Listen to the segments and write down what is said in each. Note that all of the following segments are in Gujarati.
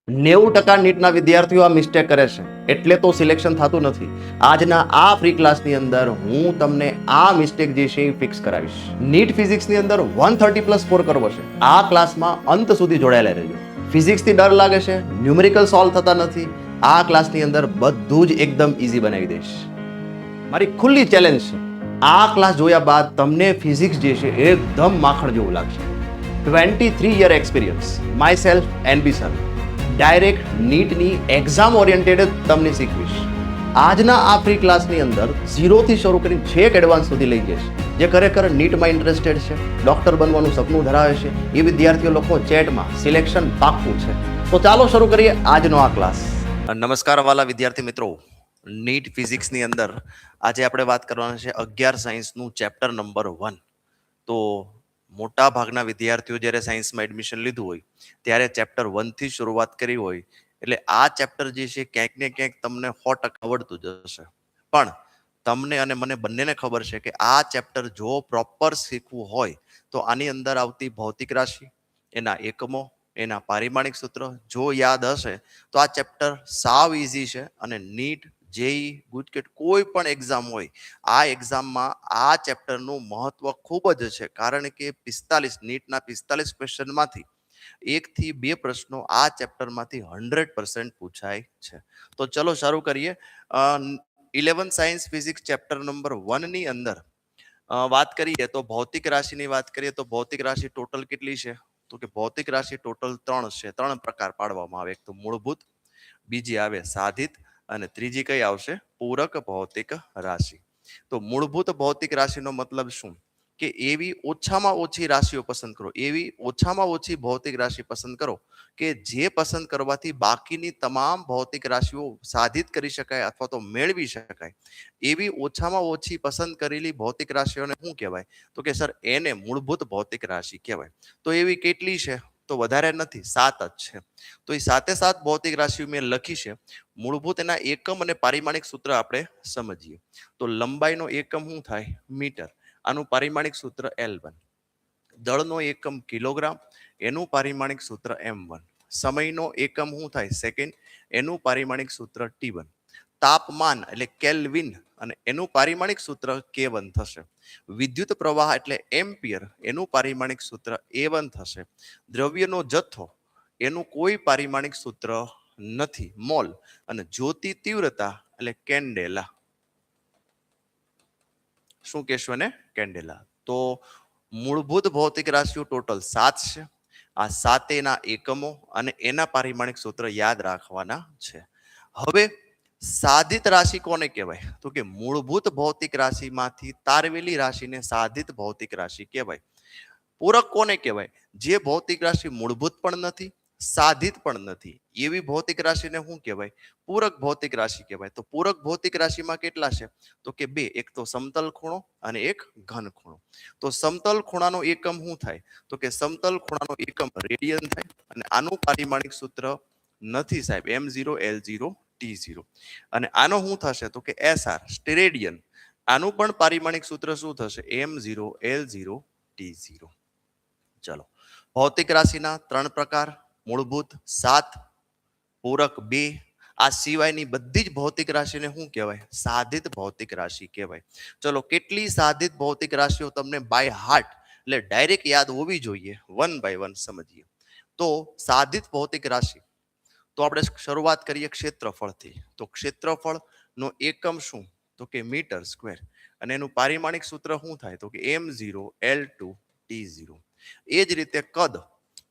90% નીટના વિદ્યાર્થીઓ આ મિસ્ટેક કરે છે, એટલે તો સિલેક્શન થતું નથી. આજના આ ફ્રી ક્લાસની અંદર હું તમને આ મિસ્ટેક જે છે એ ફિક્સ કરાવીશ. નીટ ફિઝિક્સની અંદર 130+ સ્કોર કરવો છે. આ ક્લાસમાં અંત સુધી જોડાયેલા રહેજો. ફિઝિક્સથી ડર લાગે છે, ન્યુમેરિકલ સોલ્વ થતા નથી, આ ક્લાસની અંદર બધું જ એકદમ ઇઝી બનાવી દઈશ. મારી ખુલ્લી ચેલેન્જ છે, આ ક્લાસ જોયા બાદ તમને ફિઝિક્સ જે છે એકદમ માખણ જેવું લાગશે. 23 year experience, my self NB sir. Direct નીટની એક્ઝામ ઓરિએન્ટેડ જ તમને શીખવીશ. આજના આ ફ્રી ક્લાસની અંદર 0 થી શરૂ કરીને છેક એડવાન્સ સુધી લઈ જઈશ. જે ખરેખર નીટમાં ઇન્ટરેસ્ટેડ છે, ડોક્ટર બનવાનું સપનું ધરાવે છે, એ વિદ્યાર્થીઓ લોકો ચેટમાં સિલેક્શન પાક્કું છે. તો ચાલો શરૂ કરીએ આજનો આ ક્લાસ. નમસ્કાર વાલા વિદ્યાર્થી મિત્રો. નીટ ફિઝિક્સની અંદર આજે આપણે વાત કરવાના છે 11 સાયન્સનું ચેપ્ટર નંબર 1. તો મોટા ભાગના વિદ્યાર્થીઓ જ્યારે સાયન્સમાં એડમિશન લીધું હોય ત્યારે ચેપ્ટર 1 થી શરૂઆત કરી હોય, એટલે આ ચેપ્ટર જે છે ક્યાંક ને ક્યાંક તમને 100% આવડતું જ હશે. પણ તમને અને મને બંનેને ખબર છે કે આ ચેપ્ટર જો પ્રોપર શીખવું હોય તો આની અંદર આવતી ભૌતિક રાશિ, એના એકમો, એના પારિમાણિક સૂત્ર જો યાદ હશે તો આ ચેપ્ટર સાવ ઇઝી છે. અને નીટ, જેઈ, ગુજકેટ કોઈ પણ એક્ઝામ હોય, આ એક્ઝામમાં આ ચેપ્ટરનું મહત્વ ખૂબ જ છે. કારણ કે 45 નીટના 45 ક્વેશ્ચનમાંથી 1 થી 2 પ્રશ્નો આ ચેપ્ટરમાંથી 100% પૂછાય છે. તો ચલો શરૂ કરીએ. 11 સાયન્સ ફિઝિક્સ ચેપ્ટર નંબર 1 ની અંદર વાત કરીએ તો ભૌતિક રાશિની વાત કરીએ તો ભૌતિક રાશિ ટોટલ કેટલી છે? તો કે ભૌતિક રાશિ ટોટલ 3 છે. 3 પ્રકાર પાડવામાં આવે. એક તો મૂળભૂત, બીજી આવે સાધિત, અને ત્રીજી કઈ આવશે? પૂરક ભૌતિક રાશિ. તો મૂળભૂત ભૌતિક રાશિનો મતલબ શું? કે એવી ઓછામાં ઓછી રાશિઓ પસંદ કરો, એવી ઓછામાં ઓછી ભૌતિક રાશિ પસંદ કરો કે જે પસંદ કરવાથી બાકીની તમામ ભૌતિક રાશિઓ સાધિત કરી શકાય અથવા તો મેળવી શકાય. એવી ઓછામાં ઓછી પસંદ કરેલી ભૌતિક રાશિઓને શું કહેવાય? તો કે સર એને મૂળભૂત ભૌતિક રાશિ કહેવાય. તો એવી કેટલી છે? તો વધારે નથી, 7 જ છે. તો એ 7 ભૌતિક રાશિઓ મેં લખી છે. મૂળભૂત એના એકમ અને પારિમાણિક સૂત્ર આપણે સમજીએ. તો લંબાઈનો એકમ શું થાય? મીટર. આનું પારિમાણિક સૂત્ર L1. દળનો એકમ કિલોગ્રામ, એનું પારિમાણિક સૂત્ર M1. સમયનો એકમ શું થાય? સેકન્ડ, એનું પારિમાણિક સૂત્ર T1. તાપમાન એટલે કેલ્વિન, અને એનું પારિમાણિક સૂત્ર K1 થશે. વિદ્યુત પ્રવાહ એટલે એમ્પિયર, એનું પારિમાણિક સૂત્ર A1 થશે. દ્રવ્યનો જથ્થો, એનું કોઈ પારિમાણિક સૂત્ર નથી, મોલ. અને જ્યોતિ તીવ્રતા એટલે કેન્ડેલા. શું કહેશો ને? કેન્ડેલા. તો મૂળભૂત ભૌતિક રાશિઓ ટોટલ 7 છે. આ 7 એકમો અને એના પારિમાણિક સૂત્ર યાદ રાખવાના છે. હવે સાધિત રાશિ કોને કહેવાય? તો કે મૂળભૂત ભૌતિક રાશિમાંથી તારવેલી રાશિને સાધિત ભૌતિક રાશિ કહેવાય. પૂરક કોને કહેવાય? જે ભૌતિક રાશિ મૂળભૂત પણ નથી, સાધિત પણ નથી, એવી ભૌતિક રાશિને શું કહેવાય? પૂરક ભૌતિક રાશિ કહેવાય. તો પૂરક ભૌતિક રાશિમાં કેટલા છે? તો કે 2. એક તો સમતલ ખૂણો અને એક ઘન ખૂણો. તો સમતલ ખૂણાનો એકમ શું થાય? તો કે સમતલ ખૂણાનો એકમ રેડિયન થાય. અને આનું પારિમાણિક સૂત્ર નથી સાહેબ, M0 L0 T0. અને આનો શું થશે? તો કે SR, સ્ટેરેડિયન. આનું પણ પારિમાણિક સૂત્ર શું થશે? M0 L0 T0. ચલો, ભૌતિક રાશિના 3 પ્રકાર: મૂળભૂત 7, પૂરક 2. આ સિવાયની બધી જ ભૌતિક રાશિને શું કહેવાય? સાધિત ભૌતિક રાશિ કહેવાય. ચલો, કેટલી સાધિત ભૌતિક રાશિઓ તમને બાય હાર્ટ એટલે ડાયરેક્ટ યાદ હોવી જોઈએ, 1 by 1 સમજીએ. તો સાધિત ભૌતિક રાશિ, તો આપણે શરૂઆત કરીએ ક્ષેત્રફળથી. તો ક્ષેત્રફળનો એકમ શું? તો કે મીટર સ્ક્વેર. અને એનું પારિમાણિક સૂત્ર શું થાય? તો કે M0 L2 T0. એ જ રીતે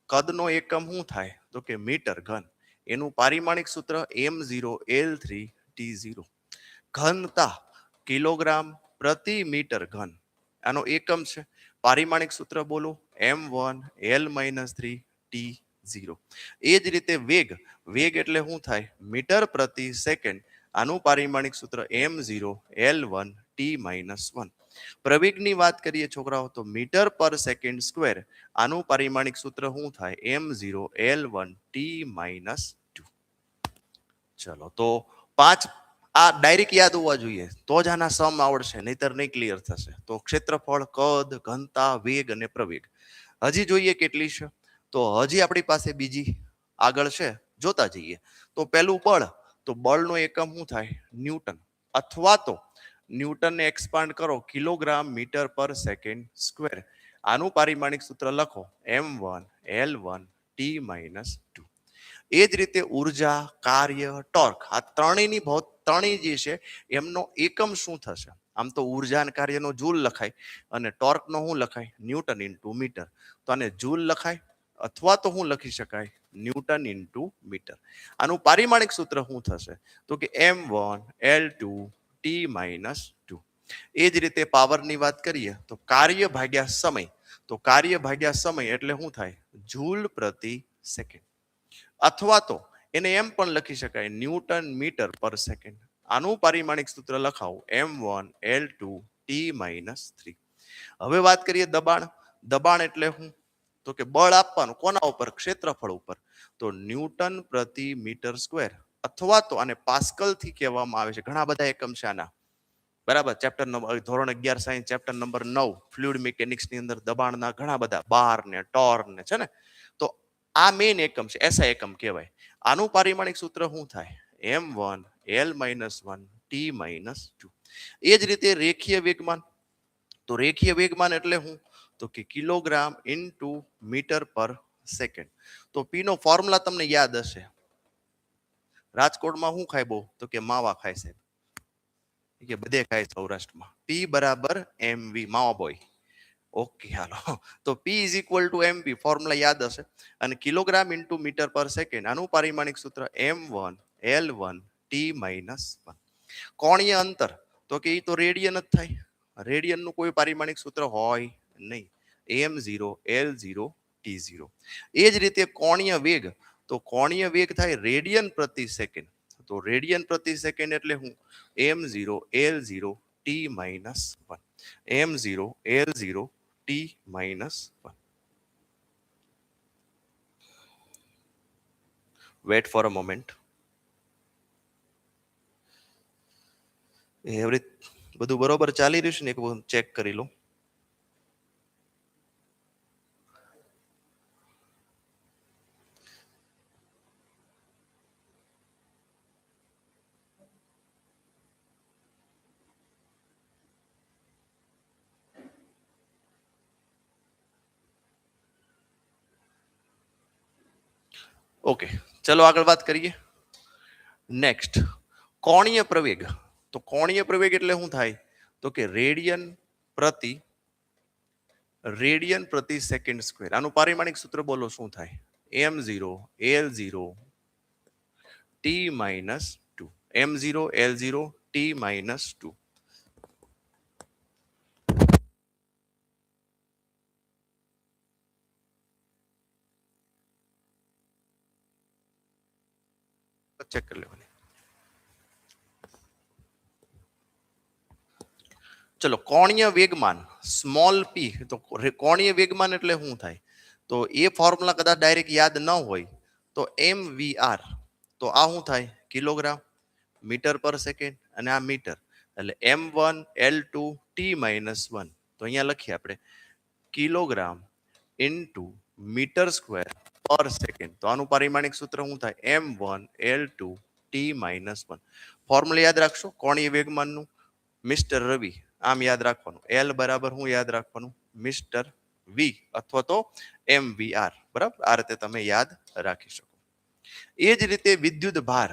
કદનો એકમ શું થાય? તો કે મીટર ઘન. એનું પારિમાણિક સૂત્ર M0 L3 T0. ઘનતા કિલોગ્રામ પ્રતિ મીટર ઘન, આનો એકમ છે. પારિમાણિક સૂત્ર બોલો, M1 L-3 T0. એ જ રીતે વેગ એટલે શું થાય? મીટર પ્રતિ સેકન્ડ. આનું પારિમાણિક સૂત્ર M0 L1 T-1. પ્રવેગની વાત કરીએ છોકરાઓ, તો મીટર પર સેકન્ડ સ્ક્વેર. આનું પારિમાણિક સૂત્ર શું થાય? M0 L1 T-2. ચલો, તો 5 આ ડાયરેક્ટ યાદ હોવા જોઈએ, તો જ આના સમ આવડશે, નહીતર નહીં ક્લિયર થશે. તો ક્ષેત્રફળ, કદ, ઘનતા, વેગ અને પ્રવેગ. હજી જોઈએ કેટલી છે? તો હજી આપણી પાસે બીજી આગળ છે જોતા જઈએ. તો પહેલું બળ, તો બળનો એકમ શું થાય? ન્યૂટન, અથવા તો ન્યૂટનને એક્સપાન્ડ કરો કિલોગ્રામ મીટર પર સેકન્ડ સ્ક્વેર. આનું પારિમાણિક સૂત્ર લખો m1L1T-2. એ જ રીતે ઉર્જા, કાર્ય, ટોર્ક, આ ત્રણેય જે છે એમનો એકમ શું થશે? આમ તો ઉર્જા અને કાર્યનો જૂલ લખાય અને ટોર્કનો શું લખાય? Newton into metre. તો આને જૂલ લખાય અથવા તો શું લખી શકાય? Newton into metre. આનું પારિમાણિક સૂત્ર શું થશે? તો કે m1L2T-2. એ જ રીતે પાવરની વાત કરીએ તો કાર્ય ભાગ્યા સમય. તો કાર્ય ભાગ્યા સમય એટલે શું થાય? જૂલ પ્રતિ સેકન્ડ. અથવા તો એને એમ પણ લખી શકાય ન્યૂટન મીટર પર સેકન્ડ. આનું પારિમાણિક સૂત્ર લખાવું m1L2T-3. હવે વાત કરીએ દબાણ. દબાણ એટલે શું? તો કે બળ આપવાનું કોના ઉપર? ક્ષેત્રફળ ઉપર. તો ન્યૂટન પ્રતિ મીટર સ્ક્વેર, અથવા તો આને પાસ્કલ થી કહેવામાં આવે છે. ઘણા બધા એકમ છે આના, બરાબર. ચેપ્ટર નંબર ધોરણ 11 science chapter number 9 fluid mechanics ની અંદર દબાણના ઘણા બધા બાર ને ટોર ને છે ને. તો આ મેઇન એકમ છે, એસઆઈ એકમ કહેવાય. આનું પારિમાણિક સૂત્ર શું થાય? m1L-1T-2. એ જ રીતે રેખીય વેગમાન. તો રેખીય વેગમાન એટલે શું? તો કે કિલોગ્રામ ઇન્ટુ મીટર પર સેકન્ડ. તો પી નો ફોર્મ્યુલા તમને યાદ હશે. રાજકોટમાં શું ખાય બહુ? તો કે માવા ખાય છે, કે બધે ખાય સૌરાષ્ટ્રમાં. પી બરાબર mv, માવા બોય. ઓકે, હાલો. તો P is equal two mv formula યાદ હશે. અને કિલોગ્રામ ઇન્ટુ મીટર પર સેકન્ડ, આનું પારિમાણિક સૂત્ર m1L1T-1. કોણીય અંતર, તો કે એ તો રેડિયન જ થાય. રેડિયન નું કોઈ પારિમાણિક સૂત્ર હોય નહીં, m0L0T0. એ જ રીતે કોણીય વેગ, તો કોણીય વેગ થાય રેડિયન પ્રતિ સેકન્ડ. તો રેડિયન પ્રતિ સેકન્ડ એટલે હું m0L0T-1. m0L0T-1. Wait for a moment. Every બધું બરોબર ચાલી રહ્યું છે ને? એક ચેક કરી લો. ઓકે, ચલો આગળ વાત કરીએ. નેક્સ્ટ, કોણીય પ્રવેગ. તો કોણીય પ્રવેગ એટલે શું થાય? તો કે રેડિયન પ્રતિ સેકન્ડ સ્ક્વેર. આનું પારિમાણિક સૂત્ર બોલો શું થાય? m0L0T-2. m0L0T-2. ચેક કરી લેવાની. ચલો, કોણીય વેગમાન સ્મોલ પી. તો કોણીય વેગમાન એટલે શું થાય? તો એ ફોર્મ્યુલા કદાચ ડાયરેક્ટ યાદ ન હોય તો mvr. તો આ શું થાય? કિલોગ્રામ મીટર પર સેકન્ડ, અને આ મીટર એટલે m1L2T-1. તો અહીંયા લખીએ આપણે કિલોગ્રામ ઇન્ટુ મીટર સ્ક્વેર પર સેકન્ડ. તો આનું પારિમાણિક સૂત્ર શું થાય? m1L2T-1. ફોર્મ્યુલા યાદ રાખશો કોણીય વેગમાનનું, મિસ્ટર રવિ. આમ યાદ રાખવાનું. એલ બરાબર હું યાદ રાખવાનું? મિસ્ટર વી અથવા તો mvr. બરાબર, આ રીતે તમે યાદ રાખી શકો. એ જ રીતે વિદ્યુત ભાર,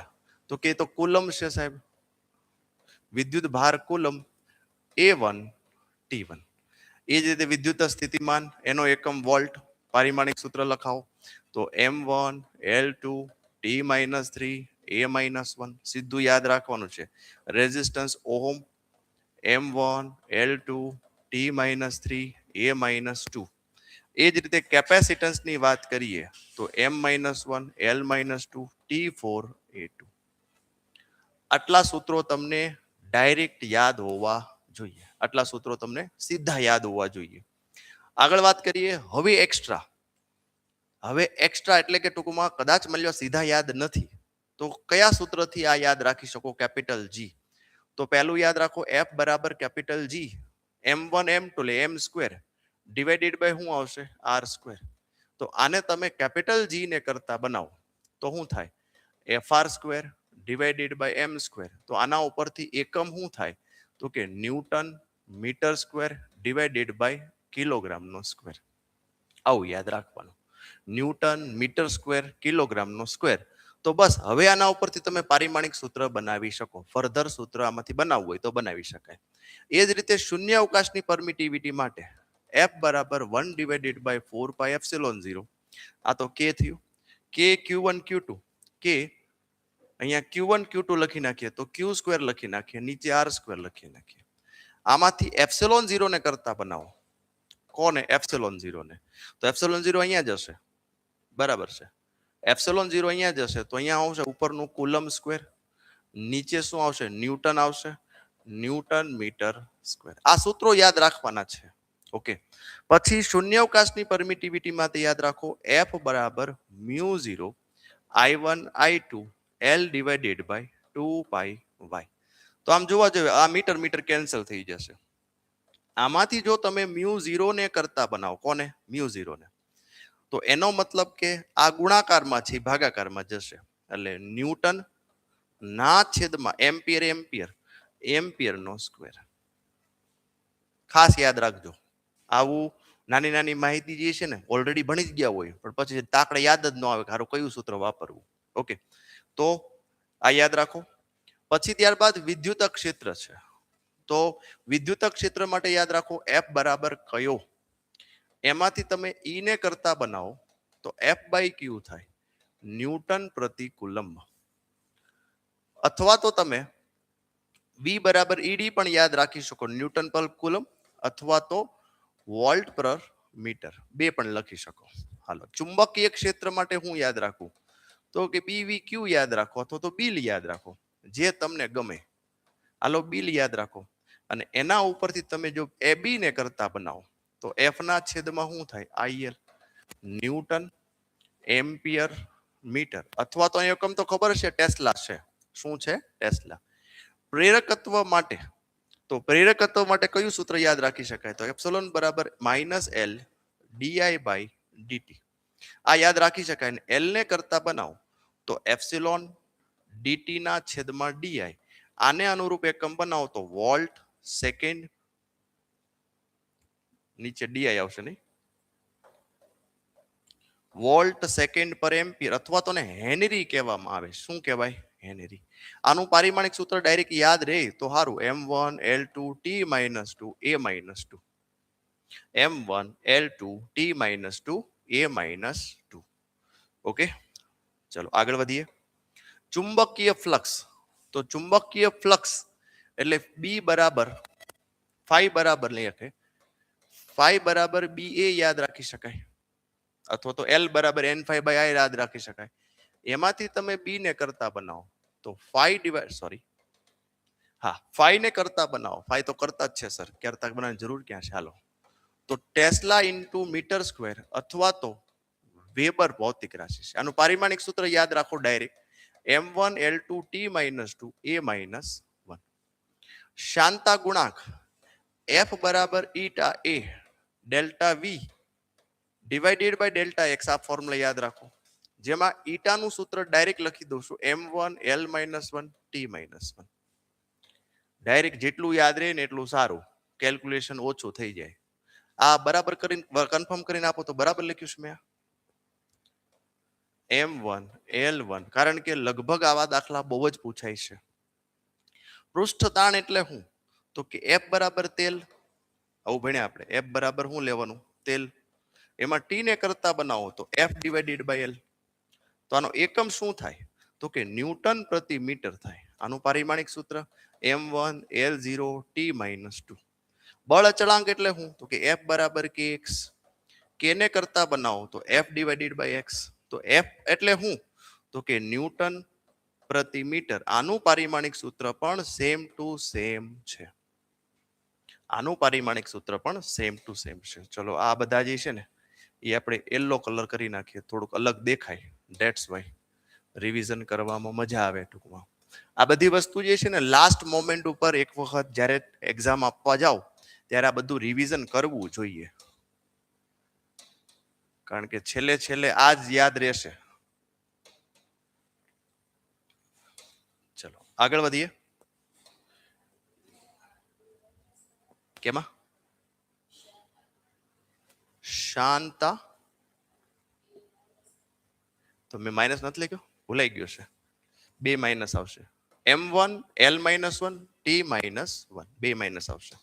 તો કે તો કુલમ છે સાહેબ. વિદ્યુત ભાર કુલમ A1T1. એ જ રીતે વિદ્યુત સ્થિતિમાન, એનો એકમ વોલ્ટ. પારિમાણિક સૂત્ર લખાવો તો m1L2T-3 A-1. સીધું યાદ રાખવાનું છે. Resistance ohm m1L2T-3 A-2. એ જ રીતે કેપેસિટન્સ ની વાત કરીએ તો m-1 L-2 T4 A2. આટલા સૂત્રો તમને ડાયરેક્ટ યાદ હોવા જોઈએ. આટલા સૂત્રો તમને સીધા યાદ હોવા જોઈએ. આગળ વાત કરીએ હવે એક્સ્ટ્રા. હવે એક્સ્ટ્રા એટલે કે ટૂંકમાં કદાચ મળ્યો સીધા યાદ નથી તો કયા સૂત્રથી આ યાદ રાખી શકો? Capital G. તો પહેલું યાદ રાખો F બરાબર કેપિટલ જી m1 m2 એટલે m સ્ક્વેર ડિવાઇડેડ બાય શું આવશે? r square. તો આને તમે કેપિટલ જી ને કરતા બનાવો તો શું થાય? FR square divided by M square. તો આના ઉપરથી એકમ શું થાય તો કે newton metre square divided by કિલોગ્રામનો સ્ક્વેર. આવું યાદ રાખવાનું, ન્યૂટન મીટર સ્ક્વેર કિલોગ્રામનો સ્ક્વેર. તો બસ હવે આના ઉપરથી તમે પારિમાણિક સૂત્ર બનાવી શકો. ફર્ધર સૂત્ર આમાંથી બનાવવું હોય તો બનાવી શકાય. એ જ રીતે શૂન્ય અવકાશની પરમિટિવિટી માટે F બરાબર 1 ડિવાઇડેડ બાય 4 પાઈ એપ્સિલોન 0. આ તો K થયું. K Q1 Q2 K અહીંયા Q1 Q2 લખી નાખીએ તો Q સ્ક્વેર લખી નાખીએ, નીચે R સ્ક્વેર લખી નાખીએ. આમાંથી એપ્સિલોન 0 ને કરતા બનાવો. કોને? એપ્સિલોન 0 ને. તો એપ્સિલોન 0 અહીંયા જ હશે, બરાબર છે. એપ્સિલોન 0 અહીંયા જ હશે તો અહીંયા આવશે ઉપરનું કુલમ સ્ક્વેર, નીચે શું આવશે? ન્યૂટન આવશે, ન્યૂટન મીટર સ્ક્વેર. આ સૂત્રો યાદ રાખવાના છે. ઓકે. પછી શૂન્યાવકાશની પરમિટિવિટીમાં યાદ રાખો F બરાબર μ0 I1 I2 L divided by 2 pi y. તો આમ જોવા જોઈએ આ મીટર મીટર કેન્સલ થઈ જશે. આમાંથી જો તમે μ0 ને કરતા બનાવો, કોને? μ0 ને, તો એનો મતલબ કે આ ગુણાકારમાં છે ભાગાકારમાં જશે, એટલે ન્યૂટન ના છેદમાં એમ્પિયર એમ્પિયર એમ્પિયર નો સ્ક્વેર. ખાસ યાદ રાખજો, આવું નાની નાની માહિતી જે છે ને ઓલરેડી ભણી જ ગયા હોય પણ પછી તાકડે યાદ જ ન આવે કે હારું કયું સૂત્ર વાપરવું. ઓકે, તો આ યાદ રાખો. પછી ત્યારબાદ વિદ્યુત ક્ષેત્ર છે. તો વિદ્યુત ક્ષેત્ર માટે યાદ રાખો F બરાબર કયો? એમાંથી તમે E ને કરતા બનાવો તો F બાય Q થાય, ન્યૂટન પ્રતિ કુલમ્બ. અથવા તો તમે V બરાબર ED પણ યાદ રાખી શકો, ન્યૂટન પર કુલમ્બ, અથવા તો વોલ્ટ પર મીટર, બે પણ લખી શકો. હાલો, ચુંબકીય ક્ષેત્ર માટે હું યાદ રાખું તો કે BVQ યાદ રાખો અથવા તો બિલ યાદ રાખો, જે તમને ગમે. હાલો, બિલ યાદ રાખો અને એના ઉપરથી તમે જો AB ને કરતા બનાવો તો F ના છેદમાં શું થાય? IL, newton ampere metre. અથવા તો એકમ તો ખબર છે ટેસ્લા છે. શું છે? ટેસ્લા. પ્રેરકત્વ માટે, તો પ્રેરકત્વ માટે કયું સૂત્ર યાદ રાખી શકાય? તો એપ્સિલોન બરાબર -L DI/dt. આ યાદ રાખી શકાય ને L ને કરતા બનાવો તો એપ્સિલોન DT ના છેદમાં DI. આને અનુરૂપ એકમ બનાવો તો વોલ્ટ સેકન્ડ, નીચે DI આવશે નહીં, વોલ્ટ સેકન્ડ પર એમ્પિયર, અથવા તો ને હેનરી કહેવામાં આવે. શું કહેવાય? હેનરી. આનું પારિમાણિક સૂત્ર ડાયરેક્ટ યાદ રહે તો સારું, M1 L2 T - 2 A - 2, M1 L2 T - 2 A - 2. Okay, ચલો આગળ વધીએ. ચુંબકીય ફ્લક્સ. તો ચુંબકીય ફ્લક્સ એટલે B બરાબર ફાઈ બરાબર લઈ શકે, ફાઈ બરાબર BA યાદ રાખી શકાય, અથવા તો L બરાબર N∅/I યાદ રાખી શકાય. એમાંથી તમે B ને કરતા બનાવો તો ફાઈ ને કરતા બનાવો. ફાઈ તો કરતા જ છે સર, કરતા બનાવવાની જરૂર ક્યાં છે? હાલો, તો ટેસ્લા ઇન્ટુ મીટર સ્ક્વેર અથવા તો વેબર ભૌતિક રાશિ છે. આનું પારિમાણિક સૂત્ર યાદ રાખો direct, M1 L2 T - 2 A - 1. Shanta ગુણાંક F બરાબર eta A delta V divided by delta X. આ ફોર્મ્યુલા યાદ રાખો, જેમાં ઈટાનું સૂત્ર ડાયરેક્ટ લખી દઉં છું, M1 L - 1 T - 1. ડાયરેક્ટ જેટલું યાદ રહે ને એટલું સારું, કેલ્ક્યુલેશન ઓછું થઈ જાય. આ બરાબર કરીને કન્ફર્મ કરીને આપો તો બરાબર લખ્યું છે મેં M1 L1, કારણ કે લગભગ આવા દાખલા બહુ જ પૂછાય છે. પૃષ્ઠ તાણ એટલે શું? તો કે F બરાબર તેલ, આવું ભણ્યા આપણે. F બરાબર શું લેવાનું? તેલ. એમાં T ને કરતા બનાવો તો F ડિવાઇડેડ બાય L. તો આનો એકમ શું થાય? તો કે ન્યૂટન પ્રતિ મીટર થાય. આનું પારિમાણિક સૂત્ર M1 L0 T - 2. બળ અચળાંક એટલે શું? તો કે F બરાબર kx. K ને કરતા બનાવો તો F ડિવાઇડેડ બાય X. તો F એટલે શું? તો કે ન્યૂટન પ્રતિ મીટર. આનું પારિમાણિક સૂત્ર પણ સેમ ટુ સેમ છે. આનું પારિમાણિક સૂત્ર પણ સેમ ટુ સેમ છે. ચલો, આ બધા જે છે ને એ આપણે યલો કલર કરી નાખીએ, થોડુંક અલગ દેખાય. ધેટ્સ વાય રિવિઝન કરવામાં મજા આવે. ટૂંકમાં આ બધી વસ્તુ જે છે ને લાસ્ટ મોમેન્ટ ઉપર એક વખત જ્યારે એક્ઝામ આપવા જાઓ ત્યારે આ બધું રિવિઝન કરવું જોઈએ, કારણ કે છેલ્લે છેલ્લે આ જ યાદ રહેશે. ચલો આગળ વધીએ. કેમાં? શાંતા. તો મેં માઇનસ નથી લખ્યો, ભૂલાઈ ગયો છે. 2 માઇનસ આવશે. M1 L-1 T-1 2 માઇનસ આવશે.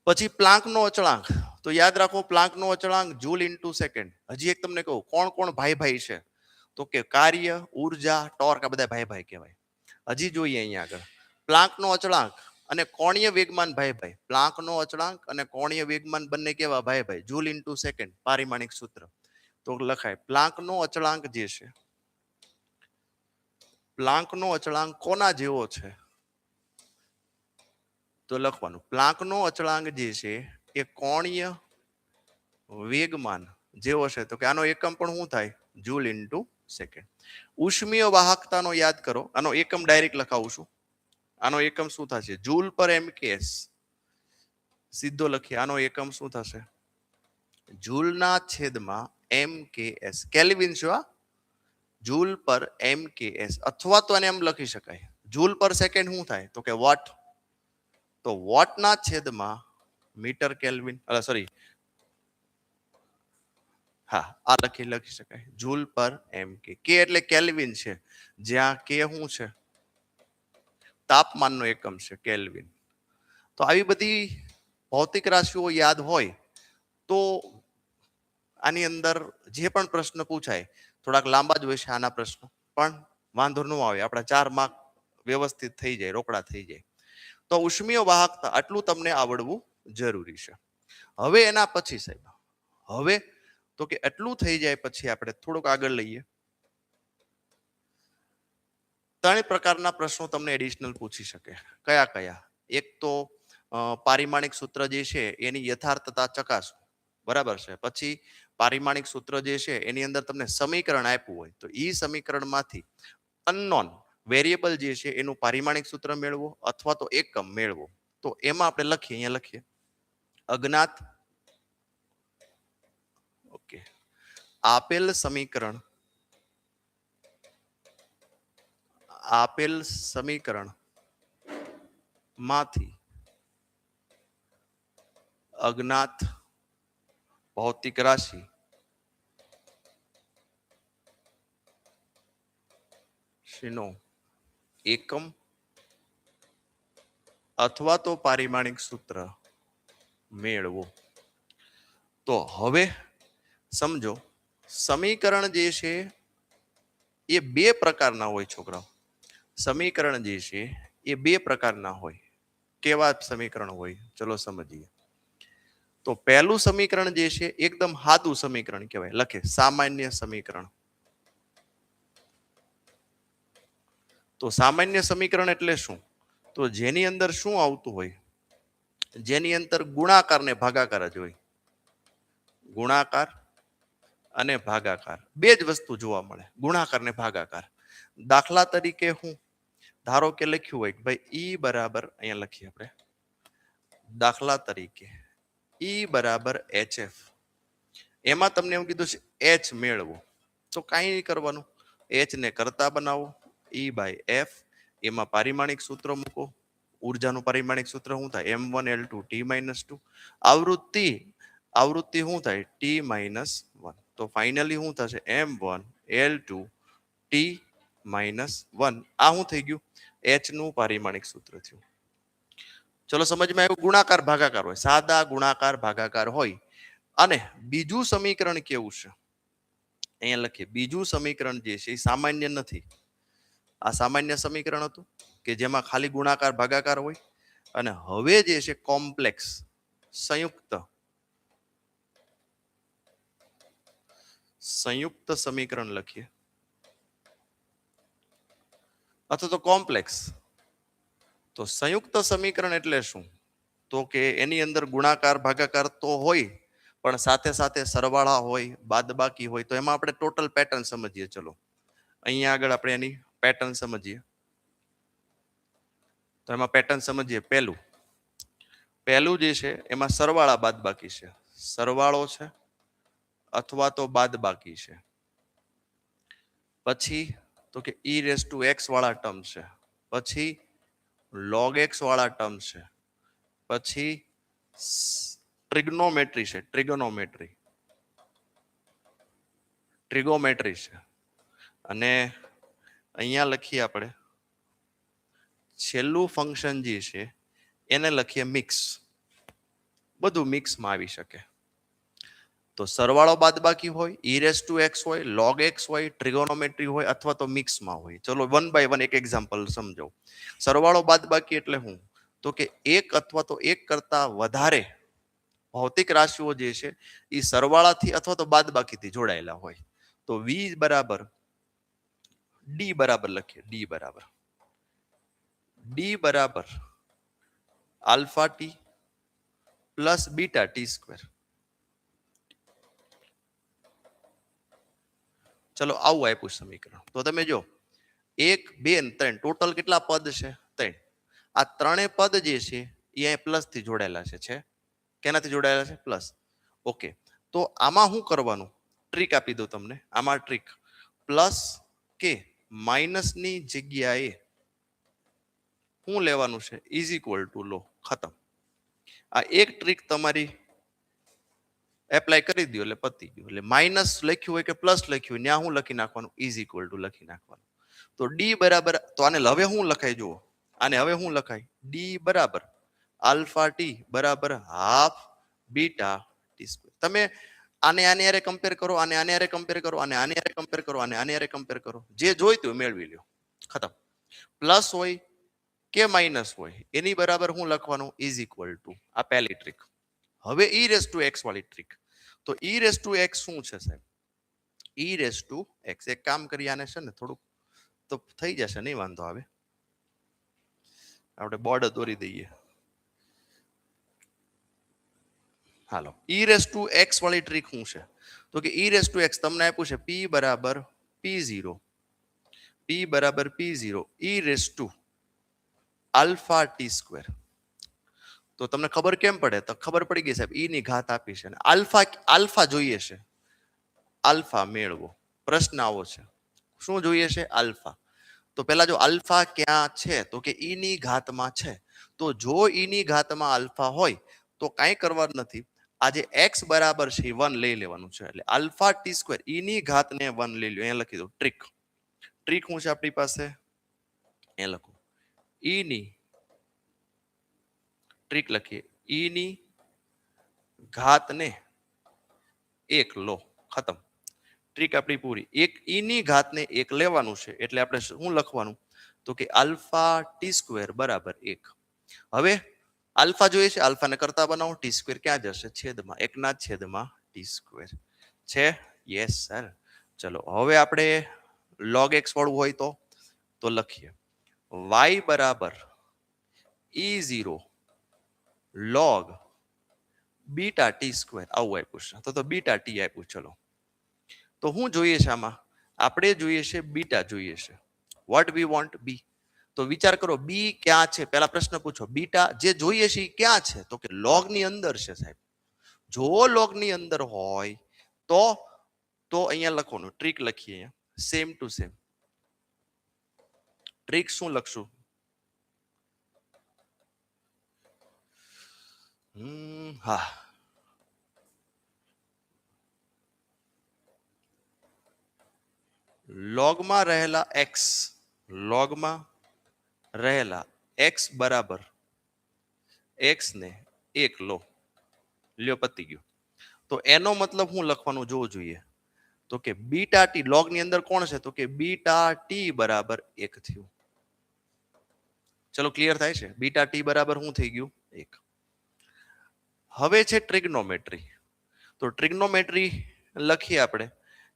પછી પ્લાન્કનો અચળાંક. તો યાદ રાખો પ્લાન્કનો અચળાંક જૂલ ઇન્ટુ સેકન્ડ. હજી એક તમને કહું કોણ કોણ ભાઈ ભાઈ છે, તો કે કાર્ય, ઉર્જા, ટોર્ક આ બધા ભાઈ ભાઈ કહેવાય. હજી જોઈએ અહીંયા આગળ પ્લાન્કનો અચળાંક અને કોણીય વેગમાન ભાઈ ભાઈ. પ્લાન્કનો અચળાંક અને કોણીય વેગમાન બંને કેવા ભાઈ ભાઈ. જૂલ ઇન્ટુ સેકન્ડ પારિમાણિક સૂત્ર. તો લખાય પ્લાન્કનો અચળાંક જે છે, પ્લાન્કનો અચળાંક કોના જેવો છે? તો લખવાનું પ્લાન્કનો અચળાંક જે છે એ કોણીય વેગમાન જેવો છે. તો કે આનો એકમ પણ શું થાય? Joule into second. ઉષ્મીય વાહકતાનો યાદ કરો. આનો એકમ ડાયરેક્ટ લખાવું છું. આનો એકમ શું થશે? જૂલ પર MKS. સીધો લખીએ. આનો એકમ શું થશે? જૂલના છેદમાં MKS. કેલ્વિન છે આ. જૂલ પર MKS. અથવા તો એને એમ લખી શકાય જૂલ પર સેકન્ડ શું થાય? તો કે વોટ. તો વોટના છેદમાં મીટર કેલ્વિન, સોરી હા આ લખી શકાય જૂલ પર MK. કે એટલે કેલ્વિન છે, જ્યાં કે શું છે? તાપમાનનો એકમ છે કેલ્વિન. તો આવી બધી ભૌતિક રાશિઓ યાદ હોય તો આની અંદર જે પણ પ્રશ્ન પૂછાય થોડાક લાંબા જ હોય છે આના પ્રશ્ન, પણ વાંધો ન આવે. આપણા 4 માર્ક વ્યવસ્થિત થઈ જાય, રોકડા થઈ જાય. તો ઉષ્મીય વાહકતા આટલું તમને આવડવું જરૂરી છે. હવે એના પછી સાહેબ, હવે તો કે એટલું થઈ જાય પછી આપણે થોડુંક આગળ લઈએ. 3 પ્રકારના પ્રશ્નો તમને એડિશનલ પૂછી શકે. કયા કયા? એક તો પારિમાણિક સૂત્ર જે છે એની યથાર્થતા ચકાસો, બરાબર છે. પછી પારિમાણિક સૂત્ર જે છે એની અંદર તમને સમીકરણ આપ્યું હોય તો એ સમીકરણમાંથી અનનોન વેરિયેબલ જે છે એનું પારિમાણિક સૂત્ર મેળવો અથવા તો એકમ મેળવો. તો એમાં આપણે લખીએ, અહીંયા લખીએ અજ્ઞાત. ઓકે, આપેલ સમીકરણ માંથી અજ્ઞાત ભૌતિક રાશિ નો એકમ અથવા તો પારિમાણિક સૂત્ર મેળવો. તો હવે સમજો સમીકરણ જે છે એ 2 પ્રકારના હોય છોકરાઓ. સમીકરણ જે છે એ 2 પ્રકારના હોય. કેવા સમીકરણ હોય? ચલો સમજીએ. તો પહેલું સમીકરણ જે છે એકદમ સાદું સમીકરણ કહેવાય. લખે સામાન્ય સમીકરણ. તો સામાન્ય સમીકરણ એટલે શું? તો જેની અંદર શું આવતું હોય? જેની અંદર ગુણાકાર ને ભાગાકાર જ હોય. ગુણાકાર અને ભાગાકાર 2 જ વસ્તુ જોવા મળે, ગુણાકાર ને ભાગાકાર. દાખલા તરીકે હું ધારો કે લખ્યું હોય કે ભાઈ ઈ બરાબર, અહીંયા લખીએ આપણે દાખલા તરીકે ઈ બરાબર HF. એમાં તમને એવું કીધું છે H મેળવો. તો કાંઈ નહીં કરવાનું, H ને કરતા બનાવો, E/F. એમાં પારિમાણિક સૂત્ર મૂકો. ઉર્જાનું પારિમાણિક સૂત્ર શું થાય? M1 L2 T-2. આવૃત્તિ શું થાય? T-1. તો ફાઇનલી શું થશે? M1 L2 T-1. આ શું થઈ ગયું? H નું પારિમાણિક સૂત્ર થયું. ચલો સમજમાં આવ્યું? ગુણાકાર ભાગાકાર હોય, સાદા ગુણાકાર ભાગાકાર હોય. અને બીજું સમીકરણ કેવું છે? અહીંયા લખીએ બીજું સમીકરણ જે છે એ સામાન્ય નથી. આ સામાન્ય સમીકરણ હતું કે જેમાં ખાલી ગુણાકાર ભાગાકાર હોય. અને હવે જે છે કોમ્પ્લેક્સ સંયુક્ત સમીકરણ લખીએ અથવા તો કોમ્પ્લેક્સ. તો સંયુક્ત સમીકરણ એટલે શું? તો કે એની અંદર ગુણાકાર ભાગાકાર તો હોય પણ સાથે સાથે સરવાળા હોય, બાદબાકી હોય. તો એમાં આપણે ટોટલ પેટર્ન સમજીએ. ચલો અહીંયા આગળ આપણે એની પેટર્ન સમજીએ. તો એમાં પેટર્ન સમજીએ. પહેલું જે છે એમાં સરવાળા બાદબાકી છે, સરવાળો છે અથવા તો બાદબાકી છે. પછી તો કે ઈ રેસ ટુ એક્સ વાળા ટર્મ છે, પછી log x વાળા ટર્મ છે, પછી ટ્રિગ્નોમેટ્રી છે, ટ્રિગોમેટ્રી છે, અને અહીંયા લખીએ આપણે છેલ્લું ફંક્શન જે છે એને લખીએ મિક્સ. બધું મિક્સમાં આવી શકે. તો સરવાળો બાદબાકી હોય, ઈ રેસ ટુ એક્સ હોય, log x હોય, ટ્રિગોનોમેટ્રી હોય, અથવા તો મિક્સમાં હોય. ચલો વન બાય વન એક એક્ઝામ્પલ સમજો. સરવાળો બાદબાકી એટલે શું? તો કે એક અથવા તો એક કરતા વધારે ભૌતિક રાશિઓ જે છે એ સરવાળાથી અથવા તો બાદબાકીથી જોડાયેલા હોય. તો v બરાબર ડી બરાબર લખીએ, ડી બરાબર alpha T plus beta T square. ચલો આવું આપ્યું સમીકરણ. તો તમે જો 1, 2 અને 3 ટોટલ કેટલા પદ છે? 3. આ ત્રણેય પદ જે છે એ અહીં પ્લસ થી જોડાયેલા છે. કેનાથી જોડાયેલા છે? પ્લસ. ઓકે, તો આમાં શું કરવાનું? ટ્રીક આપી દઉં તમને. આમાં ટ્રીક પ્લસ કે માઇનસ ની જગ્યાએ શું લેવાનું છે? ઇઝ ઇક્વલ ટુ લો. ખતમ. આ એક ટ્રીક તમારી એપ્લાય કરી દો એટલે પતી ગયું. એટલે માઇનસ લખ્યું હોય કે પ્લસ લખ્યું હોય ત્યાં હું લખી નાખવાનું? ઇઝ ઇક્વલ ટુ લખી નાખવાનું. તો ડી બરાબર, તો આને હવે શું લખાય જુઓ, આને હવે શું લખાય? ડી બરાબર આલ્ફા ટી બરાબર હાફ બીટા ટી સ્ક્વેર. તમે આને હારે કમ્પેર કરો, આને હારે કમ્પેર કરો, આને હારે કમ્પેર કરો, આને હારે કમ્પેર કરો, જે જોઈતું મેળવી લ્યો. ખતમ. પ્લસ હોય કે માઇનસ હોય એની બરાબર શું લખવાનું? Is equal two. આ પહેલી ટ્રીક. હવે ઈ રેસ ટુ એક્સ વાળી ટ્રીક. તો ઈ રેસ ટુ એક્સ શું છે સાહેબ? E raise to x. એક કામ કરી, આને છે ને થોડુંક તો થઈ જશે, નહીં વાંધો આવે. આપણે બોર્ડ દોરી દઈએ. હાલો, ઈ રેસ ટુ એક્સ વાળી ટ્રીક શું છે? તો કે ઈ રેસ ટુ એક્સ તમને આપ્યું છે p બરાબર p0, p બરાબર p0 e raise to alpha T square. તો તમને ખબર કેમ પડે? તો ખબર પડી ગઈ સાહેબ, ઈ ની ઘાત આપી છે. આલ્ફા જોઈએ છે, આલ્ફા મેળવો. પ્રશ્ન આવો છે, શું જોઈએ છે? આલ્ફા. તો પેલા જો આલ્ફા ક્યાં છે? તો કે ઈ ની ઘાતમાં છે. તો જો ઈ ની ઘાતમાં આલ્ફા હોય તો કાંઈ કરવાનું નથી. આ જે x બરાબર છે 1 લઈ લેવાનું છે. એટલે આલ્ફા ટી સ્ક્વેર ઈ ની ઘાતને 1 લઈ લો. અહીંયા લખી દો ટ્રીક. ટ્રીક શું છે આપણી પાસે? એ લખો ઈ ની ટ્રીક લખીએ, ઈ ની ઘાતને 1 લો. ખતમ. ટ્રીક આપણી પૂરી. એક ઈ ની ઘાતને 1 લેવાનું છે એટલે આપણે શું લખવાનું? તો કે આલ્ફા ટી સ્ક્વેર બરાબર 1. હવે આલ્ફા જોઈએ છે, આલ્ફાને કરતા બનાવો. ટી સ્ક્વેર ક્યાં જશે? છેદમાં. 1 ના છેદમાં ટી સ્ક્વેર છે. Yes sir. ચલો હવે આપણે log x વાળું હોય તો લખીએ y બરાબર e0 log beta T square. આવું આપ્યું છે. તો બીટા ટી આપ્યું. ચલો, તો શું જોઈએ છે આમાં? આપણે જોઈએ છે બીટા જોઈએ છે. What we want? બી. તો વિચાર કરો બી ક્યાં છે? પહેલા પ્રશ્ન પૂછો. બીટા જે જોઈએ છે એ ક્યાં છે? તો કે log ની અંદર છે સાહેબ. જો log ની અંદર હોય તો અહીંયા લખવાનું. ટ્રીક લખીએ અહીંયા સેમ ટુ સેમ. ટ્રીક શું લખશું? હા, લોગમાં રહેલા x, લોગમાં રહેલા x બરાબર x ને 1 લો. લ્યો, પતી ગયું. તો એનો મતલબ હું લખવાનું જોવું જોઈએ. તો કે બીટા ટી લોગ ની અંદર કોણ છે? તો કે બીટા ટી બરાબર 1 થયું. ચલો ક્લિયર થાય છે? બીટા ટી બરાબર શું થઈ ગયું? 1. હવે છે ટ્રિગ્નોમેટ્રી. તો ટ્રિગ્નોમેટ્રી લખીએ આપણે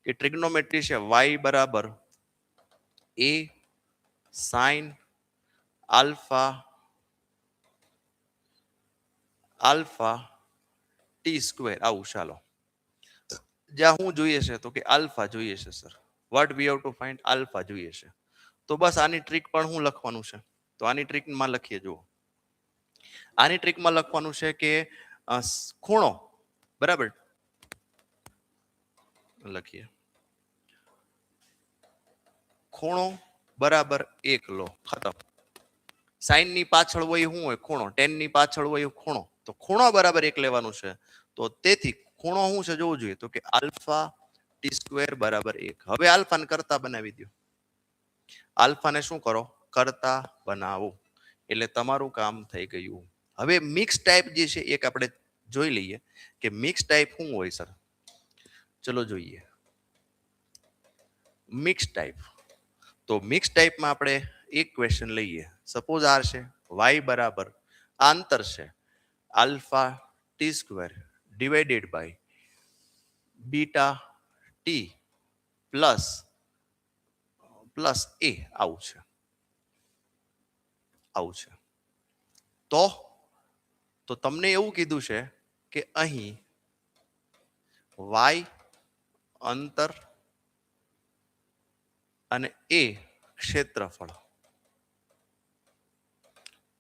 કે ટ્રિગ્નોમેટ્રી છે y બરાબર a sin alpha T square. આવું. ચાલો, જ્યાં હું જોઈએ છે? તો કે આલ્ફા જોઈએ છે sir. What we have to find? Alpha જોઈએ છે. તો બસ આની ટ્રીક પણ હું લખવાનું છે. તો આની ટ્રીકમાં લખીએ. જુઓ, આની ટ્રીકમાં લખવાનું છે કે ખૂણો બરાબર લખીએ. ખૂણો બરાબર 1 લો, ખતમ. સાઈન ની પાછળ હોય શું હોય? ખૂણો. ટેન ની પાછળ હોય ખૂણો. તો ખૂણો બરાબર 1 લેવાનું છે. તો તેથી ખૂણો શું છે જોવું જોઈએ, તો કે આલ્ફા ટી સ્ક્વેર બરાબર 1. હવે આલ્ફાને કરતા બનાવી દો. આલ્ફાને શું કરો? કરતા બનાવો. એટલે તમારું કામ થઈ ગયું. હવે મિક્સ ટાઈપ જે છે એક આપણે જોઈ લઈએ કે મિક્સ ટાઈપ શું હોય સર. ચલો જોઈએ મિક્સ ટાઈપ. તો મિક્સ ટાઈપમાં આપણે એક ક્વેશ્ચન લઈએ. સપોઝ આર છે વાય બરાબર આ અંતર છે alpha T square divided by beta T plus A આવું છે. તો તમને એવું કીધું છે કે અહીં વાય અંતર અને એ ક્ષેત્રફળ.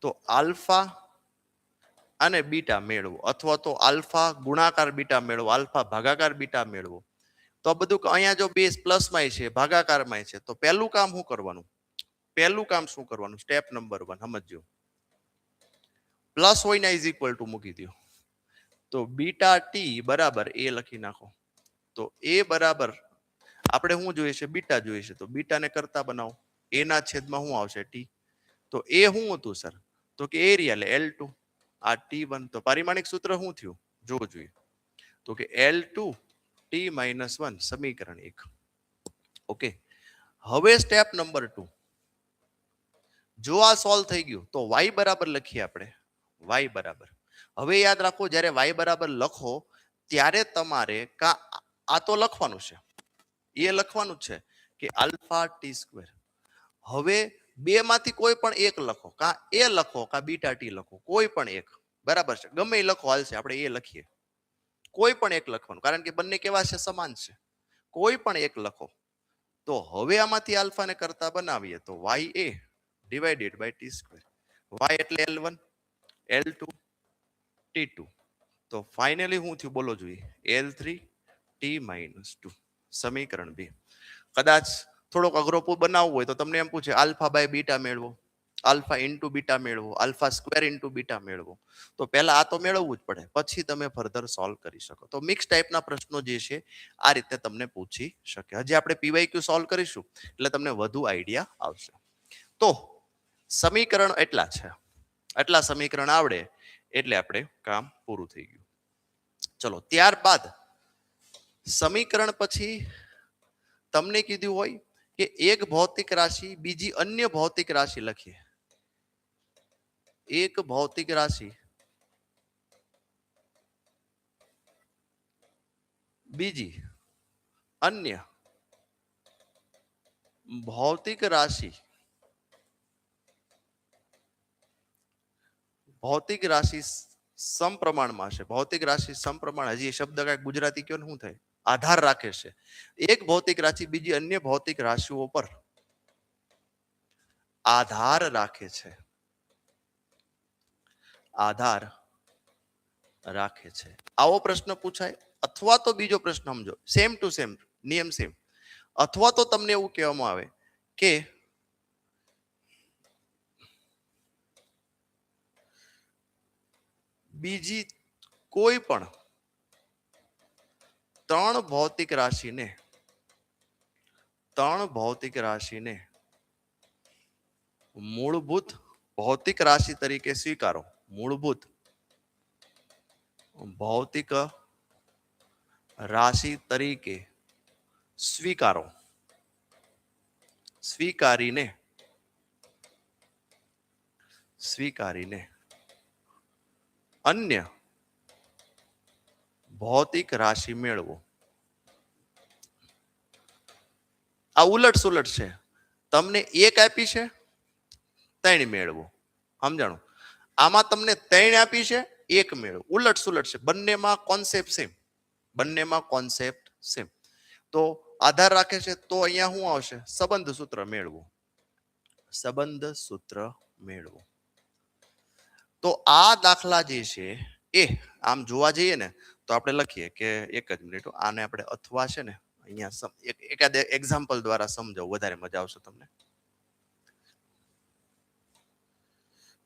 તો આલ્ફા અને બીટા મેળવો, અથવા તો આલ્ફા ગુણાકાર બીટા મેળવો, આલ્ફા ભાગાકાર બીટા મેળવો. તો આ બધું અહીંયા જો બેઝ પ્લસમાં છે ભાગાકારમાં છે, તો પહેલું કામ શું કરવાનું? સ્ટેપ નંબર 1 સમજો. પ્લસ હોય ને ઇઝ ઇક્વલ ટુ મૂકી દો. તો બીટા ટી બરાબર એ લખી નાખો. તો એ બરાબર આપણે શું જોઈએ છે? બીટા જોઈએ છે. તો બીટાને કરતા બનાવો. એ ના છેદમાં શું આવશે? ટી. તો એ શું હતું સર? તો કે એરિયા એટલે L2 આ T1. તો પારિમાણિક સૂત્ર શું થયું જોવું જોઈએ. તો કે L2 T-1 સમીકરણ 1. ઓકે. હવે સ્ટેપ નંબર 2. જો આ સોલ્વ થઈ ગયું તો y બરાબર લખીએ આપણે. y બરાબર. હવે યાદ રાખો જ્યારે y બરાબર લખો ત્યારે તમારે આ તો લખવાનું છે, એ લખવાનું છે કે આલ્ફા ટી સ્ક્વેર. હવે બે માંથી કોઈ પણ એક લખો, કા એ લખો કા બીટા ટી લખો, કોઈ પણ એક બરાબર છે. ગમે એ લખો હાલશે, આપણે એ લખીએ. કોઈ પણ એક લખવાનું, કારણ કે બંને કેવા છે? સમાન છે. કોઈ પણ એક લખો. તો હવે આમાંથી આલ્ફાને કરતા બનાવીએ તો y એ divided by T square. y એટલે L1 L2 T2. તો ફાઇનલી શું થયું બોલો જોઈએ? L3 T-2 સમીકરણ 2. કદાચ થોડોક અઘરો બનાવવો હોય તો તમને એમ પૂછે આલ્ફા બાય બીટા મેળવો, આલ્ફા ઇન્ટુ બીટા મેળવો, આલ્ફા સ્ક્વેર ઇન્ટુ બીટા મેળવો. તો પહેલા આ તો મેળવવું જ પડે, પછી તમે ફર્ધર સોલ્વ કરી શકો. તો મિક્સ ટાઈપના પ્રશ્નો જે છે આ રીતે તમને પૂછી શકે. હજી આપણે પીવાયક્યુ સોલ્વ કરીશું એટલે તમને વધુ આઈડિયા આવશે. તો સમીકરણ એટલા છે, આટલા સમીકરણ આવડે એટલે આપણે કામ પૂરું થઈ ગયું. ચલો ત્યારબાદ સમીકરણ પછી તમને કીધું હોય કે એક ભૌતિક રાશિ બીજી અન્ય ભૌતિક રાશિ લખીએ. એક ભૌતિક રાશિ બીજી અન્ય ભૌતિક રાશિ સમપ્રમાણમાં છે. ભૌતિક રાશિ સમપ્રમાણ, હજી શબ્દ કઈ ગુજરાતી કયો શું થાય? આધાર રાખે છે. એક ભૌતિક રાશિ બીજી અન્ય ભૌતિક રાશિઓ પર આધાર રાખે છે. આધાર રાખે છે. આવો પ્રશ્ન પૂછાય. અથવા તો બીજો પ્રશ્ન સમજો, સેમ ટુ સેમ નિયમ સેમ. અથવા તો તમને એવું કહેવામાં આવે કે બીજી કોઈ પણ ત્રણ ભૌતિક રાશિને મૂળભૂત ભૌતિક રાશિ તરીકે સ્વીકારો. મૂળભૂત ભૌતિક રાશિ તરીકે સ્વીકારો. સ્વીકારીને અન્ય ભૌતિક રાશિ મેળવો. આ ઉલટ સુલટ છે. તમને એક આપી છે, 3 મેળવો. સમજાણું? આમાં તમને 3 આપી છે, 1 મેળવો. ઉલટ સુલટ છે. બંનેમાં કોન્સેપ્ટ સેમ. તો આધાર રાખે છે તો અહીંયા શું આવશે? સંબંધ સૂત્ર મેળવો. તો આ દાખલા જે છે એ આમ જોવા જઈએ ને તો આપણે લખીએ કે એક જ મિનિટ, આને આપણે અથવા છે ને અહીંયા એકાદ એક્ઝામ્પલ દ્વારા સમજાવું, વધારે મજા આવશે તમને.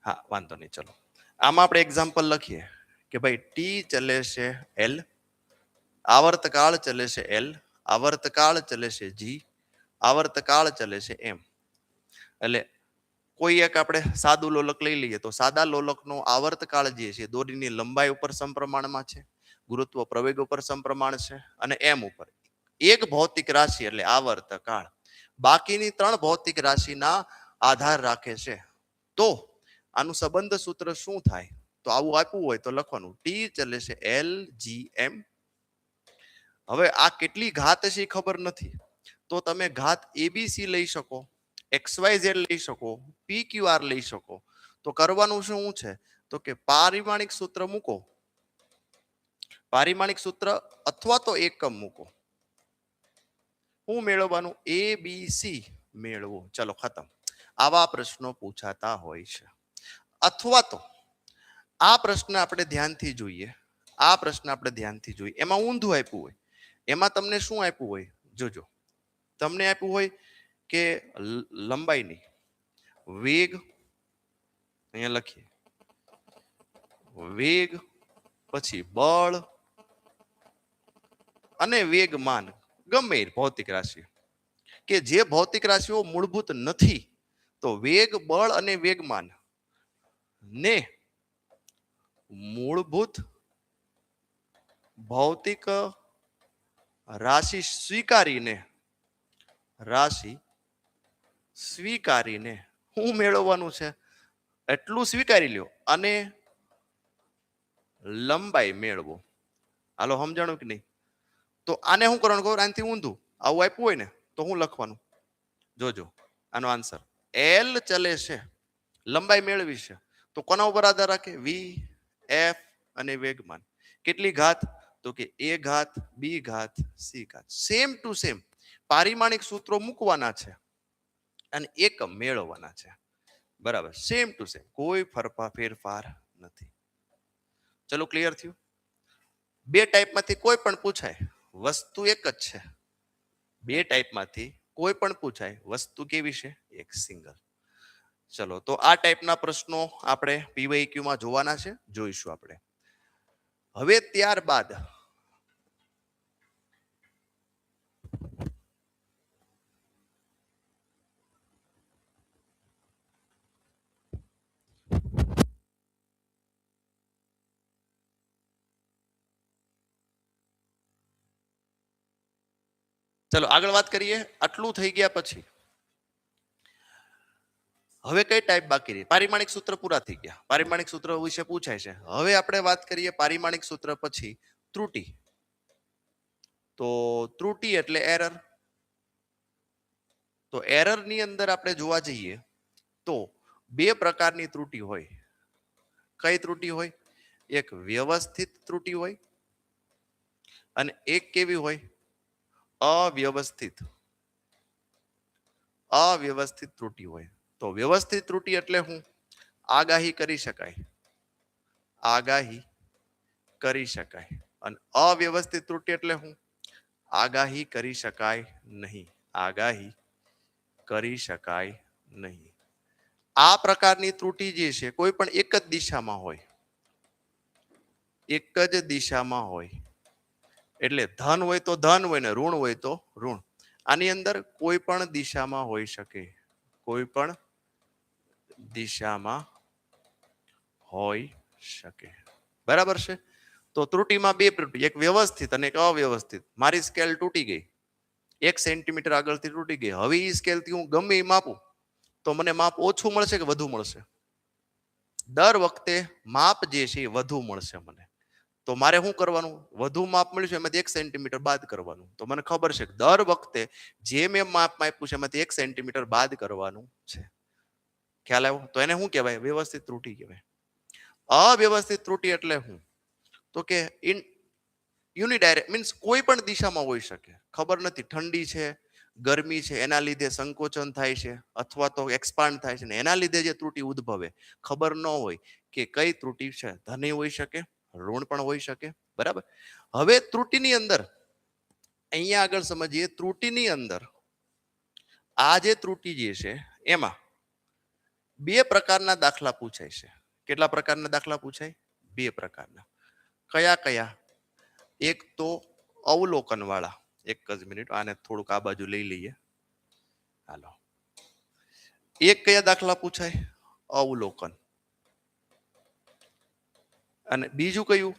હા વાંધો નહીં, ચલો આમાં આપણે એક્ઝામ્પલ લખીએ કે ભાઈ ટી ચલે છે એલ, આવર્તકાળ ચલે છે એલ, આવર્તકાળ ચલે છે જી, આવર્તકાળ ચલે છે એમ. એટલે કોઈ એક આપણે સાદું લોલક લઈ લઈએ તો સાદા લોલકનો આવર્તકાળ જે છે દોરીની લંબાઈ ઉપર સમપ્રમાણમાં છે, ગુરુત્વ પ્રવેગ ઉપર સમપ્રમાણ છે અને એમ ઉપર. એક ભૌતિક રાશિ એટલે આવર્તકાળ બાકીની 3 ભૌતિક રાશિના આધાર રાખે છે. તો આનું સંબંધ સૂત્ર શું થાય? તો આવું આપ્યું હોય તો લખવાનું ટી ચલે છે એલ જી એમ. હવે આ કેટલી ઘાત છે એ ખબર નથી, તો તમે ઘાત એબીસી લઈ શકો, XYZ લઈ શકો, PQR લઈ શકો. તો કરવાનું શું છે તો કે પારિમાણિક સૂત્ર મૂકો, પારિમાણિક સૂત્ર અથવા તો એકમ મૂકો. હું મેળવવાનું ABC મેળવો. ચલો ખતમ. આવા પ્રશ્નો પૂછાતા હોય છે. અથવા તો આ પ્રશ્ન આપણે ધ્યાનથી જોઈએ, આ પ્રશ્ન આપણે ધ્યાનથી જોઈએ, એમાં ઊંધું આપ્યું હોય. એમાં તમને શું આપ્યું હોય જોજો, તમને આપ્યું હોય કે લંબાઈની વેગ, અહીંયા લખીએ વેગ, પછી બળ અને વેગમાન, ગમે એ ભૌતિક રાશિ કે જે ભૌતિક રાશિઓ મૂળભૂત નથી, તો વેગ, બળ અને વેગમાન ને મૂળભૂત ભૌતિક રાશિ સ્વીકારીને હું મેળવવાનું છે એટલું સ્વીકારી લ્યો અને લંબાઈ મેળવો. હાલો સમજાણું કે નહીં? તો આને શું કરવાનું ખબર? આનાથી ઊંધું આવું આપ્યું હોય ને તો હું લખવાનું જોજો. આનો આન્સર એલ ચલે છે, લંબાઈ મેળવી છે, તો કોના ઉપર આધાર રાખે? વી, એફ અને વેગમાન. કેટલી ઘાત? તો કે એ ઘાત, બી ઘાત, સી ઘાત. સેમ ટુ સેમ પારિમાણિક સૂત્રો મૂકવાના છે અને એકમ મેળવવાના છે. બરાબર, સેમ ટુ સેમ, કોઈ ફેરફાર નથી. ચલો ક્લિયર થયું? 2 ટાઈપમાંથી કોઈ પણ પૂછાય, વસ્તુ એક જ છે. 2 ટાઈપમાંથી કોઈ પણ પૂછાય, વસ્તુ કેવી છે? એક સિંગલ. ચલો તો આ ટાઈપના પ્રશ્નો આપણે PYQ માં જોવાના છે, જોઈશું આપણે. હવે ત્યારબાદ ચલો આગળ વાત કરીએ. આટલું થઈ ગયા પછી હવે કઈ ટાઈપ બાકી રહી? પારિમાણિક સૂત્ર પૂરા થઈ ગયા, પારિમાણિક સૂત્ર વિશે પૂછાય છે. હવે આપણે વાત કરીએ પારિમાણિક સૂત્ર પછી ત્રુટિ. તો ત્રુટિ એટલે એરર. તો એરર ની અંદર આપણે જોવા જઈએ તો 2 પ્રકારની ત્રુટિ હોય. કઈ ત્રુટિ હોય? એક વ્યવસ્થિત ત્રુટિ હોય અને એક કેવી હોય? અવ્યવસ્થિત ત્રુટિ હોય. તો વ્યવસ્થિત ત્રુટિ એટલે હું? આગાહી કરી શકાય, આગાહી કરી શકાય. અને અવ્યવસ્થિત ત્રુટિ એટલે હું? આગાહી કરી શકાય નહીં, આગાહી કરી શકાય નહીં. આ પ્રકારની ત્રુટિ જે છે કોઈ પણ એક જ દિશામાં હોય, એક જ દિશામાં હોય. એટલે ધન હોય તો ધન હોય ને ઋણ હોય તો ઋણ. આની અંદર કોઈ પણ દિશામાં હોઈ શકે, કોઈ પણ દિશામાં હોઈ શકે. બરાબર છે? તો ત્રુટિમાં 2 ત્રુટિ, એક વ્યવસ્થિત અને એક અવ્યવસ્થિત. મારી સ્કેલ તૂટી ગઈ, 1 સેન્ટીમીટર આગળથી તૂટી ગઈ. હવે એ સ્કેલથી હું ગમે એ માપું તો મને માપ ઓછું મળશે કે વધુ મળશે? દર વખતે માપ જે છે એ વધુ મળશે મને. તો મારે શું કરવાનું? વધુ માપ મળ્યું છે એમાંથી 1 સેન્ટીમીટર બાદ કરવાનું. તો મને ખબર છે કે દર વખતે જે મેં માપ આપ્યું છે એમાંથી 1 સેન્ટીમીટર બાદ કરવાનું છે. ખ્યાલ આવ્યો? તો એને શું કહેવાય? વ્યવસ્થિત ત્રુટિ કહેવાય. અવ્યવસ્થિત ત્રુટિ એટલે શું? તો કે યુનિડાયરેક્ટ મીન્સ કોઈ પણ દિશામાં હોઈ શકે. ખબર નથી, ઠંડી છે, ગરમી છે, એના લીધે સંકોચન થાય છે અથવા તો એક્સપાન્ડ થાય છે ને એના લીધે જે ત્રુટિ ઉદ્ભવે, ખબર ન હોય કે કઈ ત્રુટિ છે. ધની હોઈ શકે, ઋણ પણ હોઈ શકે. બરાબર? હવે ત્રુટિની અંદર અહીંયા આગળ સમજીએ ત્રુટિની અંદર આ જે ત્રુટિ જે છે એમાં બે પ્રકારના દાખલા પૂછાય છે. કેટલા પ્રકારના દાખલા પૂછાય? બે પ્રકારના. કયા કયા? એક તો અવલોકન વાળા. એક જ મિનિટ, આને થોડુંક આ બાજુ લઈ લઈએ. હાલો. એક કયા દાખલા પૂછાય? અવલોકન. અને બીજું કયું?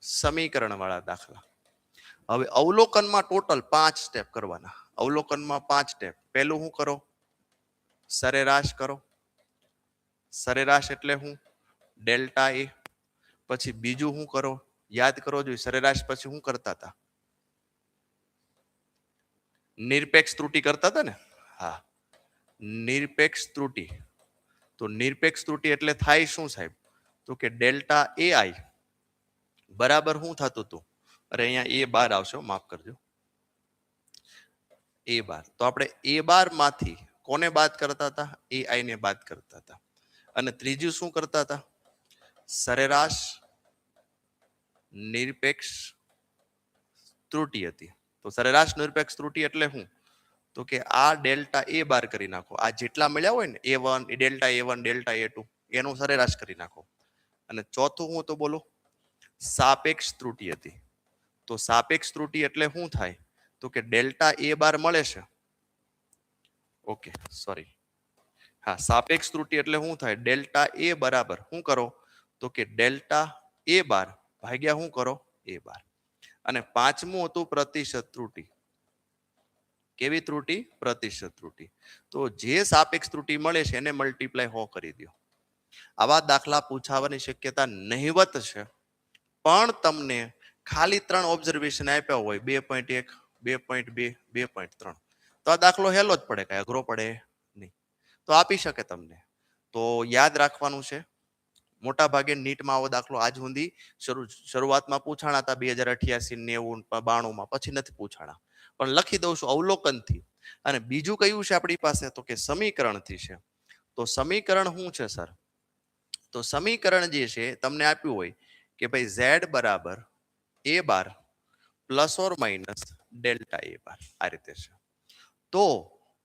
સમીકરણ વાળા દાખલા. હવે અવલોકનમાં ટોટલ 5 સ્ટેપ કરવાના. અવલોકનમાં 5 સ્ટેપ. પહેલું શું કરો? સરેરાશ કરો. સરેરાશ એટલે શું? ડેલ્ટા એ. પછી બીજું શું કરો? યાદ કરો જોઈએ, સરેરાશ પછી શું કરતા હતા? નિરપેક્ષ ત્રુટિ કરતા હતા ને? હા, નિરપેક્ષ ત્રુટિ. તો નિરપેક્ષ ત્રુટિ એટલે થાય શું સાહેબ? તો કે ડેલ્ટા એ આઈ બરાબર શું થતું હતું? અરે અહીંયા એ બાર આવશે, માફ કરજો. એ બાર. તો આપણે એ બાર માંથી કોને બાદ કરતા હતા? એ આઈ ને બાદ કરતા હતા. અને ત્રીજું શું કરતા હતા? સરેરાશ નિરપેક્ષ ત્રુટિ હતી. તો સરેરાશ નિરપેક્ષ ત્રુટિ એટલે શું? તો કે આ ડેલ્ટા એ બાર કરી નાખો. આ જેટલા મળ્યા હોય ને A1, delta A1, delta A2 એનું સરેરાશ કરી નાખો. અને ચોથું હું તો બોલો, સાપેક્ષ ત્રુટિ હતી. તો સાપેક્ષ ત્રુટિ એટલે શું થાય? તો કે ડેલ્ટા એ બાર મળે છે. Okay, sorry. હા, સાપેક્ષ ત્રુટિ એટલે શું થાય? ડેલ્ટા એ બરાબર શું કરો? તો કે ડેલ્ટા એ બાર ભાગ્યા શું કરો? એ બાર. અને પાંચમું હતું પ્રતિશત ત્રુટિ. કેવી ત્રુટિ? પ્રતિશત ત્રુટિ. તો જે સાપેક્ષ ત્રુટિ મળે છે એને મલ્ટીપ્લાય 100 કરી દો. આવા દાખલા પૂછાવાની શક્યતા નહિવત છે, પણ તમને ખાલી 3 ઓબ્ઝર્વેશન આપ્યા હોય, 2.1, 2.2, 2.3, તો આ દાખલો હેલો જ પડે, કઈ અઘરો પડે નહીં. તો આપી શકે તમને. તો યાદ રાખવાનું છે, મોટા ભાગે નીટમાં આવો દાખલો આજ સુધી શરૂઆતમાં પૂછાણા હતા 2088, 90, 92માં, પછી નથી પૂછાણા. પણ લખી દઉં છું અવલોકનથી. અને બીજું કયું છે આપણી પાસે? તો કે સમીકરણથી છે. તો સમીકરણ શું છે સર? તો સમીકરણ જે છે તમને આપ્યું હોય કે ભાઈ ઝેડ બરાબર એ બાર પ્લસ ઓર માઇનસ ડેલ્ટા એ બાર, આ રીતે છે. તો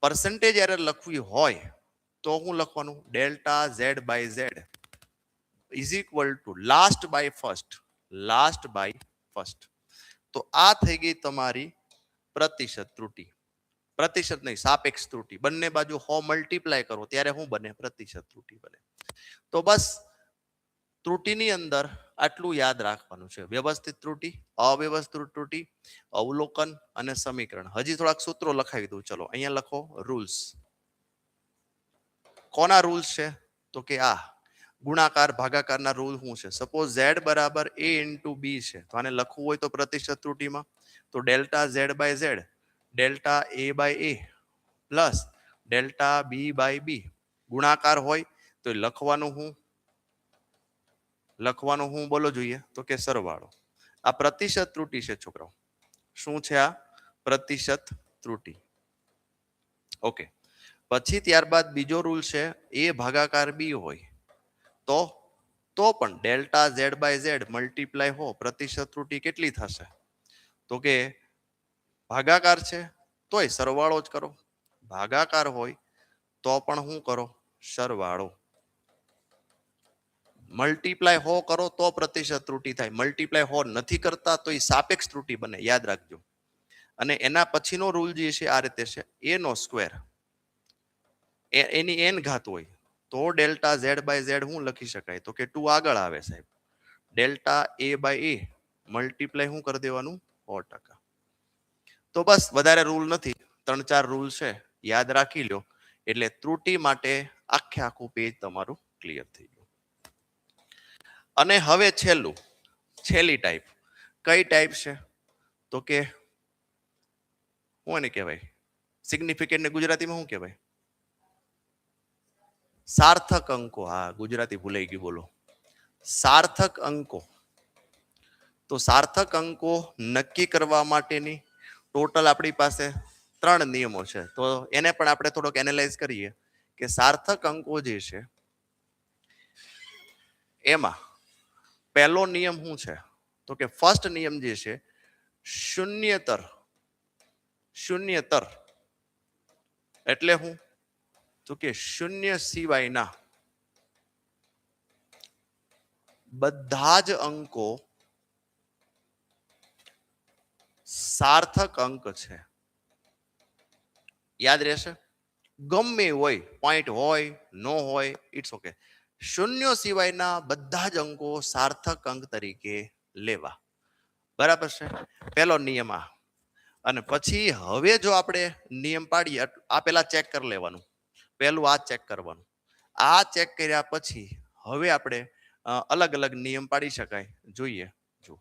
પર્સન્ટેજ એરર લખવી હોય તો હું લખવાનું? Delta Z by Z is equal to last by first. Last by first. તો આ થઈ ગઈ તમારી પ્રતિશત ત્રુટિ. પ્રતિશત નહીં, સાપેક્ષ ત્રુટિ. બંને બાજુ 100 મલ્ટીપ્લાય કરો ત્યારે શું બને? પ્રતિશત ત્રુટિ બને. તો બસ ત્રુટિની અંદર આટલું યાદ રાખવાનું છે. વ્યવસ્થિત ત્રુટિ, અવ્યવસ્થિત ત્રુટિ, અવલોકન અને સમીકરણ. હજી થોડાક સૂત્રો લખાવી દઉં. ચલો અહીંયા લખો રૂલ્સ. કોના રૂલ્સ છે? તો કે આ ગુણાકાર ભાગાકારના રૂલ શું છે? સપોઝ ઝેડ બરાબર a ઇન્ટુ બી છે, તો આને લખવું હોય તો પ્રતિશત ત્રુટિમાં તો delta Z by Z delta a by a plus delta B by B. ગુણાકાર હોય તો લખવાનું હું બોલો જોઈએ? તો કે સરવાળો. આ પ્રતિશત ત્રુટિ છે છોકરાઓ. શું છે આ? પ્રતિશત ત્રુટિ. ઓકે. પછી ત્યારબાદ બીજો રૂલ છે, એ ભાગાકાર બી હોય તો પણ delta Z by Z multiply હો, પ્રતિશત ત્રુટિ કેટલી થશે? તો કે ભાગાકાર છે તોય સરવાળો જ કરો. ભાગાકાર હોય તો પણ શું કરો? સરવાળો. મલ્ટીપ્લાય 100 કરો તો પ્રતિશત ત્રુટિ થાય. મલ્ટીપ્લાય 100 નથી કરતા તો એ સાપેક્ષ ત્રુટિ બને, યાદ રાખજો. અને એના પછીનો રૂલ જે છે આ રીતે છે, a નો સ્ક્વેર એની n ઘાત હોય તો ડેલ્ટા ઝેડ બાય ઝેડ શું લખી શકાય? તો કે 2 આગળ આવે સાહેબ. Delta a by a multiply શું કરી દેવાનું? 100%. તો બસ વધારે રૂલ નથી, 3-4 રૂલ છે, યાદ રાખી લો એટલે ત્રુટિ માટે આખું પેજ તમારું ક્લિયર થઈ ગયું. અને હવે છેલ્લી ટાઈપ. કઈ ટાઈપ છે? તો કે શું એને કહેવાય? સિગ્નિફિકન્ટ ને ગુજરાતીમાં શું કહેવાય? સાર્થક અંકો. હા, ગુજરાતી ભૂલાઈ ગયું, બોલો. સાર્થક અંકો. તો સાર્થક અંકો નક્કી કરવા માટેની ટોટલ આપણી પાસે 3 નિયમો છે. તો એને પણ આપણે થોડોક એનાલાઇઝ કરીએ કે સાર્થક અંકો જે છે એમાં પહેલો નિયમ શું છે? તો કે ફર્સ્ટ નિયમ જે છે, શૂન્યતર શૂન્યતર એટલે હું તો કે શૂન્ય સિવાયના બધા જ અંકો સાર્થક અંક છે. યાદ રહેશે, ગમે હોય, પોઈન્ટ હોય નો હોય, ઇટ્સ ઓકે. શૂન્ય સિવાયના બધા જ અંકો સાર્થક અંક તરીકે લેવા. બરાબર છે, પહેલો નિયમ આ. અને પછી હવે જો આપણે નિયમ પાડીએ, આ પેલા ચેક કરી લેવાનું. પહેલું આ ચેક કરવાનું. આ ચેક કર્યા પછી હવે આપણે અલગ અલગ નિયમ પાડી શકાય, જોઈએ. જો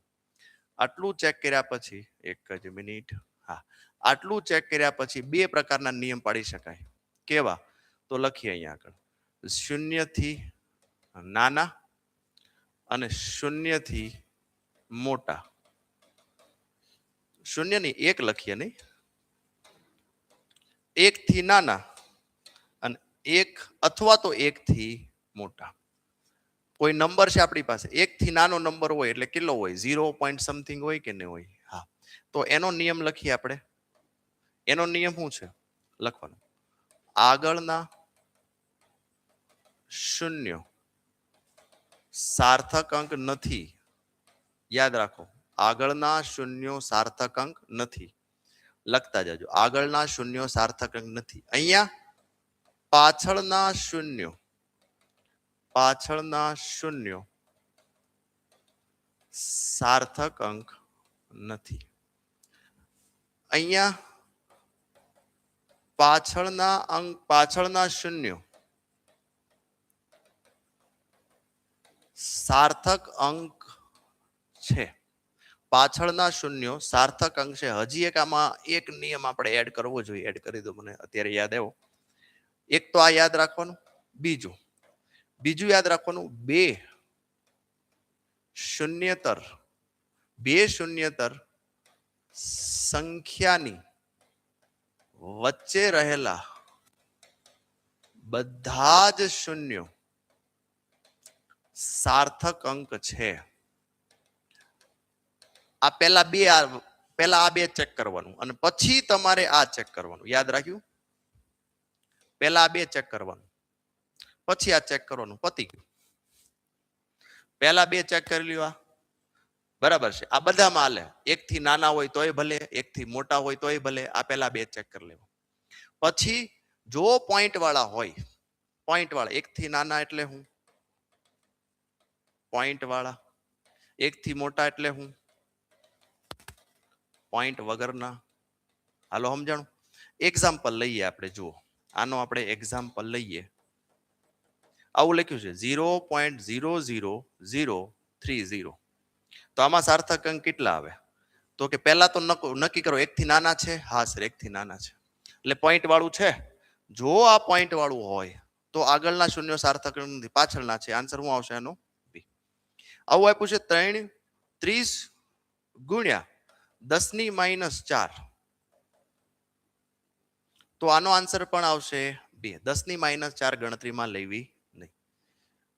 આટલું ચેક કર્યા પછી, એક જ મિનિટ, હા, આટલું ચેક કર્યા પછી બે પ્રકારના નિયમ પાડી શકાય. કેવા? તો લખીએ અહીંયા આગળ. શૂન્યથી નાના અને શૂન્યથી મોટા. શૂન્યની એક લખીએ નહીં, એક થી નાના અને એક અથવા તો એક થી મોટા. કોઈ નંબર છે આપણી પાસે, એક થી નાનો નંબર હોય એટલે કેટલો હોય? 0 સમથિંગ હોય કે નહીં હોય? હા, તો એનો નિયમ લખીએ આપણે. એનો નિયમ શું છે લખવાનો? આગળના શૂન્ય સાર્થક અંક નથી. યાદ રાખો, આગળના શૂન્યો સાર્થક અંક નથી. લખતા જજો, આગળના શૂન્યો સાર્થક અંક નથી. અહીંયા પાછળના શૂન્યો સાર્થક અંક નથી. અહીંયા પાછળના શૂન્યો સાર્થક અંક છે. પાછળના શૂન્યો સાર્થક અંક છે. હજી એક આમાં એક નિયમ આપણે એડ કરવો જોઈએ. એડ કરી દો, મને અત્યારે યાદ આવ્યો. એક તો આ યાદ રાખવાનું. બીજું યાદ રાખવાનું, બે શૂન્યતર સંખ્યાની વચ્ચે રહેલા બધા જ શૂન્યો સાર્થક અંક છે. આ પહેલા આ બે ચેક કરવાનું અને પછી તમારે આ ચેક કરવાનું. યાદ રાખ્યું? પહેલા આ બે ચેક કરવાનું, પછી આ ચેક કરવાનું. પતી ગયું. પહેલા બે ચેક કરી લ્યો. બરાબર છે. આ બધામાં હાલે. એક થી નાના હોય તોય ભલે, એક થી મોટા હોય તોય ભલે. આ પહેલા બે ચેક કરી લેવા. પછી જો પોઈન્ટ વાળા હોય, એક થી નાના એટલે હું પોઈન્ટ વાળા, એક થી મોટા એટલે હું પોઈન્ટ વગરના. હાલો સમજાણું? એક્ઝામ્પલ લઈએ આપણે. જુઓ, આનો આપણે એક્ઝામ્પલ લઈએ. આવું લખ્યું છે 0.00030. તો આમાં સાર્થક અંક કેટલા આવે? તો કે પહેલા તો નક્કી કરો, એક થી નાના છે? હા સર, એક થી નાના છે એટલે પોઈન્ટ વાળું છે. જો આ પોઈન્ટ વાળું હોય તો આગળના શૂન્યો સાર્થક અંક નથી, પાછળના છે. આન્સર શું આવશે એનો? બી. આવું આપ્યું છે 30 ગુણ્યા 10⁻⁴. તો આનો આન્સર પણ આવશે 2. 10⁻⁴ ગણતરીમાં લેવી નહીં.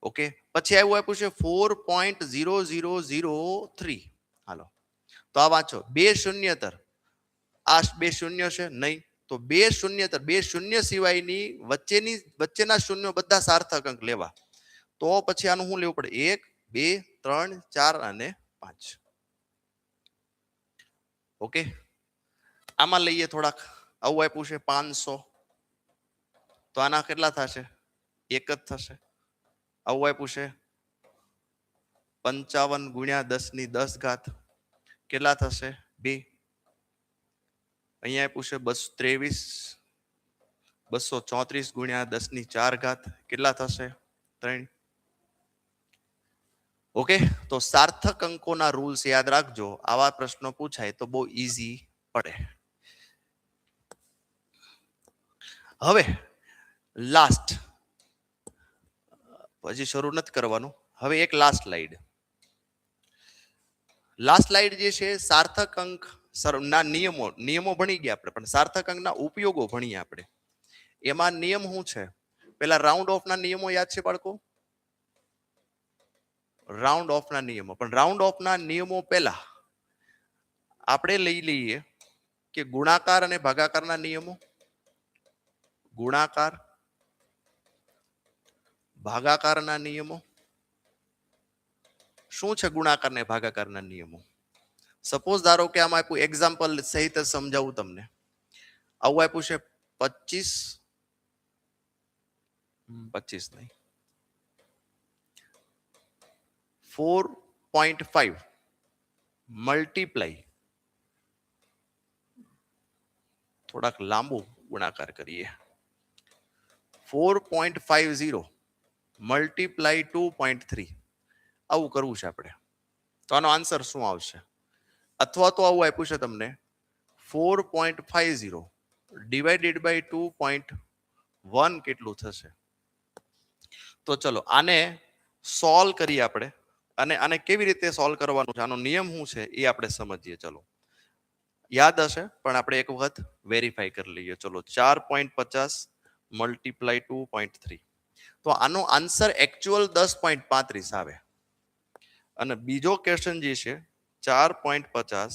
ઓકે, પછી આપ્યું છે 4.0003. હાલો, તો આ વાંચો. બે શૂન્યતર, આ બે શૂન્ય છે નહીં, તો બે શૂન્યતર, બે શૂન્ય સિવાયની વચ્ચેના શૂન્યો બધા સાર્થક અંક લેવા. તો પછી આનું શું લેવું પડે? 1, 2, 3, 4 અને 5. ઓકે, આમાં લઈએ થોડાક. આવું આપ્યું છે 500. તો આના કેટલા થશે? 1 જ થશે. આવું આપ્યું છે 55 ગુણ્યા 10⁻10. કેટલા થશે? 2. અહીંયા આપ્યું છે 223. 234 ગુણ્યા 10⁴. કેટલા થશે? 3. ઓકે, તો સાર્થક અંકોના રૂલ્સ યાદ રાખજો. આવા પ્રશ્નો પૂછાય તો બહુ ઈઝી પડે. હવે લાસ્ટ, હજી શરૂ નથી કરવાનું. હવે એક લાસ્ટ સ્લાઇડ જે છે, સાર્થક અંક ના નિયમો ભણી ગયા આપણે, પણ સાર્થક અંકના ઉપયોગો ભણીએ આપણે. એમાં નિયમ શું છે? પેલા રાઉન્ડ ઓફ ના નિયમો યાદ છે બાળકો? રાઉન્ડ ઓફ ના નિયમો. પણ રાઉન્ડ ઓફ ના નિયમો પહેલા આપણે લઈ લઈએ કે ગુણાકાર અને ભાગાકારના નિયમો, ગુણાકાર ભાગાકારના નિયમો શું છે? ગુણાકાર ને ભાગાકારના નિયમો. સપોઝ ધારો કે આમાં આપ્યું, એક્ઝામ્પલ સહિત સમજાવું તમને. આવું આપ્યું છે 25 નહીં, 4.5 મલ્ટીપ્લાય, થોડાક લાંબુ ગુણાકાર કરીએ, 4.50 મલ્ટીપ્લાય 2.3, આવું કરવું છે આપણે. તો આનો આન્સર શું આવશે? અથવા તો આવું આપ્યું છે તમને 4.50 ડિવાઇડેડ બાય 2.1 કેટલું થશે? તો ચલો આને સોલ્વ કરીએ આપણે, અને આને કેવી રીતે સોલ્વ કરવાનું છે, આનો નિયમ શું છે એ આપણે સમજીએ. ચલો યાદ હશે પણ આપણે એક વખત વેરીફાઈ કરી લઈએ. ચલો 4.50 મલ્ટીપ્લાય 2.3, તો આનો આન્સર એકચ્યુઅલ 10.35 આવે. અને બીજો ક્વેશ્ચન જે છે 4.50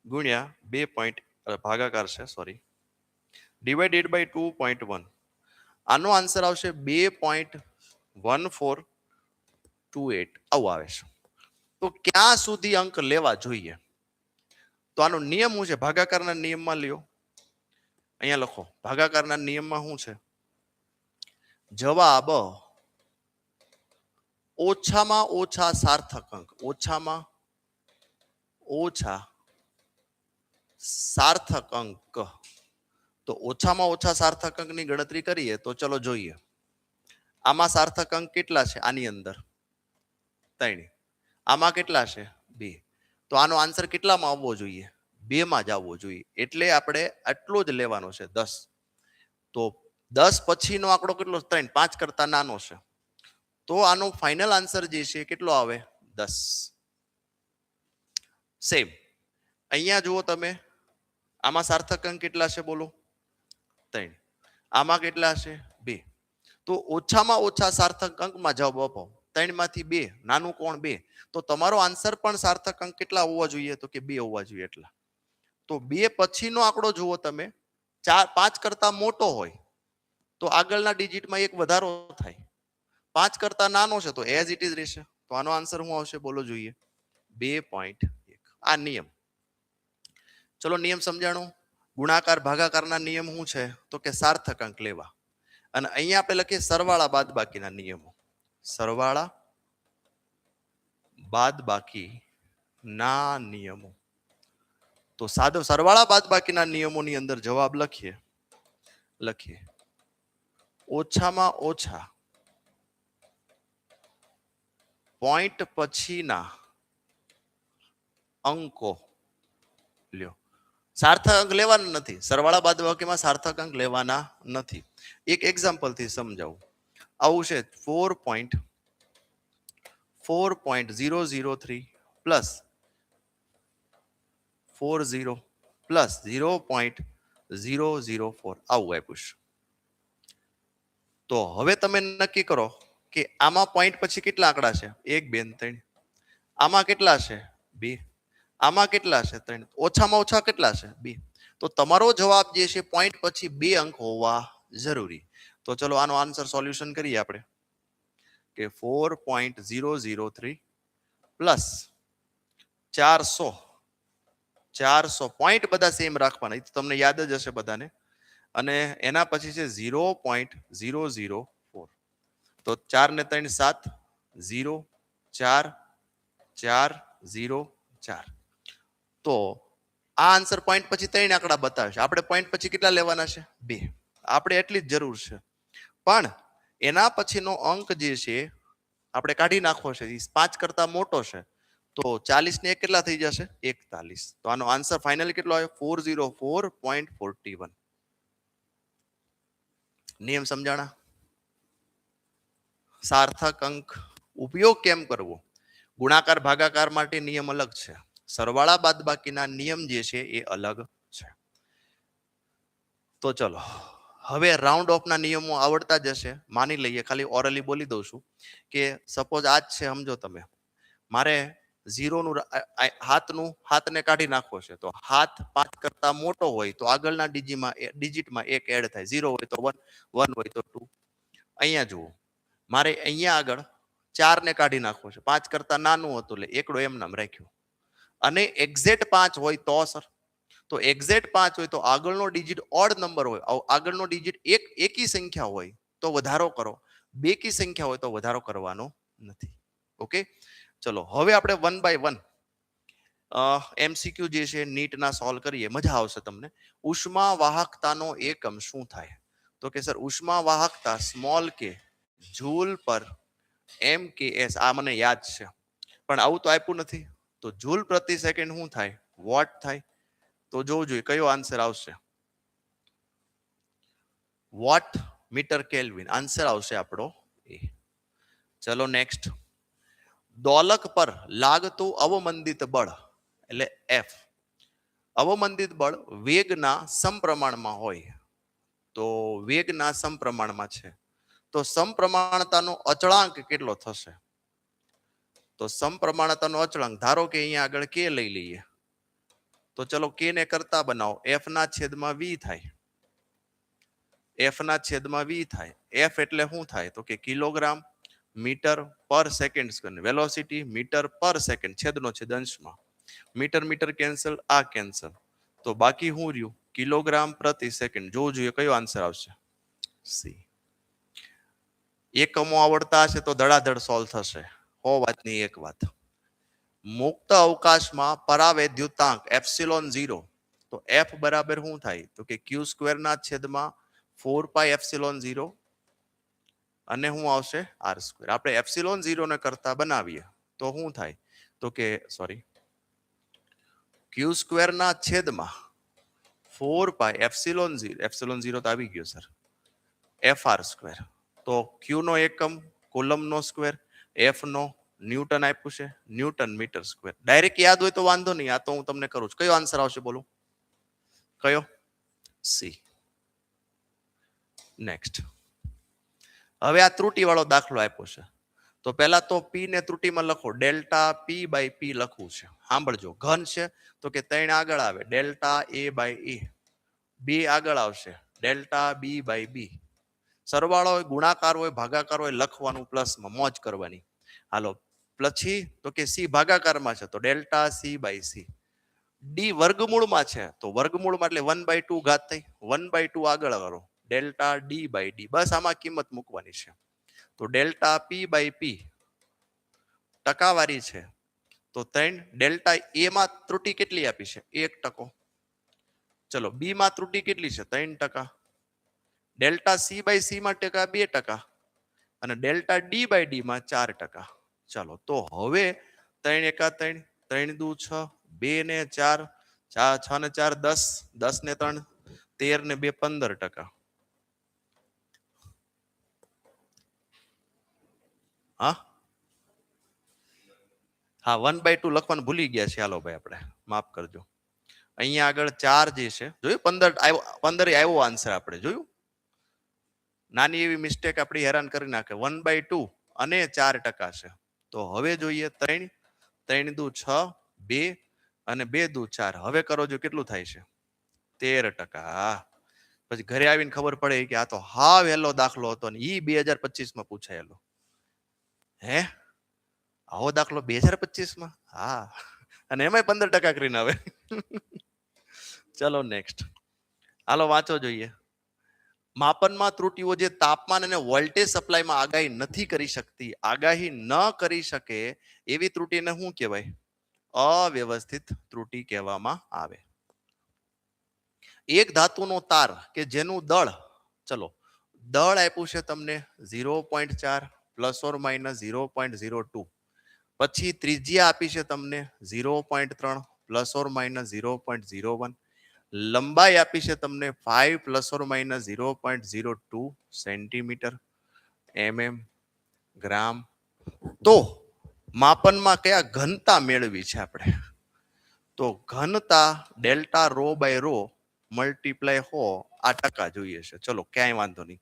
ગુણ્યા 2 ભાગાકાર છે સોરી ડિવાઇડેડ બાય 2.1, આનો આન્સર આવશે 2.1428, આવું આવે છે. તો ક્યાં સુધી અંક લેવા જોઈએ? તો આનો નિયમ શું છે? ભાગાકારના નિયમમાં લ્યો, અહીંયા લખો. ભાગાકારના નિયમમાં શું છે? જવાબ ઓછામાં ઓછા સાર્થક અંક, ઓછામાં ઓછા સાર્થક અંક. તો ઓછામાં ઓછા સાર્થક અંકની ગણતરી કરીએ તો ચલો જોઈએ. આમાં સાર્થક અંક કેટલા છે? આની અંદર 3, આમાં કેટલા છે? 2. તો આનો આન્સર કેટલામાં આવવો જોઈએ? 2 માં જ આવવો જોઈએ. એટલે આપણે આટલો જ લેવાનો છે 10. તો 10 પછીનો આંકડો કેટલો? 3, 5 કરતા નાનો છે. તો આનો ફાઇનલ આન્સર જે છે કેટલો આવે? 10. સેમ અહીંયા જુઓ તમે, આમાં સાર્થક અંક કેટલા છે બોલો? 3. આમાં કેટલા છે? 2. તો ઓછામાં ઓછા સાર્થક અંકમાં જવાબ આપો. 3 માંથી 2, નાનું કોણ? 2. તો તમારો આન્સર પણ સાર્થક અંક કેટલા હોવા જોઈએ? તો કે 2 હોવા જોઈએ. એટલા. તો 2 પછીનો આંકડો જુઓ તમે, 5 કરતા મોટો હોય તો આગળના ડિજિટમાં એક વધારો થાય. 5 કરતા નાનો છે તો એઝ ઇટ ઇઝ રહેશે. તો આનો આન્સર શું આવશે બોલો જોઈએ? 2.1. આ નિયમ. ચલો નિયમ સમજાણો. ગુણાકાર ભાગાકારના નિયમ શું છે? તો કે સાર્થક અંક લેવા. અને અહીંયા આપણે લખીએ સરવાળા બાદબાકીના નિયમો. સરવાળા બાદબાકી ના નિયમો. તો સાદો સરવાળા બાદબાકીના નિયમોની અંદર જવાબ લખીએ ઓછામાં ઓછા પોઈન્ટ પછીના અંકો લ્યો. સાર્થક અંક લેવાના નથી, સરવાળા બાદબાકીમાં સાર્થક અંક લેવાના નથી. એક એક્ઝામ્પલ થી સમજાવું. આવું છે 4.003 પ્લસ 40 પ્લસ 0.004, આવું આપ્યું છે. તો હવે તમે નક્કી કરો કે આમાં પોઈન્ટ પછી કેટલા આંકડા છે? 1, 2, 3. આમાં કેટલા છે? 2. આમાં કેટલા છે? 3. ઓછામાં ઓછા કેટલા છે? 2. તો તમારો જવાબ જે છે પોઈન્ટ પછી 2 અંક હોવા જરૂરી. તો ચલો આનો આન્સર સોલ્યુશન કરીએ આપણે કે 4.003 પ્લસ 400 પોઈન્ટ બધા સેમ રાખવાના, તમને યાદ જ હશે બધાને. અને એના પછી છે 0.004. તો 4 ને 3 7, 0 4 4 0 4. તો આ આન્સર પોઈન્ટ પછી 3 આંકડા બતાવે છે. આપણે પોઈન્ટ પછી કેટલા લેવાના છે? 2. આપણે એટલી જ જરૂર છે. પણ એના પછીનો અંક જે છે આપણે કાઢી નાખવો છે, 5 કરતા મોટો છે. તો 40 ને 1 કેટલા થઈ જશે? 41. તો આનો આન્સર ફાઇનલ કેટલો આવ્યો? 404.41. નિયમ સમજાણા? સાર્થક અંક ઉપયોગ કેમ કરવો? ગુણાકાર ભાગાકાર માટે નિયમ અલગ છે, સરવાળા બાદબાકીના નિયમ જે છે એ અલગ છે. તો ચલો હવે રાઉન્ડ ઓફ ના નિયમો આવડતા જ હશે, માની લઈએ. ખાલી ઓરલી બોલી દઉં છું કે સપોઝ આ જ છે, સમજો તમે. મારે ઝીરોનું હાથને કાઢી નાખવો છે તો હાથ 5 કરતા મોટો હોય તો આગળના ડિજિટમાં એક એડ થાય. 0 હોય તો 1, 1 હોય તો 2. અહીંયા જુઓ, મારે અહીંયા આગળ 4 ને કાઢી નાખવો છે. 5 કરતા નાનું હતું એટલે એકડો એમ નામ રાખ્યો. અને એક્ઝેક્ટ 5 હોય તો સર, તો એક્ઝેક્ટ 5 હોય તો આગળનો ડિજિટ ઓડ નંબર હોય, આગળનો ડિજિટ એકી સંખ્યા હોય તો વધારો કરો, બેકી સંખ્યા હોય તો વધારો કરવાનો નથી. ઓકે, ચલો હવે આપણે 1 બાય 1 MCQ જે છે નીટના સોલ્વ કરીએ, મજા આવશે તમને. ઉષ્મા વાહકતાનો એકમ શું થાય? તો કે સર ઉષ્મા વાહકતા સ્મોલ કે જૂલ પર MKS, આ મને યાદ છે પણ આવું તો આપ્યું નથી. તો જૂલ પ્રતિ સેકન્ડ શું થાય? વોટ થાય. તો જોવું જોઈએ કયો આન્સર આવશે. વોટ મીટર કેલ્વિન આન્સર આવશે આપણો એ. ચલો નેક્સ્ટ. દોલક પર લાગતું અવમંદિત બળ એટલે F. અવમંદિત બળ વેગના સમપ્રમાણમાં હોય. તો વેગના સમપ્રમાણમાં છે તો સમપ્રમાણતાનો અચળાંક કેટલો થશે? તો સમપ્રમાણતાનો અચળાંક ધારો કે અહીંયા આગળ K લઈ લઈએ તો ચલો K ને કરતા બનાવો, F ના છેદમાં V થાય. F ના છેદમાં V થાય. F એટલે શું થાય? તો કે કિલોગ્રામ મીટર પર સેકન્ડ સ્ક્વેર. વેલોસિટી મીટર પર સેકન્ડ, છેદનો છેદ અંશમાં. મીટર મીટર કેન્સલ, આ કેન્સલ, તો બાકી શું રહ્યું? કિલોગ્રામ પ્રતિ સેકન્ડ. જોવું જોઈએ કયો આન્સર આવશે. સી. એકમો આવડતા હશે તો ધડાધડ સોલ્વ થશે. હો વાતની એક વાત. મુક્ત અવકાશમાં પરાવૈદ્યુતાંક એપ્સિલોન 0, તો F બરાબર શું થાય? તો કે Q સ્ક્વેર ના છેદમાં 4 પાઈ એપ્સિલોન 0 અને શું આવશે? R square. આપણે એપ્સિલોન 0 ને કરતા બનાવીએ તો શું થાય? તો કે સોરી, Q સ્ક્વેર ના છેદમાં 4 પાઈ એપ્સિલોન 0, એપ્સિલોન 0 તો આવી ગયો સર, FR સ્ક્વેર. તો Q નો એકમ કુલમ નો સ્ક્વેર, F નો ન્યૂટન આપ્યું છે, ન્યૂટન મીટર સ્ક્વેર. ડાયરેક્ટ યાદ હોય તો વાંધો નહીં, આ તો હું તમને કરું છું. કયો આન્સર આવશે બોલો? કયો? સી. નેક્સ્ટ. હવે આ ત્રુટી વાળો દાખલો આપ્યો છે તો પહેલા તો P ને ત્રુટીમાં લખો, ડેલ્ટા P બાય P લખવું છે. સાંભળજો, ઘન છે તો કે 3 આગળ આવે, ડેલ્ટા A બાય A. 2 આગળ આવશે, ડેલ્ટા B બાય B. સરવાળો હોય, ગુણાકાર હોય, ભાગાકાર હોય, લખવાનું પ્લસમાં, મોજ કરવાની. હાલો, પછી તો કે C ભાગાકારમાં છે તો delta C by C. D વર્ગમૂળમાં છે તો વર્ગમૂળમાં એટલે 1/2 ઘાત થઈ, 1/2 આગળ કરો, ડેલ્ટા D બાય D. બસ આમાં કિંમત મૂકવાની છે. તો ડેલ્ટા P બાય P ટકાવારી છે તો 3. ડેલ્ટા A માં ત્રુટી કેટલી આપી છે? 1%. ચલો B માં ત્રુટી કેટલી છે? 3%. ડેલ્ટા C બાય C માં ટકા 2% અને ડેલ્ટા D બાય D માં 4%. ચાલો તો હવે 3 એકા 3, 3 દુ 6, 2 ને 4, 6 ને 4 10, 10 ને 3 13 ને 2 15%. હા હા, 1/2 લખવાનું ભૂલી ગયા છે. હાલો ભાઈ, આપણે માફ કરજો. અહીંયા આગળ 4 જે છે જોયું, 15 આવ્યો આન્સર. આપણે જોયું, નાની એવી મિસ્ટેક આપણી હેરાન કરી નાખે. 1/2 અને 4% છે. તો હવે જોઈએ 3, 3 દુ 6, 2 અને 2 દુ 4. હવે કરો જો કેટલું થાય છે? 13%. પછી ઘરે આવીને ખબર પડે કે આ તો હા વહેલો દાખલો હતો ને ઈ 2025 માં પૂછાયેલો. હે, આવો દાખલો 2025 માં? હા, અને એમાંય 15% કરીને આવે. ચલો નેક્સ્ટ. હાલો વાંચો જોઈએ. માપનમાં ત્રુટીઓ જે તાપમાન અને વોલ્ટેજ સપ્લાયમાં આગાહી નથી કરી શકતી, આગાહી ન કરી શકે એવી ત્રુટીને શું કહેવાય? અવ્યવસ્થિત ત્રુટી કહેવામાં આવે. એક ધાતુનો તાર કે જેનું દળ, ચલો દળ આપ્યું છે તમને 0.4 પ્લસ ઓર માઇનસ 0.02, પછી ત્રિજ્યા આપી છે તમને 0.3 પ્લસ ઓર માઇનસ 0.01, લંબાઈ આપી છે તમને 5 plus or minus 0.02 centimetre, mm, ગ્રામ. તો માપનમાં કયા ઘનતા મેળવી છે આપણે? તો ઘનતા delta rho by rho multiply હો આ ટકા જોઈએ છે. ચલો ક્યાંય વાંધો નહીં.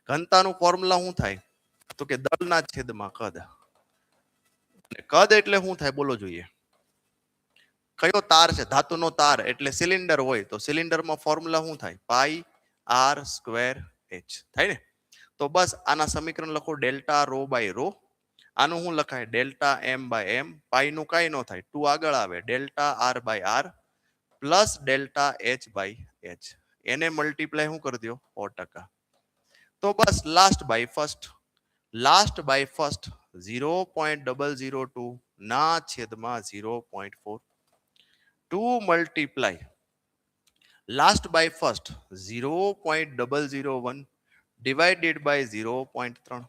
ઘનતાનું ફોર્મ્યુલા શું થાય? તો કે દળના છેદમાં કદ. કદ એટલે શું થાય બોલો જોઈએ. કયો તાર છે? ધાતુનો તાર એટલે સિલિન્ડર હોય તો સિલિન્ડરમાં ફોર્મ્યુલા શું થાય? પાઈ આર સ્ક્વેર એચ થાય ને. તો બસ આના સમીકરણ લખો ડેલ્ટા રો બાય રો. આનું શું લખાય? ડેલ્ટા એમ બાય એમ. પાઈ નું કઈ ન થાય, 2 આગળ આવે. Delta R by R plus delta H by H. એને મલ્ટીપ્લાય શું કરી દો 100%. તો બસ last by first. Last by first 0.002 ના છેદમાં 0.4. 2 multiply last by first 0.001 divided by 0.3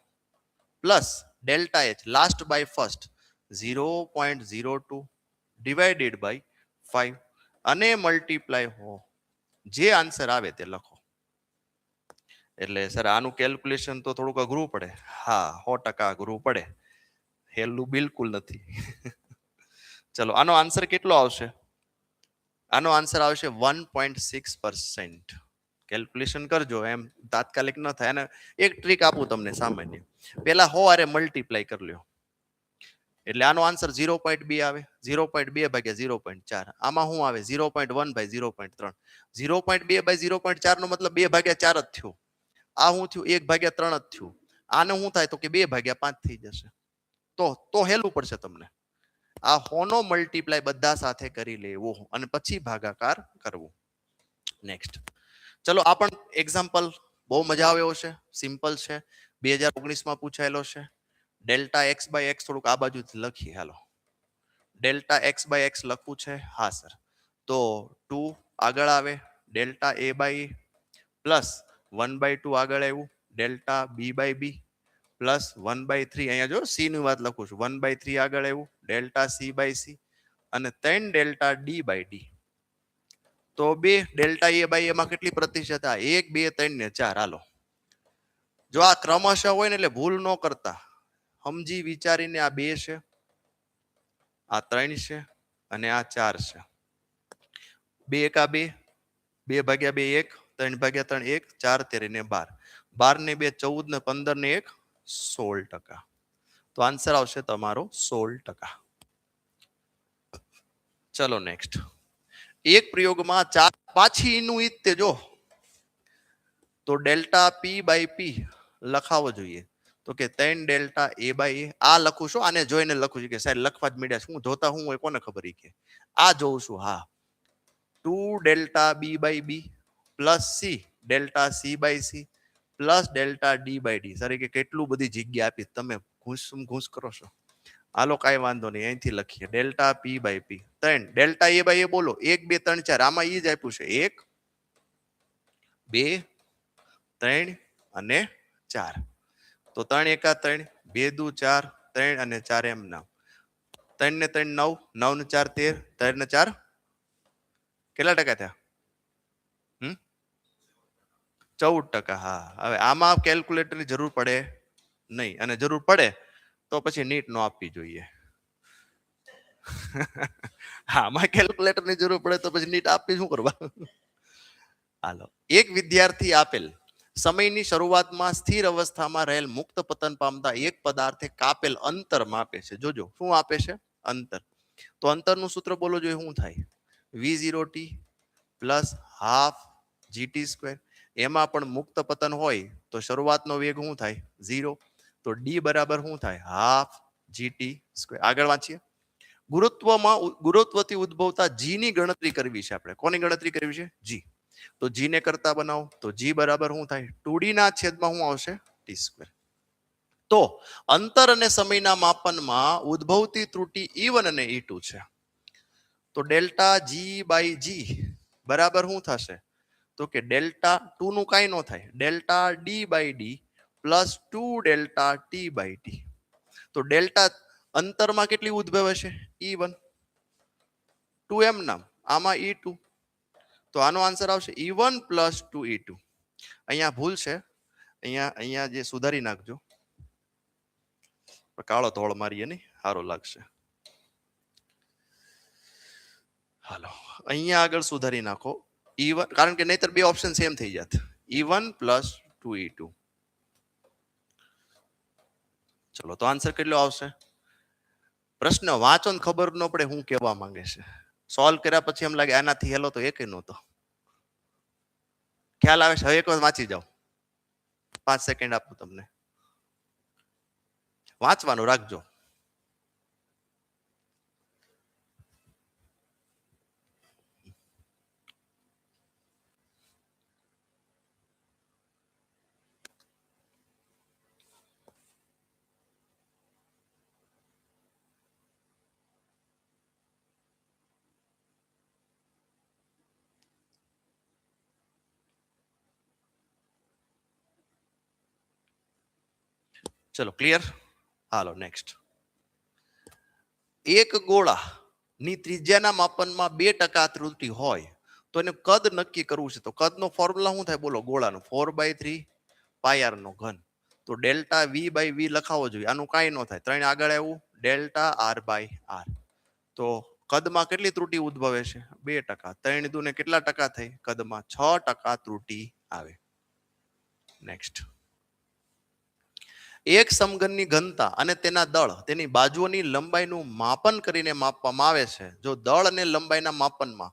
plus delta h last by first 0.02 divided by 5 અને મલ્ટીપ્લાય હો. જે આન્સર આવે તે લખો. એટલે સર આનું કેલ્ક્યુલેશન તો થોડુંક અઘરું પડે. હા 100% અઘરું પડે, હેલું બિલકુલ નથી. ચલો આનો આન્સર કેટલો આવશે? આનો આન્સર આવશે 1.6%. કેલ્ક્યુલેશન કરજો, એમ તાત્કાલિક ન થાય. અને એક ટ્રીક આપું તમને સામાન્ય. પેલા હો આરે મલ્ટીપ્લાય કરી લ્યો એટલે આનો આન્સર 0.2 આવે. 0.2 ભાગ્યા 0.4. આમાં શું આવે? 0.1 બાય 0.3. 0.2 બાય 0.4 નો મતલબ 2 ભાગ્યા 4 જ થયું. આ શું થયું? 1 ભાગ્યા 3 જ થયું. આને શું થાય? તો કે 2 ભાગ્યા 5 થઈ જશે. તો હેલું પડશે તમને. આ હોનો મલ્ટીપ્લાય બધા સાથે કરી લેવો અને પછી ભાગાકાર કરવો. નેક્સ્ટ ચલો આ પણ એક્ઝામ્પલ બહુ મજા આવે એવો છે, સિમ્પલ છે, 2019 માં પૂછાયેલો છે. ડેલ્ટા એક્સ બાય એક્સ થોડુંક આ બાજુ લખીએ. હાલો ડેલ્ટા એક્સ બાય એક્સ લખવું છે. હા સર. તો 2 આગળ આવે. ડેલ્ટા એ બાય પ્લસ 1/2 આગળ આવ્યું. Delta B by B plus 1/3. અહીંયા જો સી ની વાત લખું છું. 1/3 આગળ આવ્યું. ડેલ્ટા સી બાય સી અને 3 ડેલ્ટા ડી બાય ડી. તો 2 ડેલ્ટા એ બાય એમાં કેટલી પ્રતિશત? 1 2 3 ને 4. હાલો જો આ ક્રમશઃ હોય ને એટલે ભૂલ ન કરતા, સમજી વિચારીને. આ 2 છે, આ 3 છે અને આ 4 છે. 2 એકા 2, 2 ભાગ્યા 2 1, 3 ભાગ્યા 3 1, 4 13 ને 12. 12 ને 2 14 ને 15 ને 1 16%. તો આન્સર આવશે તમારો 16%. ચલો નેક્સ્ટ. એક પ્રયોગમાં 4 પાછી નું ઈતે જો તો ડેલ્ટા પી બાય પી લખાવો જોઈએ. તો કે 3 ડેલ્ટા એ બાય એ. આ લખું છું, આને જોઈને લખું છું કે સાહેબ લખવા જ મળ્યા. શું જોતા હું હોય કોને ખબર? કે આ જોઉં છું. હા 2 delta B by B plus C delta C by C plus delta D by D. Sir કે કેટલું બધી જગ્યા આપી, તમે ઘૂસ કરો છો. હાલો કાંઈ વાંધો નહીં, અહીંથી લખીએ. Delta P by P 3 delta A by A બોલો 1 2 3 4. આમાં એ જ આપ્યું છે 1 2 3 અને 4. તો 3 એકા 3, 2 દુ 4, 3 અને 4 એમ નામ. 3 ને 3 9, 9 ને 4 13, 13 ને 4 કેટલા ટકા થયા? 14%. હા હવે આમાં કેલ્ક્યુલેટરની જરૂર પડે નહીં, અને જરૂર પડે તો પછી નીટ નો આપવી જોઈએ. આમાં કેલ્ક્યુલેટરની જરૂર પડે તો પછી નીટ આપવી શું કરવા? હાલો એક વિદ્યાર્થી આપેલ સમયની શરૂઆતમાં સ્થિર અવસ્થામાં રહેલ મુક્ત પતન પામતા એક પદાર્થે કાપેલ અંતર માપે છે. જોજો શું આપે છે? અંતર. તો અંતરનું સૂત્ર બોલો જોઈએ શું થાય? v0t plus half GT square. એમાં પણ મુક્ત પતન હોય તો શરૂઆતનો વેગ શું થાય? 0. તો ડી બરાબર શું થાય? Half GT square. આગળ વાંચીએ. ગુરુત્વથી ઉદ્ભવતા જી ની ગણતરી કરવી છે આપણે. કોની ગણતરી કરવી છે? જી. તો જી ને કરતા બનાવો તો જી બરાબર શું થાય? 2d ના છેદમાં શું આવશે? T square. તો અંતર અને સમયના માપનમાં ઉદ્ભવતી ત્રુટી E1 અને E2 છે. તો ડેલ્ટા જી બાય જી બરાબર શું થશે? તો કે ડેલ્ટા 2 નું કાંઈ ન થાય. Delta D by D plus 2 delta T by T. તો ડેલ્ટા અંતરમાં કેટલી ઉદ્ભવે છે? E1 2 એમ નામ, આમાં E2. તો આનો આન્સર આવશે E1 પ્લસ 2E2. અહીંયા ભૂલ છે, અહીંયા જે સુધારી નાખજો. કાળો ધોળ મારીએ નહીં, સારો લાગશે. હાલો અહીંયા આગળ સુધારી નાખો E1, કારણ કે નહીતર બે ઓપ્શન સેમ થઈ જાત. E1 plus 2E2. ચલો તો આન્સર કેટલો આવશે? પ્રશ્ન વાંચો ને ખબર ન પડે હું કહેવા માંગે છે. સોલ્વ કર્યા પછી એમ લાગે આનાથી હેલો તો એક નહોતો. ખ્યાલ આવે છે? હવે એક વાર વાંચી જાઓ. 5 સેકન્ડ આપું તમને, વાંચવાનું રાખજો. ચલો ક્લિયર? હાલો નેક્સ્ટ. એક ગોળા ની ત્રિજ્યાના માપનમાં 2% ત્રુટિ હોય તો એને કદ નક્કી કરવું છે. તો કદનો ફોર્મ્યુલા શું થાય બોલો? ગોળાનો 4/3 પાય r નો ઘન. તો ડેલ્ટા v બાય v લખાવો જોઈએ. આનું કાંઈ ન થાય, 3 આગળ આવ્યું, ડેલ્ટા r બાય r. તો કદમાં કેટલી ત્રુટિ ઉદ્ભવે છે? 2%. 3 દુને કેટલા ટકા થઈ? કદમાં 6% ત્રુટિ આવે. નેક્સ્ટ. એક સમઘનની ઘનતા અને તેના દળ તેની બાજુઓની લંબાઈનું માપન કરીને માપવામાં આવે છે. જો દળ અને લંબાઈના માપનમાં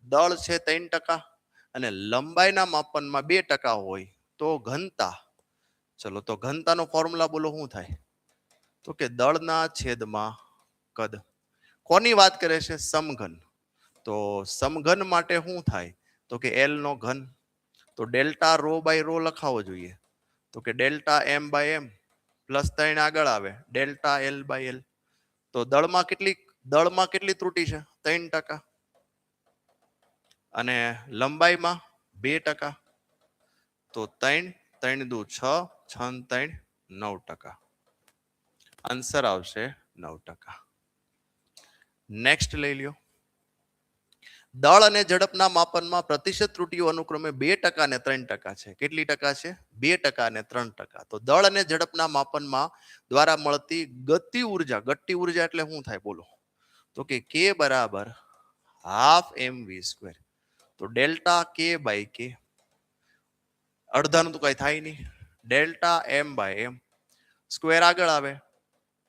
દળ છે 3% અને લંબાઈના માપનમાં 2% હોય તો ઘનતા, ચલો તો ઘનતાનો ફોર્મ્યુલા બોલો શું થાય? તો કે દળના છેદમાં કદ. કોની વાત કરે છે? સમઘન. તો સમઘન માટે શું થાય? તો કે એલ નો ઘન. તો ડેલ્ટા રો બાય રો લખાવો જોઈએ. તો કે delta M by M plus 3 આગળ આવે, ડેલ્ટા એલ બાય એલ. તો દળમાં કેટલી ત્રુટિ છે? 3%. અને લંબાઈમાં 2%. તો 3 3 દુ 6, 6 3 9%. આન્સર આવશે 9%. નેક્સ્ટ લઈ લ્યો. દળ અને ઝડપના માપનમાં પ્રતિશત ત્રુટિઓ અનુક્રમે 2% અને 3% છે. કેટલી ટકા છે? 2% અને 3%. તો દળ અને ઝડપના માપનમાં દ્વારા મળતી ગતિ ઉર્જા એટલે શું થાય બોલો? તો કે k બરાબર હાફ mv². તો ડેલ્ટા k બાય k, અડધાનું તો કઈ થાય નહીં, delta m by m, square આગળ આવે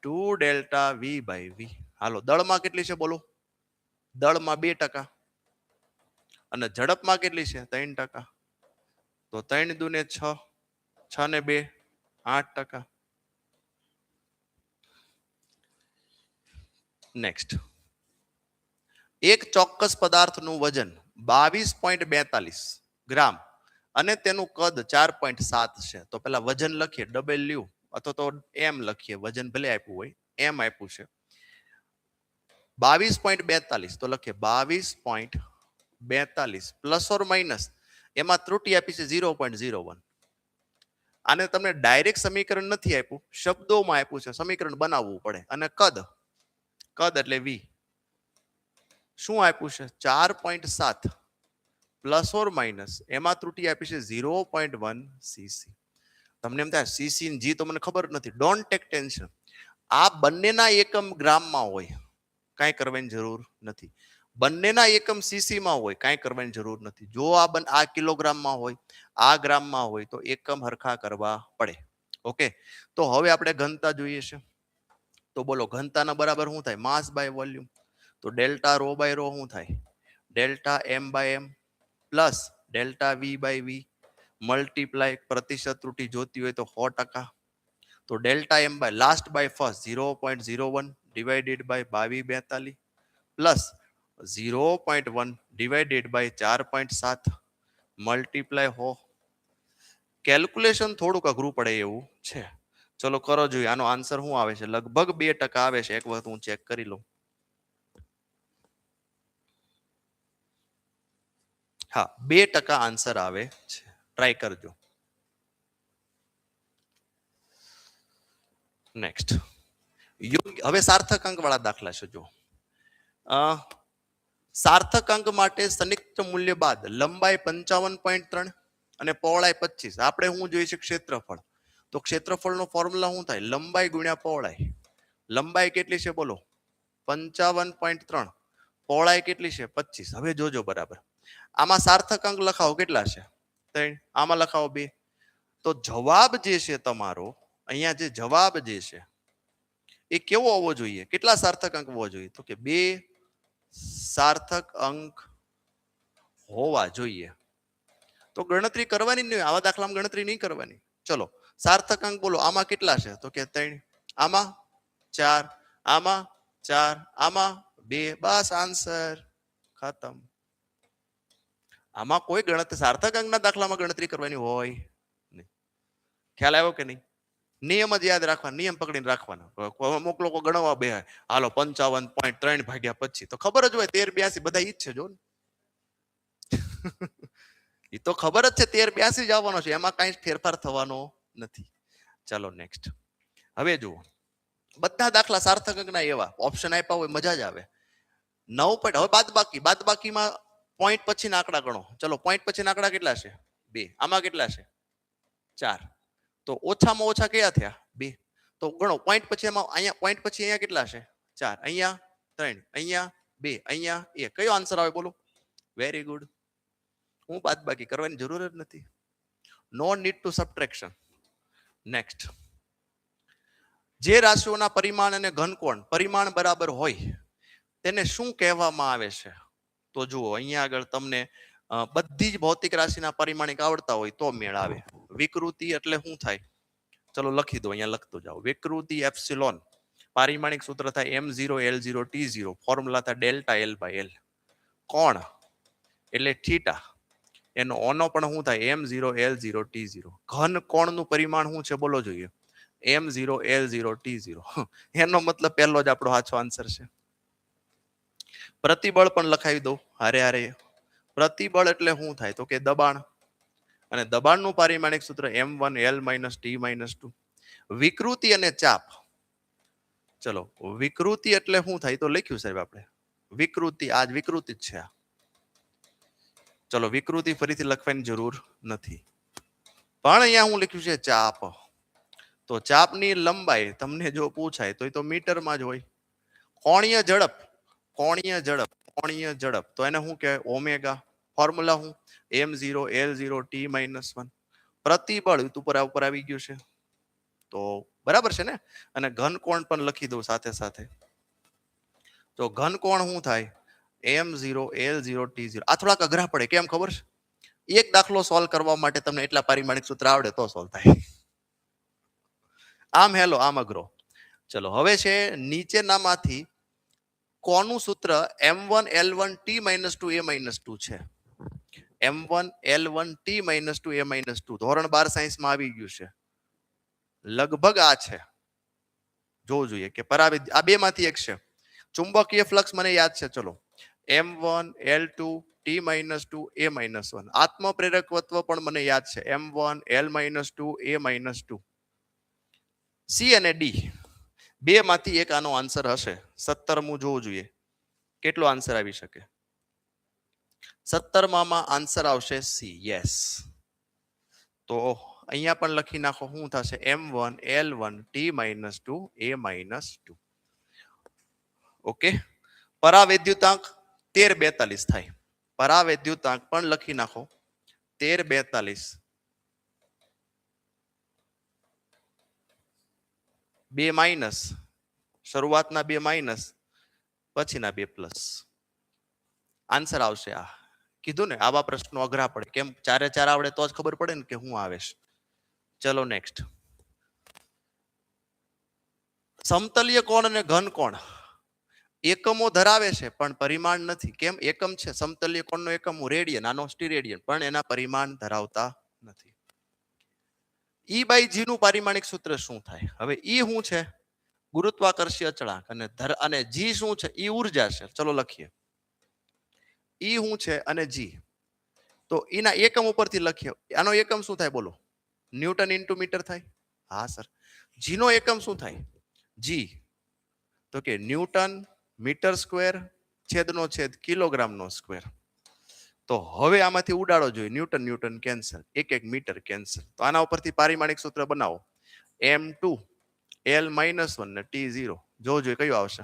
2 ડેલ્ટા v બાય v. હાલો, દળમાં કેટલી છે બોલો? દળમાં 2% અને ઝડપમાં કેટલી છે? 3%. તો 3 દુને 6, 6 ને 2 8%. નેક્સ્ટ. એક ચોક્કસ પદાર્થનું વજન 22.42 ગ્રામ અને તેનું કદ 4.7 છે. તો પેલા વજન લખીએ, ડબલ્યુ અથવા તો એમ લખીએ. વજન ભલે આપ્યું હોય, એમ આપ્યું છે. 22.42 તો લખીએ 22.42 પ્લસ ઓર માઇનસ એમાં ત્રુટિ આપી છે 0.01. આને તમને ડાયરેક્ટ સમીકરણ નથી આપ્યું, શબ્દોમાં આપ્યું છે, સમીકરણ બનાવવું પડે. અને કદ એટલે v શું આપ્યું છે? 4.7 પ્લસ ઓર માઇનસ એમાં ત્રુટિ આપી છે 0.1 cc. તમને એમ થાય સીસી ને જી તો મને ખબર નથી. Don't take tension. આ બંનેના એકમ ગ્રામમાં હોય, કાંઈ કરવાની જરૂર નથી. બંનેના એકમ સીસીમાં હોય, કાંઈ કરવાની જરૂર નથી. જો આ કિલોગ્રામમાં હોય, આ ગ્રામમાં હોય તો એકમ હરખા કરવા પડે. ઓકે, તો હવે આપણે ઘનતા જોઈએ છે. તો બોલો ઘનતાના બરાબર શું થાય? Mass by volume. તો ડેલ્ટા રો બાય રો શું થાય? Delta M by M plus delta V by V multiply પ્રતિશત ત્રુટિ જોતી હોય તો 100%. તો delta M by last by first 0.01 divided by 2242 પ્લસ 0.1 ડિવાઇડેડ બાય 4.7 મલ્ટીપ્લાય હો. કેલ્ક્યુલેશન થોડુંક અઘરું પડે એવું છે. ચલો કરો જોઈએ. આનો આન્સર શું આવે છે? લગભગ 2% આવે છે. એક વખત હું ચેક કરી લઉં. હા, 2% આન્સર આવે છે. ટ્રાય કરજો. નેક્સ્ટ. હવે સાર્થક અંક વાળા દાખલા છે. જો સાર્થક અંક માટે સંયુક્ત મૂલ્ય બાદ લંબાઈ 55.3 અને પહોળાઈ 25. આપણે શું જોઈએ છે? ક્ષેત્રફળ. તો ક્ષેત્રફળનો ફોર્મ્યુલા શું થાય? લંબાઈ ગુણ્યા પહોળાઈ. લંબાઈ કેટલી છે બોલો? 55.3. પહોળાઈ કેટલી છે? 25. હવે જોજો બરાબર. આમાં સાર્થક અંક લખાવો કેટલા છે? 3. આમાં લખાવો 2. તો જવાબ જે છે તમારો, અહીંયા જે જવાબ જે છે એ કેવો હોવો જોઈએ, કેટલા સાર્થક અંક હોવા જોઈએ, તો કે 2 સાર્થક અંક હોવા જોઈએ. તો ગણતરી કરવાની નહીં, આવા દાખલામાં ગણતરી નહીં કરવાની. ચલો સાર્થક અંક બોલો, આમાં કેટલા છે, તો કે 3, આમાં 4, આમાં 4, આમાં 2, બસ આન્સર ખતમ. આમાં કોઈ ગણતરી સાર્થક અંકના દાખલામાં ગણતરી કરવાની હોય નહીં. ખ્યાલ આવ્યો કે નહીં? નિયમ જ યાદ રાખવાના, નિયમ પકડીને રાખવાના. અમુક લોકો ગણવા બે હાલો 55.3 ભાગ્યા 25, તો ખબર જ હોય 1382 બધા ઈ જ છે જો ને. એ તો ખબર જ છે 1382 જ આવવાનો છે, એમાં કઈ ફેરફાર થવાનો નથી. ચાલો નેક્સ્ટ. હવે જુઓ, બધા દાખલા સાર્થક અંકના એવા ઓપ્શન આપ્યા હોય મજા જ આવે. 9 પોઈન્ટ, હવે બાદબાકીમાં પોઈન્ટ પછીના આંકડા ગણો. ચલો પોઈન્ટ પછીના આંકડા કેટલા છે? 2. આમાં કેટલા છે? 4. તો ઓછામાં ઓછા કયા થયા? 2. તો ગણો પોઈન્ટ પછી એમાં, અહીંયા પોઈન્ટ પછી અહીંયા કેટલા છે? 4. અહીંયા 3, અહીંયા 2, અહીંયા 1. કયો આન્સર આવે બોલો? Very good. હું બાદબાકી કરવાની જરૂર જ નથી. No need to subtraction. Next. જે રાશિઓના પરિમાણ અને ઘનકોણ પરિમાણ બરાબર હોય તેને શું કહેવામાં આવે છે? તો જુઓ અહીંયા આગળ તમને બધી જ ભૌતિક રાશિના પરિમાણિક આવડતા હોય તો મેળ આવે. વિકૃતિ એટલે શું થાય? ચલો લખી દો, અહીંયા લખતો જાઓ. વિકૃતિ એપ્સિલોન, પારિમાણિક સૂત્ર થાય m0 l0 t0, ફોર્મ્યુલા થાય ડેલ્ટા l/l. કોણ એટલે થીટા, એનો ઓનો પણ શું થાય m0 l0 t0. ઘન કોણનું પરિમાણ શું છે બોલો જોઈએ? m0 l0 t0. એનો મતલબ પહેલો જ આપણો સાચો આન્સર છે. પ્રતિબળ પણ લખાવી દો હારે હારે. પ્રતિબળ એટલે શું થાય તો કે દબાણ, અને દબાણનું પારિમાણિક સૂત્ર m1 l - t - 2. વિકૃતિ અને ચાપ, ચલો વિકૃતિ એટલે શું થાય તો લખ્યું સાહેબ આપણે વિકૃતિ, આજ વિકૃતિ જ છે. ચલો વિકૃતિ ફરીથી લખવાની જરૂર નથી, પણ અહીંયા હું લખ્યું છે ચાપ. તો ચાપની લંબાઈ તમને જો પૂછાય તો એ તો મીટરમાં જ હોય. કોણીય ઝડપ, કોણીય ઝડપ, કોણીય ઝડપ તો એને શું કહેવાય? ઓમેગા. ફોર્મ્યુલા શું? m0 l0 t - 1. પ્રતિબળ ઉપર આવી ગયું છે તો બરાબર છે ને. અને ઘન કોણ પણ લખી દઉં સાથે સાથે. તો ઘન કોણ શું થાય? m0 l0 t0. આ થોડાક અઘરા પડે, કેમ ખબર છે? એક દાખલો સોલ્વ કરવા માટે તમને એટલા પારિમાણિક સૂત્ર આવડે તો સોલ્વ થાય. આમ હેલો, આમ અઘરો. ચલો હવે છે નીચેનામાંથી કોનું સૂત્ર m1 l1 t - 2 a - 2 છે? m1 l1 t - 2 a - 2 ધોરણ 12 સાયન્સમાં આવી ગયું છે. લગભગ આ છે, જોવું જોઈએ કે પરાવિધ આ બે માંથી એક છે. ચુંબકીય ફ્લક્સ મને યાદ છે, ચલો m1 l2 t - 2 a - 1. આત્મ પ્રેરકત્વ પણ મને યાદ છે, m1 l - 2 a - 2. સી અને ડી બે માંથી એક આનો આન્સર હશે. 17મું જોવું જોઈએ કેટલો આન્સર આવી શકે. 17માં આન્સર આવશે સી. યસ. તો અહીંયા પણ લખી નાખો, શું થશે? m1 l1 t - 2 a - 2. Okay. પરાવૈદ્યુતાંક 1342 થાય. પરાવૈદ્યુતાંક પણ લખી નાખો 1342. 2 માઇનસ, શરૂઆતના 2 માઇનસ, પછીના 2 પ્લસ. આન્સર આવશે આ. કીધું ને આવા પ્રશ્નો અઘરા પડે, કેમ? 4 4 આવડે તો જ ખબર પડે ને કે હું આવે છે. ચલો નેક્સ્ટ. સમતલીય કોણ અને ઘન કોણ એકમો ધરાવે છે પણ પરિમાણ નથી. કેમ? એકમ છે સમતલીય કોણનો એકમ રેડિયન, આનો સ્ટીરેડિયન, પણ એના પરિમાણ ધરાવતા નથી. E/g નું પારિમાણિક સૂત્ર શું થાય? હવે E શું છે? ગુરુત્વાકર્ષીય અચળાંક. અને G શું છે? E ઉર્જા છે. ચલો લખીએ. E શું છે અને G, તો એના એકમ ઉપરથી લખીએ. આનો એકમ શું થાય બોલો? ન્યૂટન ઇન્ટુ મીટર થાય. હા સર. G નો એકમ શું થાય? G તો કે ન્યૂટન મીટર સ્ક્વેર છેદનો છેદ કિલોગ્રામનો સ્ક્વેર. તો હવે આમાંથી ઉડાડો જોઈએ. ન્યૂટન ન્યૂટન કેન્સલ, એક એક મીટર કેન્સલ. તો આના ઉપરથી પારિમાણિક સૂત્ર બનાવો. m2 l - 1 ને t0. જોજો કયું આવશે?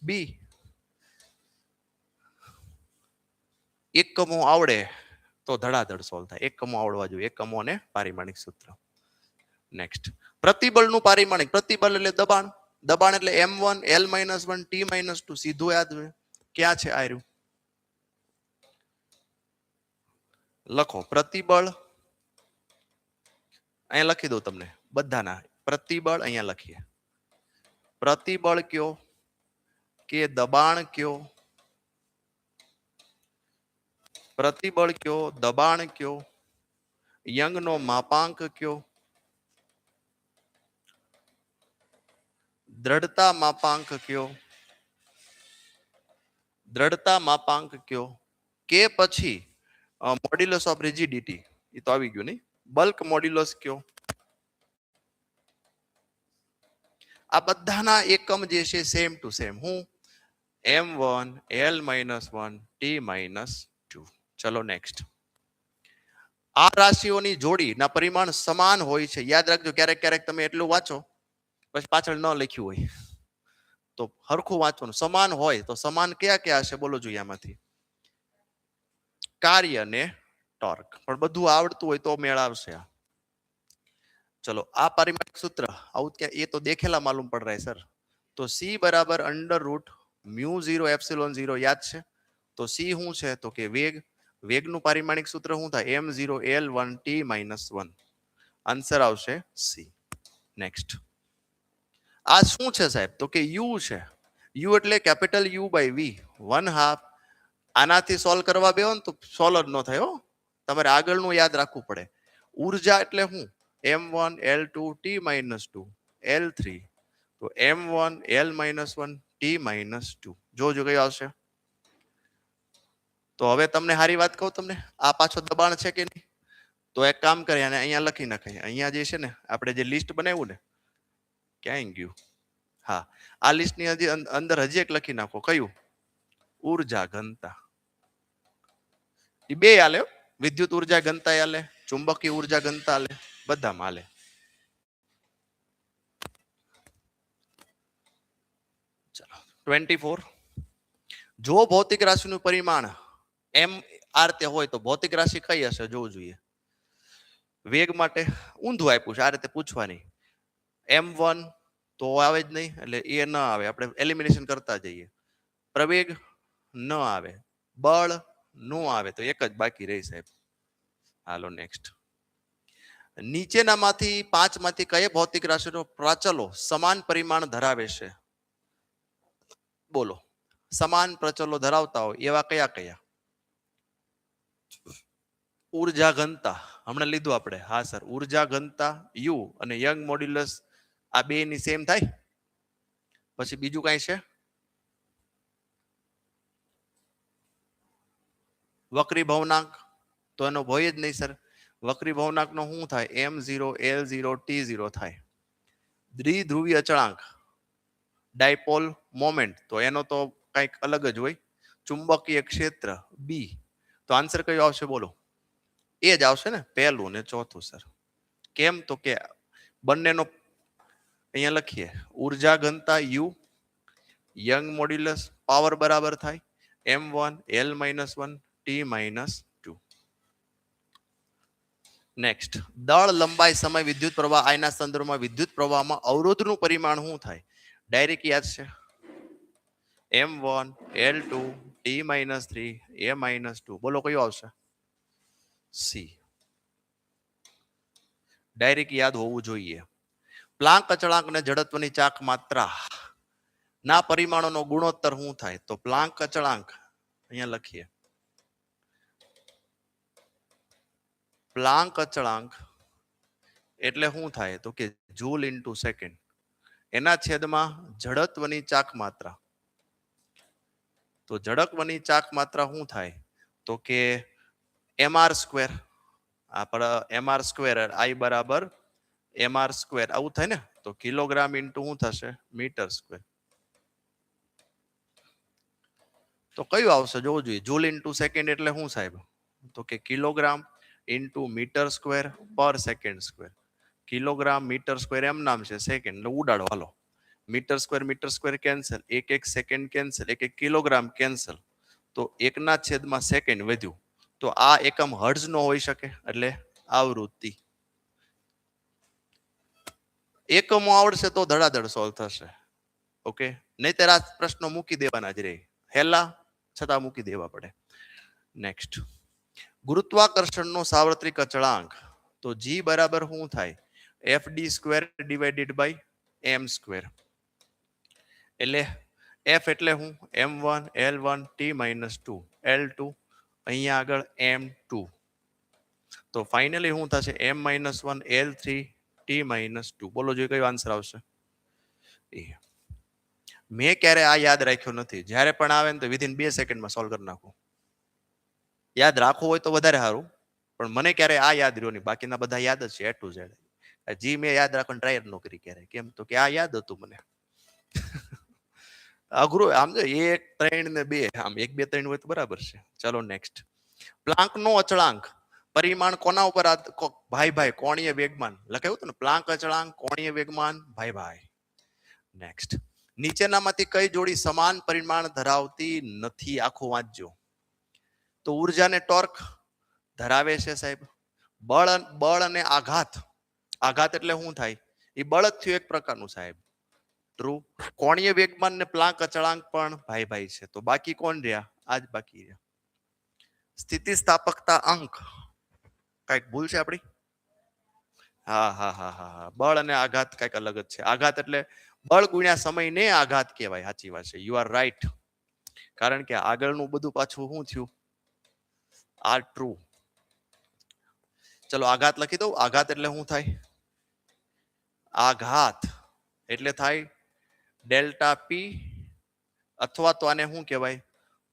બી. એકમો આવડે તો ધડાધડ સોલ્વ થાય. એકમો આવડવા જોઈએ, એકમો અને પારિમાણિક સૂત્ર. નેક્સ્ટ. પ્રતિબળનું પારિમાણિક, પ્રતિબળ એટલે દબાણ, દબાણ એટલે m1 l-1 t-2, સીધું યાદ હોય. ક્યાં છે આ રહ્યું? લખો પ્રતિબળ, અહીંયા લખી દઉં તમને બધાના પ્રતિબળ, અહીંયા લખીએ પ્રતિબળ કયો કે દબાણ કયો, પ્રતિબળ કયો, દબાણ કયો, યંગનો માપાંક કયો, દ્રઢતા માપાંક કયો, દ્રઢતા માપાંક કયો, કે પછી મોડ્યુલસ ઓફ રિજિડિટી, એ તો આવી ગયું નહીં, બલ્ક મોડ્યુલસ કયો. આ બધાના એકમ જે છે સેમ ટુ સેમ. હું m1 l-1 t-2. ચલો નેક્સ્ટ. આ રાશિઓની જોડીના પરિમાણ સમાન હોય છે. યાદ રાખજો, ક્યારેક ક્યારેક તમે એટલું વાંચો પછી પાછળ ન લખ્યું હોય તો હરખું વાંચવાનું. સમાન હોય તો સમાન કયા કયા હશે બોલો જોઈએ આમાંથી? કાર્ય ને ટોર્ક. પણ બધું આવડતું હોય તો મેળ આવશે. ચલો આ પારિમાણિક સૂત્ર આવું ક્યાં, એ તો દેખેલા માલુમ પડ રહા है સર. તો c બરાબર √μ0 ε0 યાદ છે. તો c શું છે તો કે વેગ. વેગનું પારિમાણિક સૂત્ર શું થાય? m0 l1 t-1. આન્સર આવશે c. નેક્સ્ટ. આ શું છે સાહેબ તો કે u છે. u એટલે કેપિટલ U બાય v 1/2. આનાથી સોલ્વ કરવા બેહો ને તો સોલ્વ જ ન થાય હો, તમારે આગળનું યાદ રાખવું પડે. ઉર્જા એટલે શું? m1 l2 t-2 l3. તો m1 l-1 t-2. જોજો કયો આવશે. તો હવે તમને સારી વાત કહું, તમને આ પાછો દબાણ છે કે નહીં? તો એક કામ કરીએ અને અહીંયા લખી નાખાય. અહીંયા જે છે ને આપણે જે લિસ્ટ બનાવ્યું ને, ક્યાં ગયું? હા, આ લિસ્ટની અંદર હજી એક લખી નાખો. કયું? ઉર્જા ઘનતા. એ બે હાલે, વિદ્યુત ઉર્જા ઘનતા હાલે, ચુંબકીય ઉર્જા ઘનતા હાલે, બધામાં હાલે. ચલો 24. જો ભૌતિક રાશિનું પરિમાણ m આ રીતે હોય તો ભૌતિક રાશિ કઈ હશે જોવું જોઈએ. વેગ માટે ઊંધું આપ્યું છે, આ રીતે પૂછવાની. m1 તો આવે જ નહીં એટલે એ ન આવે, આપણે એલિમિનેશન કરતા જઈએ. પ્રવેગ ન આવે, બળ નો આવે, તો એક જ બાકી રહી સાહેબ. હાલો નેક્સ્ટ. નીચેનામાંથી 5 માંથી કઈ ભૌતિક રાશિનો પ્રાચલો સમાન પરિમાણ ધરાવે છે? બોલો. સમાન પ્રચલો ધરાવતા હોય એવા કયા કયા? ઉર્જા ઘનતા હમણાં લીધું આપણે. હા સર, ઉર્જા ઘનતા u અને યંગ મોડ્યુલસ આ બે ની સેમ થાય. પછી બીજું કઈ છે? વક્રી ભવનાંક, તો એનો ભય જ નહીં સર. વક્રી ભવનાંક નો શું થાય? m0 l0 t0 થાય. દ્વિધ્રુવી અચળાંક ડાયપોલ મોમેન્ટ, તો એનો તો કંઈક અલગ જ હોય. ચુંબકીય ક્ષેત્ર b, તો આન્સર કયો આવશે બોલો? એ જ આવશે ને, પહેલું ને ચોથું સર. કેમ તો કે બંનેનો અહીંયા લખીએ. ઉર્જા ઘનતા u, યંગ મોડ્યુલસ પાવર બરાબર થાય m1 l-1 t-2. નેક્સ્ટ. દળ લંબાઈ સમય વિદ્યુત પ્રવાહ I ના સંદર્ભમાં વિદ્યુત પ્રવાહમાં અવરોધનું પરિમાણ શું થાય? ડાયરેક્ટ યાદ છે. m1 l2 t-3 a-2. બોલો કયો આવશે? c. ડાયરેક્ટ યાદ હોવું જોઈએ. પ્લાન્ક અચળાંક અને જડત્વની ચાક માત્રા ના પરિમાણોનો ગુણોત્તર શું થાય? તો પ્લાન્ક અચળાંક અહીંયા લખીએ. પ્લાન્ક અચળાંક એટલે શું થાય તો કે જૂલ ઇન્ટુ સેકન્ડ, એના છેદમાં જડત્વની ચાક માત્રા. તો જડત્વની ચાક માત્રા શું થાય તો કે mr². mr² I બરાબર mr², આવું થાય ને. તો કિલોગ્રામ ઇન્ટુ શું થશે? મીટર². તો કયું આવશે જોવું જોઈએ. જૂલ ઇન્ટુ સેકન્ડ એટલે શું સાહેબ તો કે કિલોગ્રામ ઇન્ટુ મીટર² પર સેકન્ડ². કિલોગ્રામ મીટર² એમ નામ છે, સેકન્ડ એટલે ઉડાડો હાલો. મીટર² કેન્સલ, એક સેકન્ડ કેન્સલ, એક કિલોગ્રામ કેન્સલ. તો 1/2 સેકન્ડ વધ્યું. તો આ એકમ હર્ટ્ઝ નો હોઈ શકે, એટલે આવૃત્તિ. એકમો આવડશે તો ધડાધડ સોલ્વ થશે. ઓકે, નહીતર આ પ્રશ્નો મૂકી દેવાના જ રહે, હેલા છતાં મૂકી દેવા પડે. નેક્સ્ટ, ગુરુત્વાકર્ષણનો સાર્વત્રિક અચળાંક, તો g બરાબર શું થાય? fd square divided by m square. એટલે f એટલે હું m1 l1 t minus 2 l2 અહીંયા આગળ m2. તો ફાઇનલી શું થશે? m minus 1 l3 t minus 2. બોલો જોઈએ કયો આન્સર આવશે? એ મેં ક્યારે આ યાદ રાખ્યો નથી. જ્યારે પણ આવે ને તો વિધિન 2 સેકન્ડમાં સોલ્વ કરી નાખું. યાદ રાખવું હોય તો વધારે સારું, પણ મને ક્યારે આ યાદ રહ્યો નહીં. બાકીના બધા યાદ જ છે એ ટુ ઝેડ. જી મેં યાદ રાખવાની ટ્રાય ન કરી ક્યારે. કેમ તો કે આ યાદ હતું મને. અઘરું આમ જો 1 3 ને 2, આમ 1 2 3 હોય તો બરાબર છે. ચલો નેક્સ્ટ, પ્લાન્કનો અચળાંક પરિમાણ કોના ઉપર ભાઈ કોણીય વેગમાન લખાયું હતું ને, પ્લાન્ક અચળાંક કોણીય વેગમાન ભાઈ. નેક્સ્ટ, નીચેનામાંથી કઈ જોડી સમાન પરિમાણ ધરાવતી નથી? આખું વાંચજો. તો ઉર્જા ને ટોર્ક ધરાવે છે સાહેબ. બળ અને આઘાત. આઘાત એટલે શું થાય? એ બળ જ થયું એક પ્રકારનું સાહેબ. ટ્રુ. કોણીય વેગમાન ને પ્લાન્ક અચળાંક પણ ભાઈ છે. તો બાકી કોણ રહ્યા? આજ બાકી રહ્યા. સ્થિતિસ્થાપકતા અંક કઈક ભૂલ છે આપણી? હા. બળ અને આઘાત કઈક અલગ જ છે. આઘાત એટલે બળ ગુણ્યા સમય ને આઘાત કહેવાય. સાચી વાત છે, યુ આર રાઈટ. કારણ કે આગળનું બધું પાછું શું થયું? Are true. ચલો આઘાત લખી દઉં. આઘાત એટલે શું થાય? આઘાત એટલે થાય ડેલ્ટા પી, અથવા તો આને શું કહેવાય?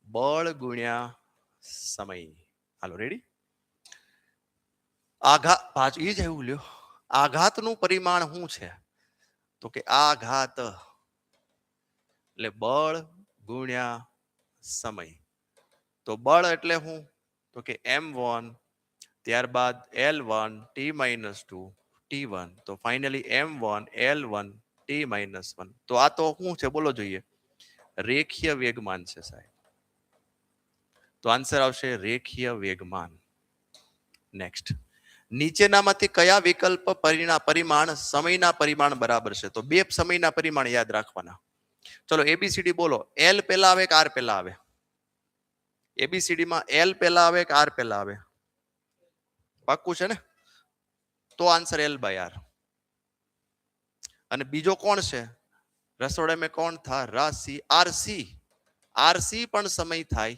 બળ ગુણ્યા સમય. હાલો રેડી? આઘાત એ જ એવું લ્યો. આઘાતનું પરિમાણ શું છે? તો કે આઘાત એટલે બળ ગુણ્યા સમય. તો બળ એટલે શું? તો કે m1, ત્યારબાદ l1 t માઇનસ 2 t1. તો finally m1 l1 t minus 1. તો આ તો શું છે બોલો જોઈએ? રેખીય વેગમાન છે સાહેબ. તો આન્સર આવશે રેખીય વેગમાન. નેક્સ્ટ, નીચેનામાંથી કયા વિકલ્પ પરિમાણ સમયના પરિમાણ બરાબર છે? તો 2 સમયના પરિમાણ યાદ રાખવાના. ચલો એબીસીડી બોલો. એલ પહેલા આવે કે આર પહેલા આવે? એબીસીડી માં એલ પહેલા આવે કે આર પહેલા આવે? પાક્કું છે ને? તો આન્સર એલ બાય આર. અને બીજો કોણ છે રસોડા મેં? કોણ થા? રાશિ આરસી. આરસી પણ સમય થાય,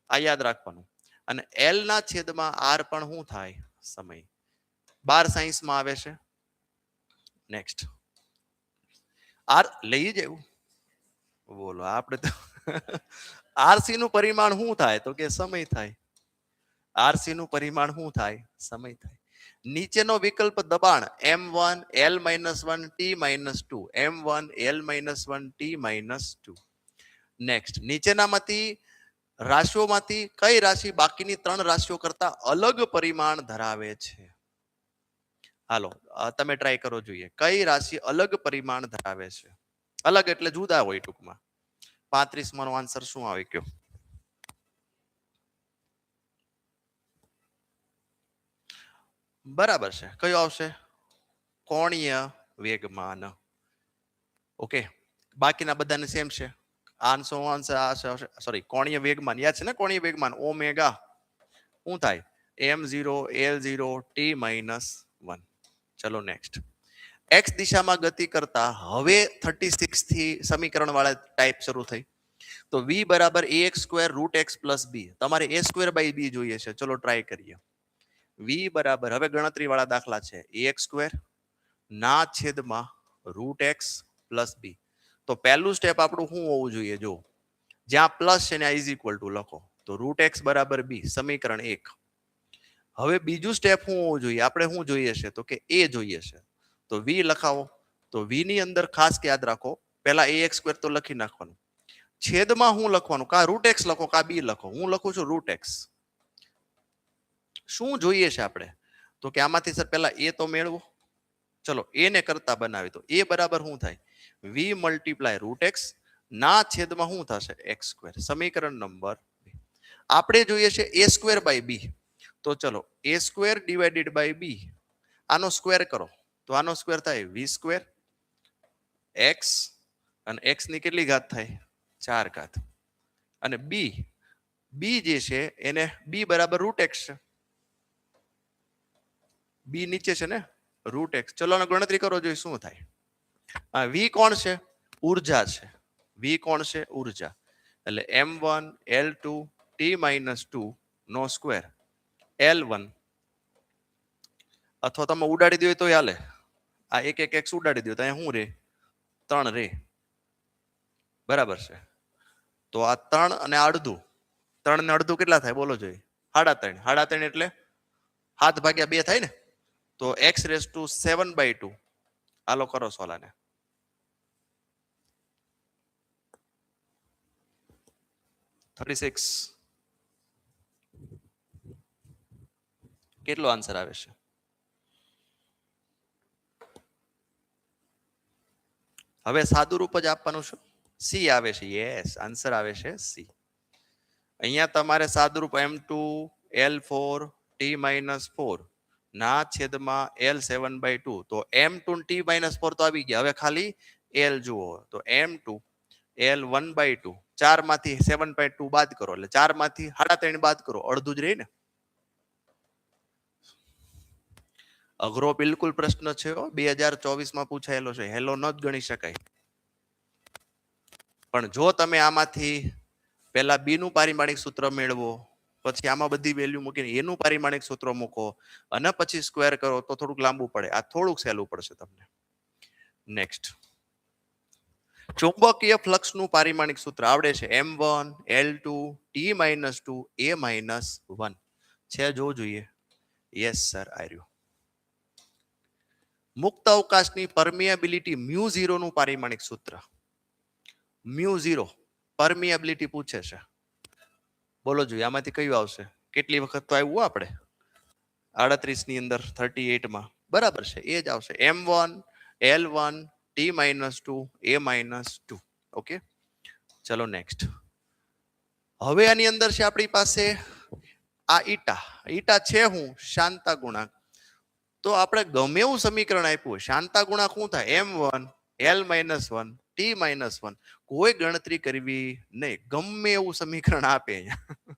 આ યાદ રાખવાનું. અને એલ ના છેદમાં આર પણ શું થાય? સમય. 12 સાયન્સમાં આવે છે. નેક્સ્ટ, આર લઈ જવું બોલો આપણે તો. આરસી નું પરિમાણ શું થાય? તો કે સમય થાય. આરસી નું પરિમાણ શું થાય? સમય થાય. નીચેનો વિકલ્પ દબાણ m1 l-1 t - 2, m1 l-1 t - 2. Next, નીચેનામાંથી રાશિઓમાંથી કઈ રાશિ બાકીની 3 રાશિઓ કરતા અલગ પરિમાણ ધરાવે છે? હાલો તમે ટ્રાય કરો જોઈએ. કઈ રાશિ અલગ પરિમાણ ધરાવે છે? અલગ એટલે જુદા હોય ટૂંકમાં. 35 માં નો આન્સર શું આવે કયો? બરાબર છે. કયો આવશે? કોણીય વેગમાન. ઓકે, બાકીના બધાને સેમ છે. આન્સર સોરી કોણીય વેગમાન યાદ છે ને? કોણીય વેગમાન ઓમેગા શું થાય? m0 l0 t - 1. ચલો નેક્સ્ટ, x દિશામાં ગતિ કરતા હવે 36 થી સમીકરણ વાળા ટાઈપ શરૂ થઈ. તો v બરાબર ax² √x + b. તમારે a² / b જોઈએ છે. ચલો ટ્રાય કરીએ. v બરાબર, હવે ગણતરી વાળા દાખલા છે, ax² ના છેદમાં √x + b. તો પહેલું સ્ટેપ આપણું શું હોવું જોઈએ? જો જ્યાં પ્લસ છે ત્યાં = લખો. તો √x = b, સમીકરણ 1. હવે બીજું સ્ટેપ શું હોવું જોઈએ? આપણે શું જોઈએ છે? તો કે a જોઈએ છે. તો v લખાવો. તો v ની અંદર ખાસ યાદ રાખો, પહેલા ax² તો લખી નાખવાનું. છેદમાં શું લખવાનું? કા √x લખો કા b લખો. હું લખું છું √x. શું જોઈએ છે આપણે? તો કે આમાંથી સર પહેલા a તો મેળવો. ચલો a ને કરતા બનાવી. તો a બરાબર શું થાય? v × √x ના છેદમાં શું થશે? x². સમીકરણ નંબર 2. આપણે જોઈએ છે a² / b. તો ચલો a² / b આનો સ્ક્વેર કરો. તો આનો સ્ક્વેર થાય વી સ્ક્વેર એક્સ અને એક્સ ની કેટલી ઘાત થાય 4 ઘાત અને બી બી જે છે એને બી બરાબર રૂટ એક્સ છે બી નીચે છે ને રૂટ એક્સ ચલો આનો ગણતરી કરો જોઈએ શું થાય વી કોણ છે ઉર્જા છે વી કોણ છે ઉર્જા એટલે m1 l2 t-2 નો સ્ક્વેર l1 અથવા તમે ઉડાડી દો તો હાલે આ એક એક એક્સ ઉડાડી દો તો અહીંયા શું રે 3 રે બરાબર છે તો આ 3 અને અડધું 3 ને અડધું કેટલા થાય બોલો જોઈએ 3.5 3.5 એટલે 7/2 થાય ને તો x⁻7/2 આલો કરો સોલાને 36 કેટલો આન્સર આવે છે હવે સાદું રૂપ જ આપવાનું છે સી આવે છે યસ આન્સર આવે છે સી અહીંયા તમારે સાદુરૂપ m2 l4 t-4 ના છેદમાં l7/2 તો m2 t-4 તો આવી ગયા હવે ખાલી l જુઓ તો m2 l1/2 4 માંથી 7/2 બાદ કરો એટલે 4 માંથી 3.5 બાદ કરો અડધું જ રહી ને અઘરો બિલકુલ પ્રશ્ન છે 2024 માં પૂછાયેલો છે હેલો ન જ ગણી શકાય પણ જો તમે આમાંથી પહેલા બી નું પારિમાણિક સૂત્ર મેળવો પછી આમાં બધી વેલ્યુ મૂકીને એનું પારિમાણિક સૂત્ર મૂકો અને પછી સ્ક્વેર કરો તો થોડુંક લાંબુ પડે આ થોડુંક સહેલું પડશે તમને નેક્સ્ટ ચુંબકીય ફ્લક્સ નું પારિમાણિક સૂત્ર આવડે છે m1 l2 t-2 a-1 છે જોવું જોઈએ યસ સર આર્યું મુક્ત અવકાશની પરમિએબિલિટી μ0 નું પારિમાણિક સૂત્ર μ0 પરમિએબિલિટી પૂછે છે બોલો જોઈએ આમાંથી કયું આવશે કેટલી વખત તો આવ્યું આપણે 38 ની અંદર 38 માં બરાબર છે એ જ આવશે m1 l1 t-2 a-2 okay ચલો નેક્સ્ટ હવે આની અંદર છે આપણી પાસે આ ઈટા છે હું શાંતા ગુણાંક તો આપણે ગમે એવું સમીકરણ આપ્યું શાંતા ગુણાંક શું થાય m1 l-1 t-1 કોઈ ગણતરી કરવી નહીં ગમે એવું સમીકરણ આપે અહીંયા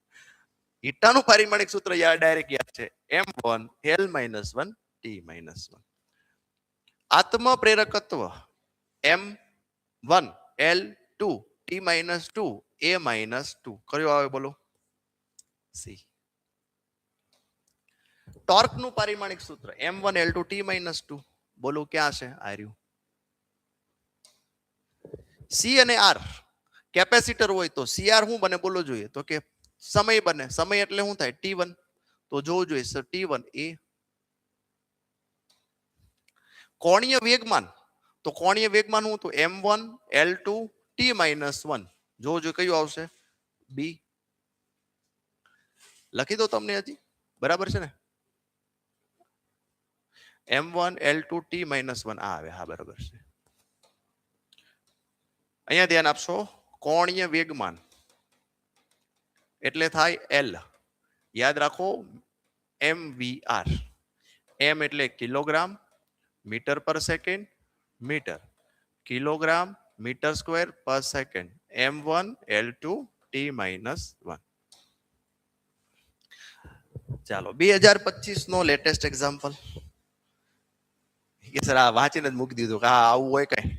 ઈટાનું પારિમાણિક સૂત્ર ડાયરેક્ટ યાદ છે m1 l-1 t-1 આત્મ પ્રેરકત્વ m1 l2 t-2 a-2 કયો આવે બોલો સી ટોર્ક નું પારિમાણિક સૂત્ર m1 l2 t-2 બોલો ક્યાં છે આર્યું સી અને આર કેપેસિટર હોય તો સીઆર શું બને બોલો જોઈએ તો કે સમય બને સમય એટલે શું થાય t1 તો જોવું જોઈએ સર t1 એ કોણીય વેગમાન તો કોણીય વેગમાન શું તો m1 l2 t-1 જોવું જોઈએ કયું આવશે બી લખી દો તમને હજી બરાબર છે ને m1 l2 t-1 આ આવે હા બરાબર છે અહીંયા ધ્યાન આપશો કોણીય વેગમાન એટલે થાય L યાદ રાખો mvr m એટલે કિલોગ્રામ મીટર પર second metre kilogram metre square પર સેકન્ડ m1 l2 t-1 ચાલો 2025 નો લેટેસ્ટ એક્ઝામ્પલ કે સર આ વાંચીને જ મૂકી દીધું કે આવું હોય કઈ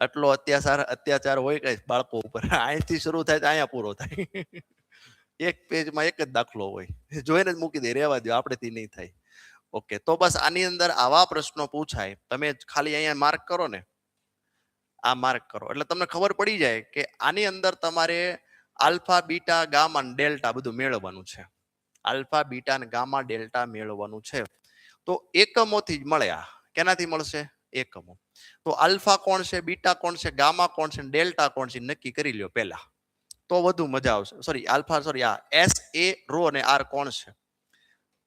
આટલો અત્યાચાર હોય કઈ બાળકો ઉપર અહીંથી શરૂ થાય તો અહીંયા પૂરો થાય એક પેજમાં એક જ દાખલો હોય જોઈને જ મૂકી દે રહેવા દો આપણેથી નહીં થાય ઓકે તો બસ આની અંદર આવા પ્રશ્નો પૂછાય તમે ખાલી અહીંયા માર્ક કરો ને આ માર્ક કરો એટલે તમને ખબર પડી જાય કે આની અંદર તમારે આલ્ફા બીટા ગામા ડેલ્ટા બધું મેળવવાનું છે આલ્ફા બીટા અને ગામા ડેલ્ટા મેળવવાનું છે તો એકમોથી જ મળે આ કેનાથી મળશે એકમો તો આલ્ફા કોણ છે બીટા કોણ છે ગામા કોણ છે ડેલ્ટા કોણ છે નક્કી કરી લ્યો પહેલા તો વધુ મજા આવશે આ એસ એ રો અને આર કોણ છે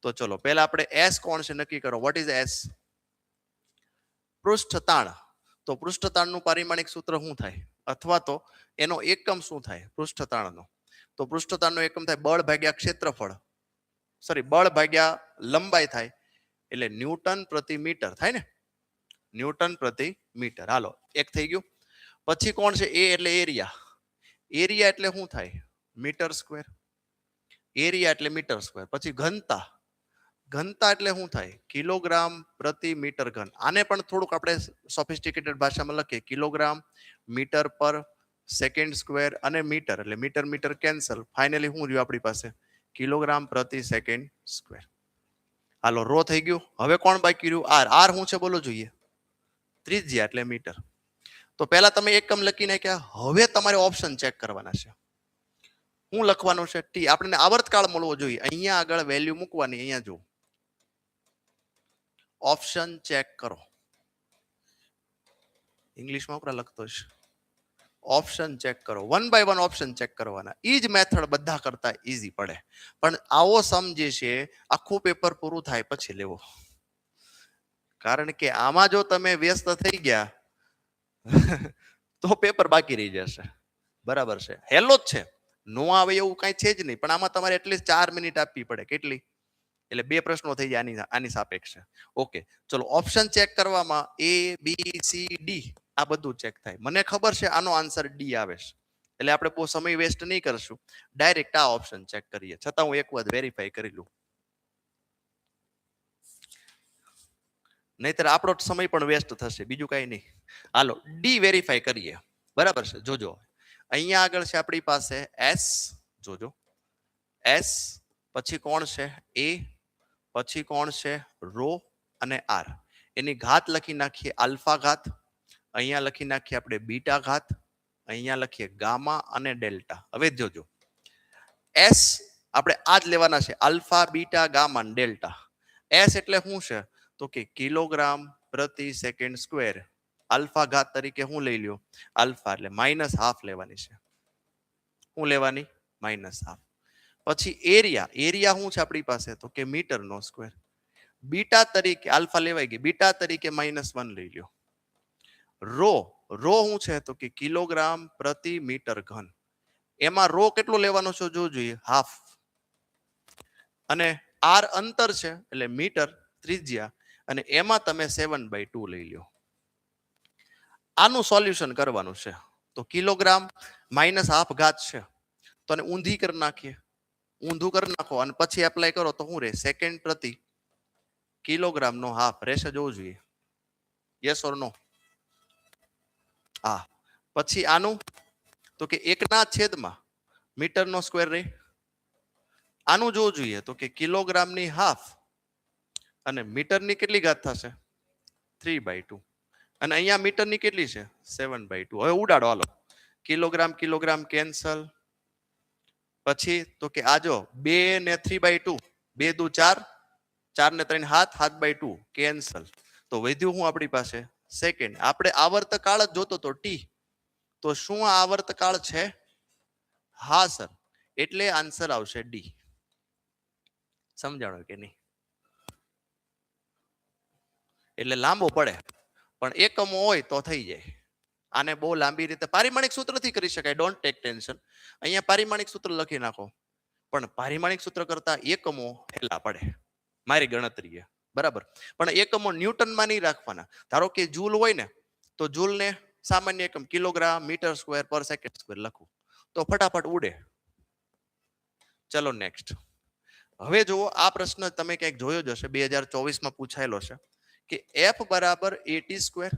તો ચલો પહેલા આપણે એસ કોણ છે નક્કી કરો વોટ ઇઝ એસ પૃષ્ઠતાણ તો પૃષ્ઠતાણનું પારિમાણિક સૂત્ર શું થાય અથવા તો એનો એકમ શું થાય પૃષ્ઠતાણનો તો પૃષ્ઠતાણનો એકમ થાય બળ ભાગ્યા ક્ષેત્રફળ બળ ભાગ્યા લંબાઈ થાય એટલે ન્યૂટન પ્રતિ મીટર થાય ને ન્યૂટન પ્રતિ મીટર. હાલો એક થઈ ગયું. પછી કોણ છે? એ એટલે એરિયા. એરિયા એટલે શું થાય? Metre square. એરિયા એટલે મીટર સ્ક્વેર. પછી ઘનતા. ઘનતા એટલે શું થાય? કિલોગ્રામ પ્રતિ મીટર ઘન. આને પણ થોડુંક આપણે સોફિસ્ટિકેટેડ ભાષામાં લખીએ, કિલોગ્રામ મીટર પર સેકન્ડ સ્ક્વેર અને મીટર એટલે મીટર મીટર કેન્સલ. ફાઇનલી શું રહ્યું આપણી પાસે? કિલોગ્રામ પ્રતિ સેકન્ડ સ્ક્વેર. હાલો રો થઈ ગયું. હવે કોણ બાકી રહ્યું? આર. આર શું છે બોલો જોઈએ? ત્રિજ્યા એટલે મીટર. તો પહેલા તમે એકમ લખી નાખ્યા. હવે તમારે ઓપ્શન ચેક કરવાના છે. શું લખવાનું છે? ટી. આપણને આવર્તકાળ મળવો જોઈએ. અહીંયા આગળ વેલ્યુ મૂકવાની. અહીંયા જો ઓપ્શન ચેક કરો. ઇંગ્લિશમાં ઉપરા લખતો છે. ઓપ્શન ચેક કરો. 1 બાય 1 ઓપ્શન ચેક કરવાના. ઈ જ મેથડ બધા કરતા ઈઝી પડે. પણ આવો સમજે છે આખું પેપર પૂરું થાય પછી લેવો. કારણ કે આમાં જો તમે વ્યસ્ત થઈ ગયા તો પેપર બાકી રહી જશે. બરાબર છે? હેલો જ છે, નો આવે એવું કઈ છે જ નહીં. પણ આમાં તમારે એટલીસ્ટ 4 મિનિટ આપવી પડે. કેટલી? એટલે 2 પ્રશ્નો થઈ જાય આની સાપેક્ષે. ઓકે ચલો ઓપ્શન ચેક કરવામાં A B C D આ બધું ચેક થાય. મને ખબર છે આનો આન્સર ડી આવે છે, એટલે આપણે બહુ સમય વેસ્ટ નહીં કરશું. ડાયરેક્ટ આ ઓપ્શન ચેક કરીએ. છતાં હું એક વાર વેરીફાઈ કરી લઉં, નહીતર આપણો સમય પણ વેસ્ટ થશે, બીજું કઈ નહીં. હાલો ડી વેરીફાઈ કરીએ. બરાબર છે? જોજો અહીંયા આગળ છે આપણી પાસે એસ. જોજો એસ, પછી કોણ છે? એ, પછી કોણ છે? રો અને આર. એની ઘાત લખી નાખીએ આલ્ફા ઘાત. અહીંયા લખી નાખીએ આપણે બીટા ઘાત. અહીંયા લખીએ ગામા અને ડેલ્ટા. હવે જોજો એસ આપણે આ જ લેવાના છે, alpha beta gamma delta. S એટલે શું છે? તો કે કિલોગ્રામ પ્રતિ સેકન્ડ સ્ક્વેર. આલ્ફા ઘાત તરીકે શું લઈ લ્યો? આલ્ફા એટલે -½ લેવાની છે. શું લેવાની? -½ પછી એરિયા. એરિયા શું છે આપણી પાસે? તો કે મીટર નો સ્ક્વેર. બીટા તરીકે આલ્ફા લેવાઈ ગઈ, બીટા તરીકે -1 લઈ લ્યો. રો. રો શું છે? તો કે કિલોગ્રામ પ્રતિ મીટર ઘન. એમાં રો કેટલો લેવાનો છે જો જોઈએ? ½ અને આર અંતર છે એટલે મીટર ત્રિજ્યા, અને એમાં તમે 7/2 લઈ લ્યો. આનું સોલ્યુશન કરવાનું છે. તો કિલોગ્રામ -½ ઘાત છે તો આને ઊંધી કરી નાખીએ. ઊંધું કરી નાખો અને પછી એપ્લાય કરો તો શું રહે? સેકન્ડ પ્રતિ કિલોગ્રામ નો હાફ રહેશે. જોવું જોઈએ. યસ ઓર નો? હા. પછી આનું તો કે 1/છેદમાં મીટર નો સ્ક્વેર રહે. આનું જોવું જોઈએ તો કે કિલોગ્રામ ની હાફ અને મીટર ની કેટલી ઘાત થશે? 3/2. અને અહીંયા મીટર ની કેટલી છે? 7/2. હવે ઉડાડો હાલો. Kilogram kilogram cancel. પછી તો કે આ જો 2 ને 3/2, 2 દુ 4, 4 ને 3 7, 7/2 કેન્સલ. તો વધ્યું હું આપણી પાસે? સેકન્ડ. આપણે આવર્તકાળ જ જોતો તો ટી. તો શું આ આવર્તકાળ છે? હા સર. એટલે આન્સર આવશે ડી. સમજાણો કે નહીં? એટલે લાંબો પડે પણ એકમો હોય તો થઈ જાય. આને બહુ લાંબી રીતે પારિમાણિક સૂત્રથી કરી શકાય. Don't take tension. અહીંયા પારિમાણિક સૂત્ર લખી નાખો. પણ પારિમાણિક સૂત્ર કરતા એકમો હેલા પડે મારી ગણતરીએ. બરાબર? પણ એકમો ન્યૂટનમાં નહીં રાખવાના. ધારો કે જૂલ હોય ને તો જૂલને સામાન્ય એકમ કિલોગ્રામ મીટર સ્ક્વેર પર સેકન્ડ સ્ક્વેર લખું તો ફટાફટ ઉડે. ચલો નેક્સ્ટ. હવે જુઓ આ પ્રશ્ન તમે ક્યાંક જોયો જ હશે, 2024માં પૂછાયેલો છે કે f બરાબર at²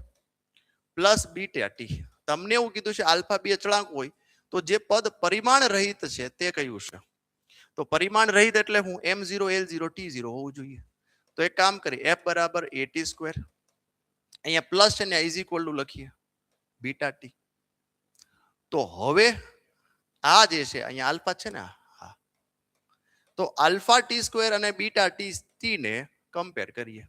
પ્લસ બીટા ટી. તમને એવું કીધું છે આલ્ફા 2 અચળાંક હોય તો જે પદ પરિમાણ રહિત છે તે કયું છે? તો પરિમાણ રહિત એટલે હું m0 l0 t0 હોવું જોઈએ. તો એક કામ કરી f બરાબર at², અહીંયા પ્લસ છે ને ઇઝ ઇક્વલ ટુ લખીએ બીટા ટી. તો હવે આ જે છે અહીંયા આલ્ફા છે ને, હા, તો આલ્ફા t² અને બીટા ટી ને કમ્પેર કરીએ.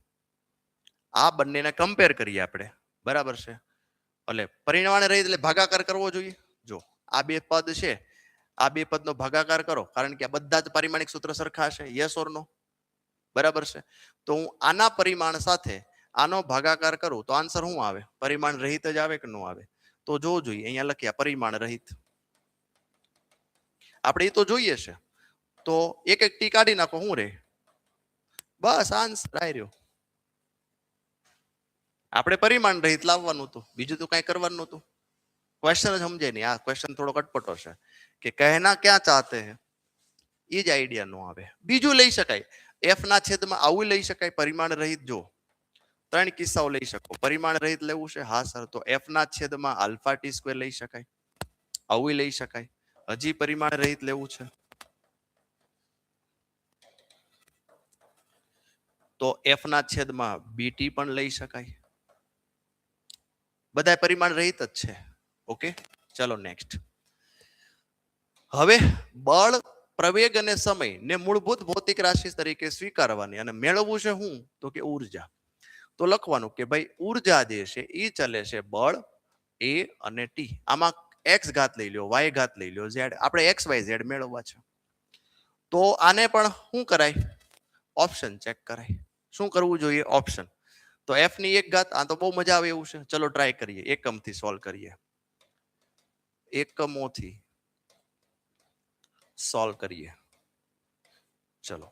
આ બંનેને કમ્પેર કરીએ આપણે. બરાબર છે? એટલે પરિમાણ રહિત એટલે ભાગાકાર કરવો જોઈએ. જો આ બે પદ છે, આ બે પદનો ભાગાકાર કરો કારણ કે આ બધા જ પારિમાણિક સૂત્ર સરખા છે. યસ ઓર નો? બરાબર છે? તો હું આના પરિમાણ સાથે આનો ભાગાકાર કરું તો આન્સર શું આવે? પરિમાણ રહિત જ આવે કે નો આવે? તો જોવું જોઈએ. અહીંયા લખ્યા પરિમાણ રહિત. આપણે એ તો જોઈએ છે. તો એક એક ટી કાઢી નાખો, શું રહે? બસ આન્સર આવી રહ્યો. આપણે પરિમાણ રહિત લાવવાનું હતું, બીજું તો કઈ કરવાનું નહોતું. ક્વેશ્ચન જ સમજે નહીં. આ ક્વેશ્ચન થોડો કટપટો છે કે કહેના ક્યાં ચાહતે હે, એ જ આઈડિયા નો આવે. બીજું લઈ શકાય, એફ ના છેદમાં આવું લઈ શકાય પરિમાણ રહિત. જો 3 કિસ્સાઓ લઈ શકો. પરિમાણ રહિત લેવું છે, હા સર, તો એફ ના છેદમાં આલ્ફા ટી સ્ક્વેર લઈ શકાય, આવું લઈ શકાય. હજી પરિમાણ રહિત લેવું છે તો એફ ના છેદમાં બીટી પણ લઈ શકાય. બધા પરિમાણ રહિત જ છે. ઓકે, ચલો નેક્સ્ટ. હવે બળ, પ્રવેગ અને સમય ને મૂળભૂત ભૌતિક રાશિ તરીકે સ્વીકારવાની અને મેળવવું છે હું, તો કે ઉર્જા. તો લખવાનું કે ભાઈ ઉર્જા જે છે એ ચલે છે બળ એ અને ટી. આમાં એક્સ ઘાત લઈ લો, વાય ઘાત લઈ લો, ઝેડ. આપણે એક્સ વાય ઝેડ મેળવવા છે. તો આને પણ શું કરાય, ઓપ્શન ચેક કરાય. શું કરવું જોઈએ, ઓપ્શન. તો એફ ની 1 ઘાત, આ તો બહુ મજા આવે એવું છે. ચલો ટ્રાય કરીએ, એકમથી સોલ્વ કરીએ, એકમોથી સોલ્વ કરીએ. ચલો,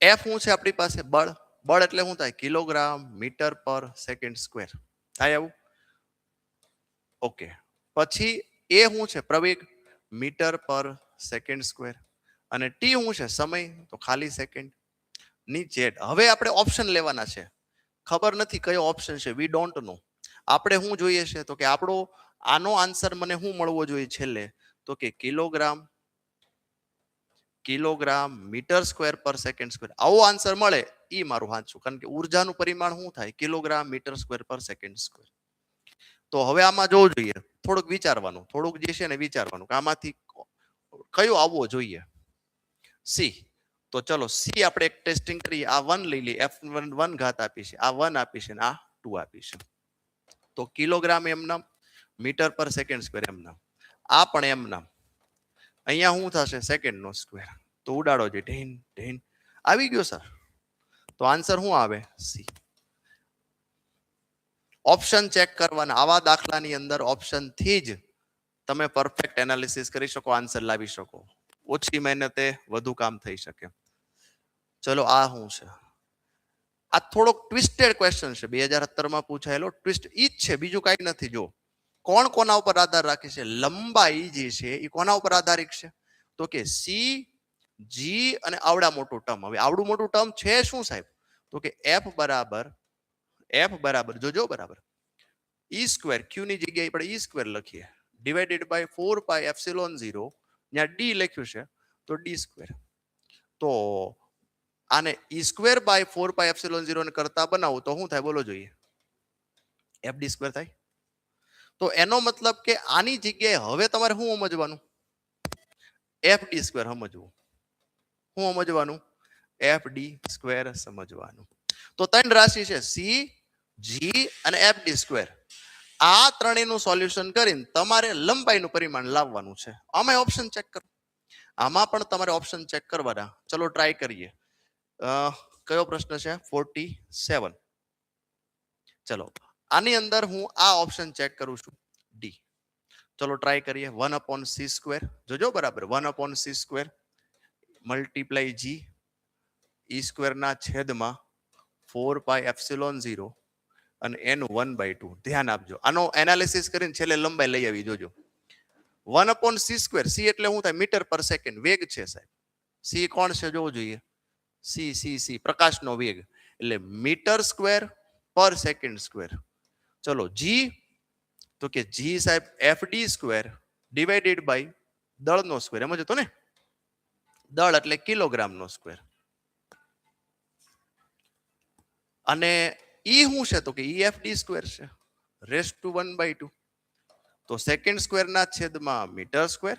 એફ શું છે આપણી પાસે, બળ. બળ એટલે શું થાય, કિલોગ્રામ મીટર પર સેકન્ડ સ્ક્વેર થાય આવું. ઓકે, પછી એ શું છે, પ્રવેગ, મીટર પર સેકન્ડ સ્ક્વેર. અને ટી શું છે, સમય, તો ખાલી સેકન્ડ ની જેડ. હવે આપણે ઓપ્શન લેવાના છે. ખબર નથી કયો ઓપ્શન છે, વી ડોન્ટ નો. આપણે શું જોઈએ છે, તો કે આપણો આનો આન્સર મને શું મળવો જોઈએ છેલ્લે, તો કે કિલોગ્રામ મીટર સ્ક્વેર પર સેકન્ડ સ્ક્વેર. આવો આન્સર મળે એ મારું સાચું, કારણ કે ઉર્જાનું પરિમાણ શું થાય, કિલોગ્રામ મીટર સ્ક્વેર પર સેકન્ડ સ્ક્વેર. તો હવે આમાં જોવું જોઈએ, થોડુંક વિચારવાનું, થોડુંક જે છે ને વિચારવાનું કે આમાંથી કયો આવવો જોઈએ. સી. તો ચલો સી આપણે એક ટેસ્ટિંગ કરીએ. આ 1 લઈ લઈએ, એફ 1 ઘાત આપી છે, આ 1 આપી છે, આ 2 આપી છે. તો કિલોગ્રામ એમ નામ, મીટર પર સેકન્ડ સ્ક્વેર એમ નામ, આ પણ એમ નામ. અહીંયા શું થશે, સેકન્ડ નો સ્ક્વેર. તો ઉડાડો જે ઢેન ઢેન આવી ગયો સર. તો આન્સર શું આવે, સી. ઓપ્શન ચેક કરવાના. આવા દાખલાની અંદર ઓપ્શન થી જ તમે પરફેક્ટ એનાલિસિસ કરી શકો, આન્સર લાવી શકો. ઓછી મહેનતે વધુ કામ થઈ શકે. ચલો, આ શું છે, આ થોડોક ટ્વિસ્ટેડ ક્વેશ્ચન છે, 2017 માં પૂછાયેલો. ટ્વિસ્ટ ઈ જ છે, બીજું કઈ નથી. જો કોણ કોના ઉપર આધાર રાખે છે, લંબાઈ જે છે એ કોના ઉપર આધારિત છે, તો કે સી, જી અને આવડા મોટું ટર્મ. હવે આવડું મોટું ટર્મ છે શું સાહેબ, તો કે એફ બરાબર જોજો બરાબર ઈ સ્ક્વેર, ક્યુ ની જગ્યાએ આપણે ઈ સ્ક્વેર લખીએ, ડિવાઇડેડ બાય 4 પાઈ એપ્સિલોન 0. ત્યાં ડી લખ્યું છે તો ડી સ્ક્વેર. તો આને ઈ સ્ક્વેર બાય 4 પાઈ એપ્સિલોન 0 ને કરતા બનાવું તો શું થાય બોલો જોઈએ, એફ ડી સ્ક્વેર થાય. તો એનો મતલબ કે આની જગ્યાએ હવે તમારે શું સમજવાનું, એફ ડી સ્ક્વેર સમજવું. શું સમજવાનું, એફ ડી સ્ક્વેર સમજવાનું. તો 3 રાશિ છે, સી, જી અને એફ ડી સ્ક્વેર. આ ત્રણેયનું સોલ્યુશન કરીને તમારે લંબાઈનું પરિમાણ લાવવાનું છે. આમાં ઓપ્શન ચેક કરો, આમાં પણ તમારે ઓપ્શન ચેક કરવાના. ચલો ટ્રાય કરીએ. કયો પ્રશ્ન છે, 47. ચલો આની અંદર હું આ ઓપ્શન ચેક કરું છું, ડી. ચલો ટ્રાય કરીએ. 1/c², જોજો બરાબર, 1/c² મલ્ટીપ્લાય જી ઈ સ્ક્વેર ના છેદમાં 4 પાઈ એપ્સિલોન 0 અને એનું 1/2. ધ્યાન આપજો, આનો એનાલિસિસ કરીને છેલ્લે લંબાઈ લઈ આવી જોજો. 1/c², સી એટલે શું થાય, મીટર પર સેકન્ડ વેગ છે સાહેબ. સી કોણ છે જોવું જોઈએ, સી પ્રકાશનો વેગ, એટલે મીટર સ્ક્વેર પર સેકન્ડ સ્ક્વેર. ચલો જી, તો કે જી સાહેબ F D square divided by દળનો સ્ક્વેર. એમ જ હતો ને, દળ એટલે કિલોગ્રામનો સ્ક્વેર. અને ઈ શું છે, તો કે ઈ એફ ડી સ્ક્વેર છે રેસ ટુ 1/2. તો સેકન્ડ સ્ક્વેર ના છેદમાં મીટર સ્ક્વેર.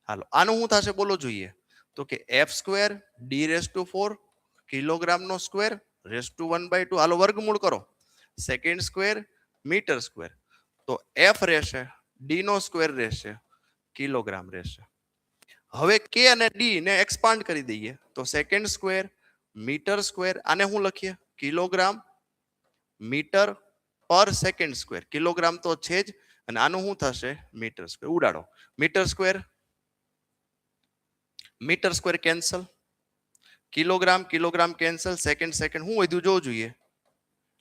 હાલો આનું શું થશે બોલો જોઈએ, તો કે F square D raise to 4 કિલોગ્રામનો સ્ક્વેર રેસ ટુ 1/2. હાલો વર્ગમૂળ કરો, સેકન્ડ સ્ક્વેર મીટર સ્ક્વેર. તો એફ રહેશે, ડી નો સ્ક્વેર રહેશે, કિલોગ્રામ રહેશે. હવે કે અને ડી ને એક્સપાન્ડ કરી દઈએ તો સેકન્ડ સ્ક્વેર મીટર સ્ક્વેર, આને શું લખીએ, કિલોગ્રામ મીટર પર સેકન્ડ સ્ક્વેર. કિલોગ્રામ તો છે જ, અને આનું શું થશે, મીટર સ્ક્વેર. ઉડાડો, metre square cancel, kilogram cancel, second શું વધ્યું જોવું જોઈએ,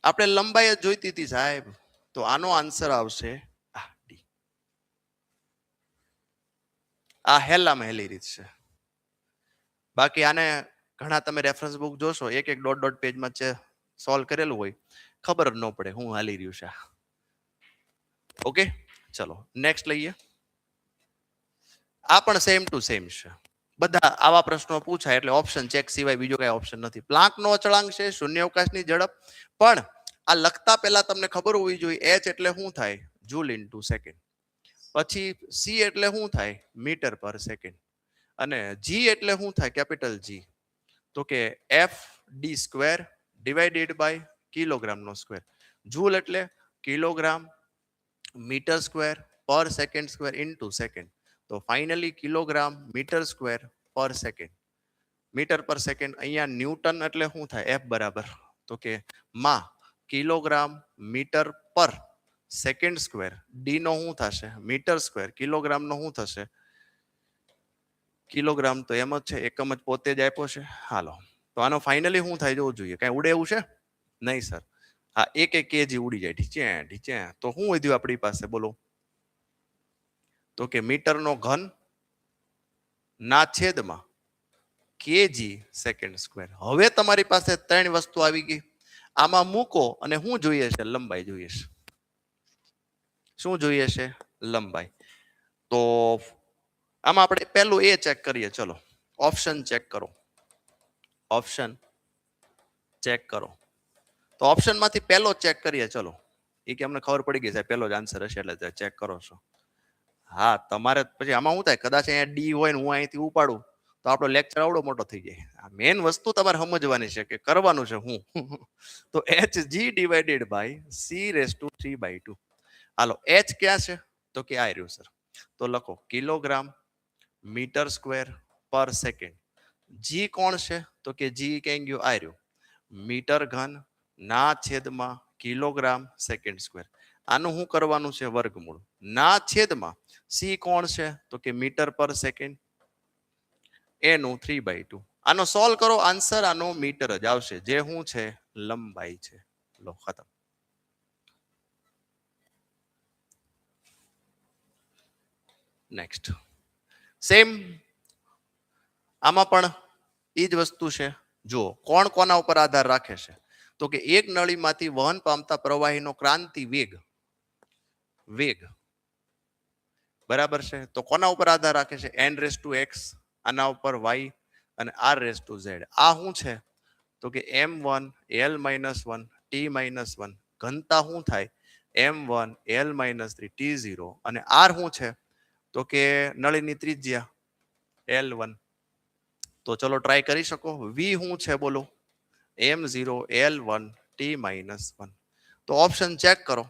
આપણે લંબાઈ જ જોઈતી હતી સાહેબ, તો આનો આન્સર આવશે આ ડી. આ હેલામાં હેલી રીત છે. બાકી આને ઘણા તમે રેફરન્સ બુક જોશો, એક એક ડોટ ડોટ પેજમાં છે સોલ્વ કરેલું હોય, ખબર જ ન પડે હું હાલી રહ્યું છે. ઓકે, ચલો નેક્સ્ટ લઈએ. આ પણ સેમ ટુ સેમ છે. બધા આવા પ્રશ્નો પૂછાય એટલે ઓપ્શન ચેક સિવાય બીજો કઈ ઓપ્શન નથી. પ્લાન્કનો અચળાંક છે, શૂન્યાવકાશની ઝડપ. પણ આ લખતા પહેલા તમને ખબર હોવી જોઈએ એચ એટલે શું થાય, જૂલ ઇન્ટુ સેકન્ડ. પછી સી એટલે શું થાય, મીટર પર સેકન્ડ. અને જી એટલે શું થાય, કેપિટલ જી, તો કે F D square divided by kilogram નો સ્ક્વેર. જૂલ એટલે કિલોગ્રામ મીટર સ્ક્વેર પર સેકન્ડ સ્ક્વેર ઇન્ટુ સેકન્ડ. તો ફાઇનલી કિલોગ્રામ મીટર સ્ક્વેર પર સેકન્ડ. મીટર પર સેકન્ડ. અહીંયા ન્યૂટન એટલે શું થાય, એફ બરાબર, તો કે માં કિલોગ્રામ મીટર પર સેકન્ડ સ્ક્વેર. ડી નો શું થશે, મીટર સ્ક્વેર. કિલોગ્રામ નો શું થશે, કિલોગ્રામ તો એમ જ છે, એકમ જ પોતે જ આપ્યો છે. હાલો, તો આનો ફાઇનલી શું થાય જોવું જોઈએ. કઈ ઉડે એવું છે નહીં સર. હા, એક એક કેજી ઉડી જાય, ઢીચે ઢીચે. તો શું વધ્યું આપણી પાસે, બોલો? તો કે મીટર નો ઘન ના છેદમાં કેજી સેકન્ડ સ્ક્વેર. હવે તમારી પાસે ત્રણ વસ્તુ આવી ગઈ. આમાં મૂકો અને શું જોઈએ છે, લંબાઈ જોઈએ છે. શું જોઈએ છે, લંબાઈ. તો આમાં આપણે પહેલું એ ચેક કરીએ. ચલો ઓપ્શન ચેક કરો. ઓપ્શન ચેક કરો. તો ઓપ્શન માંથી પહેલો ચેક કરીએ. ચલો, એ કે અમને ખબર પડી ગઈ સાહેબ પહેલો જ આન્સર હશે એટલે ચેક કરો છો. હા, તમારે પછી આમાં શું થાય, કદાચ અહીંયા ડી હોય ને હું અહીંથી ઉપાડું તો આપણો લેક્ચર આવડો મોટો થઈ જાય. આ મેઇન વસ્તુ તમારે સમજવાની છે કે કરવાનું છે હું. તો H G divided by C raise to 3/2. હાલો, એચ ક્યાં છે, તો કે આ રહ્યું સર. તો લખો કિલોગ્રામ મીટર સ્ક્વેર પર સેકન્ડ. જી કોણ છે, તો કે જી ક્યાં ગયું, આ રહ્યું, મીટર ઘન ના છેદમાં કિલોગ્રામ સેકન્ડ સ્ક્વેર. આનું શું કરવાનું છે, વર્ગમૂળ. ના છેદમાં સી કોણ છે, તો કે મીટર પર સેકન્ડ, એનું 3/2. આનો સોલ્વ કરો, આન્સર આનો મીટર જ આવશે, જે શું છે, લંબાઈ છે. લો, ખતમ. Next same. આમાં પણ એ જ વસ્તુ છે. જુઓ કોણ કોના ઉપર આધાર રાખે છે, તો કે એક નળીમાંથી વહન પામતા પ્રવાહીનો ક્રાંતિ વેગ, વેગ બરાબર છે. તો કોના ઉપર આધાર રાખે છે, n⁴x, આના ઉપર y અને r⁴z. આ શું છે, તો કે m1 l-1 t-1. ઘનતા શું થાય, m1 l-3 t0. અને r શું છે, તો કે નળીની ત્રિજ્યા l1. તો ચલો ટ્રાય કરી શકો. v શું છે, બોલો, m0 l1 t-1. તો ઓપ્શન ચેક કરો.